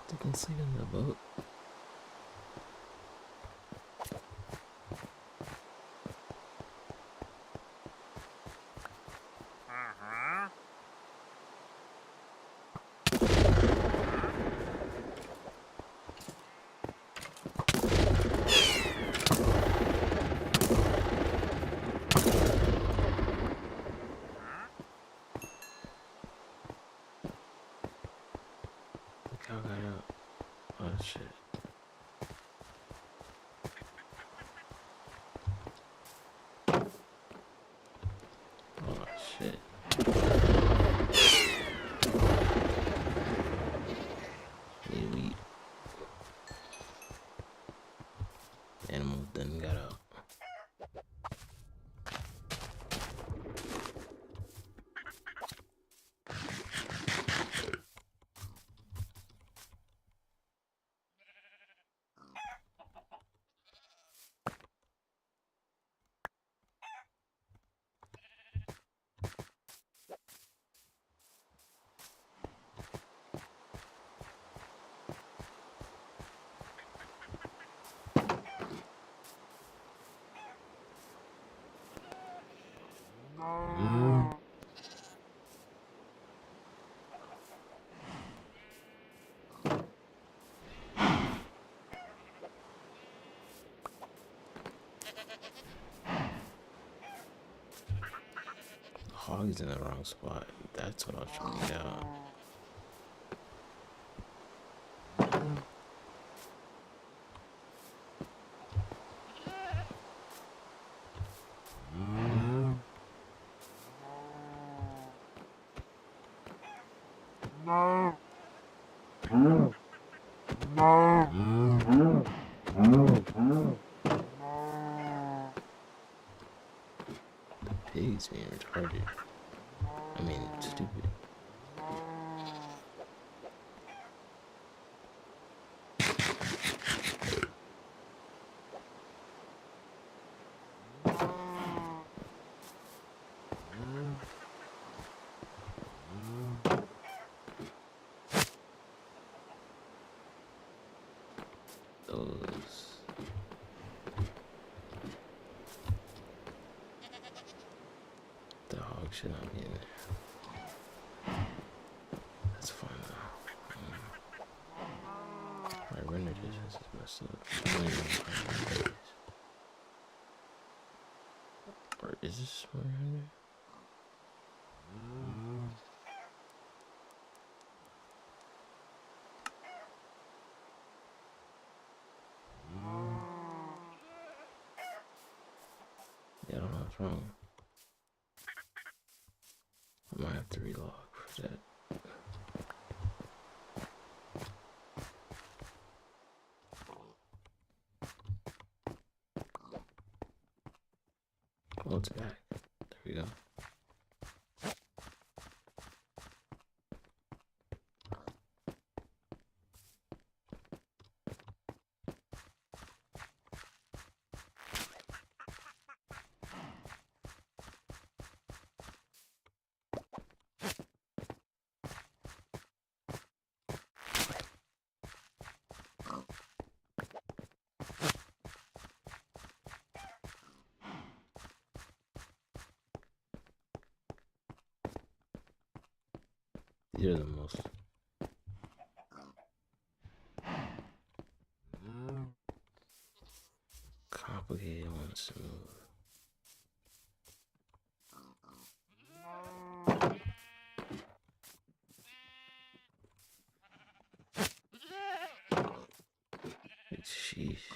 They can sleep in the boat. The cow got out. Oh shit. Oh shit. Need wheat. Animal then got out. Hog's in the wrong spot. That's what I was trying to get out. Pigs being retarded. I mean, stupid. Those dog should not be in there. That's fine though. My render distance is messed up. Or is this my render? Yeah, I don't know what's wrong. I might have to relog for that. Oh, it's back. There we go. These are the most complicated ones to move. Sheesh.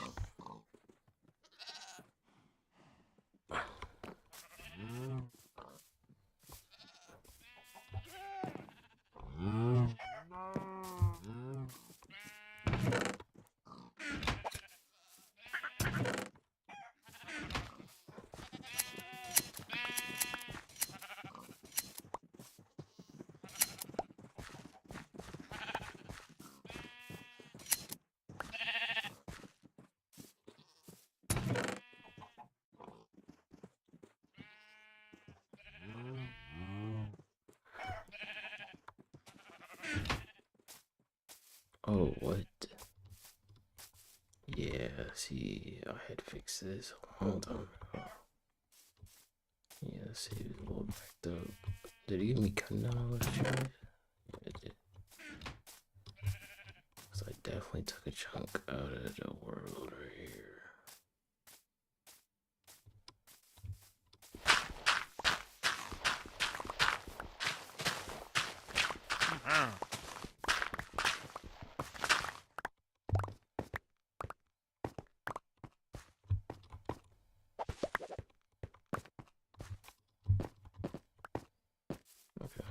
Oh, what? Yeah, see, I had fixed this a long time ago. Yeah, see, it was a little backed up. Did it give me cutting down all those trees? Yeah, it did. Cause I definitely took a chunk out of the world right here. Okay.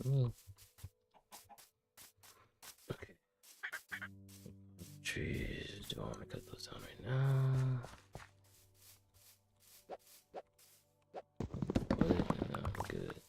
Mm. Okay. Trees. Do I want to cut those down right now? But no, I'm good.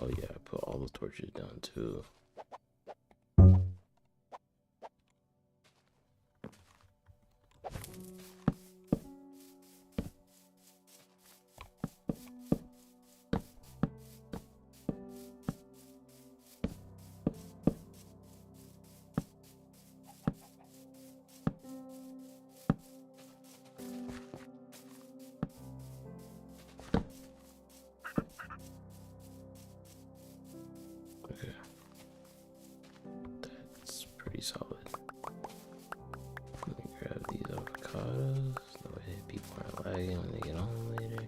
Oh yeah, I put all the torches down too. Okay. That's pretty solid. Let me grab these avocados. That way people aren't lagging when they get on later.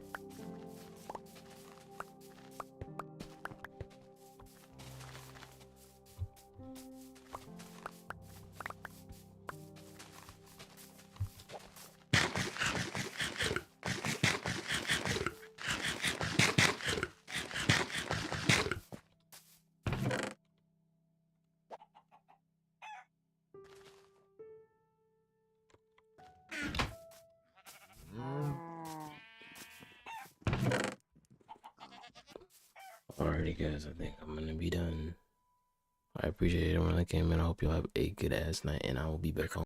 Alrighty guys, I think I'm gonna be done. I appreciate everyone that came in. I hope y'all have a good ass night, and I will be back on.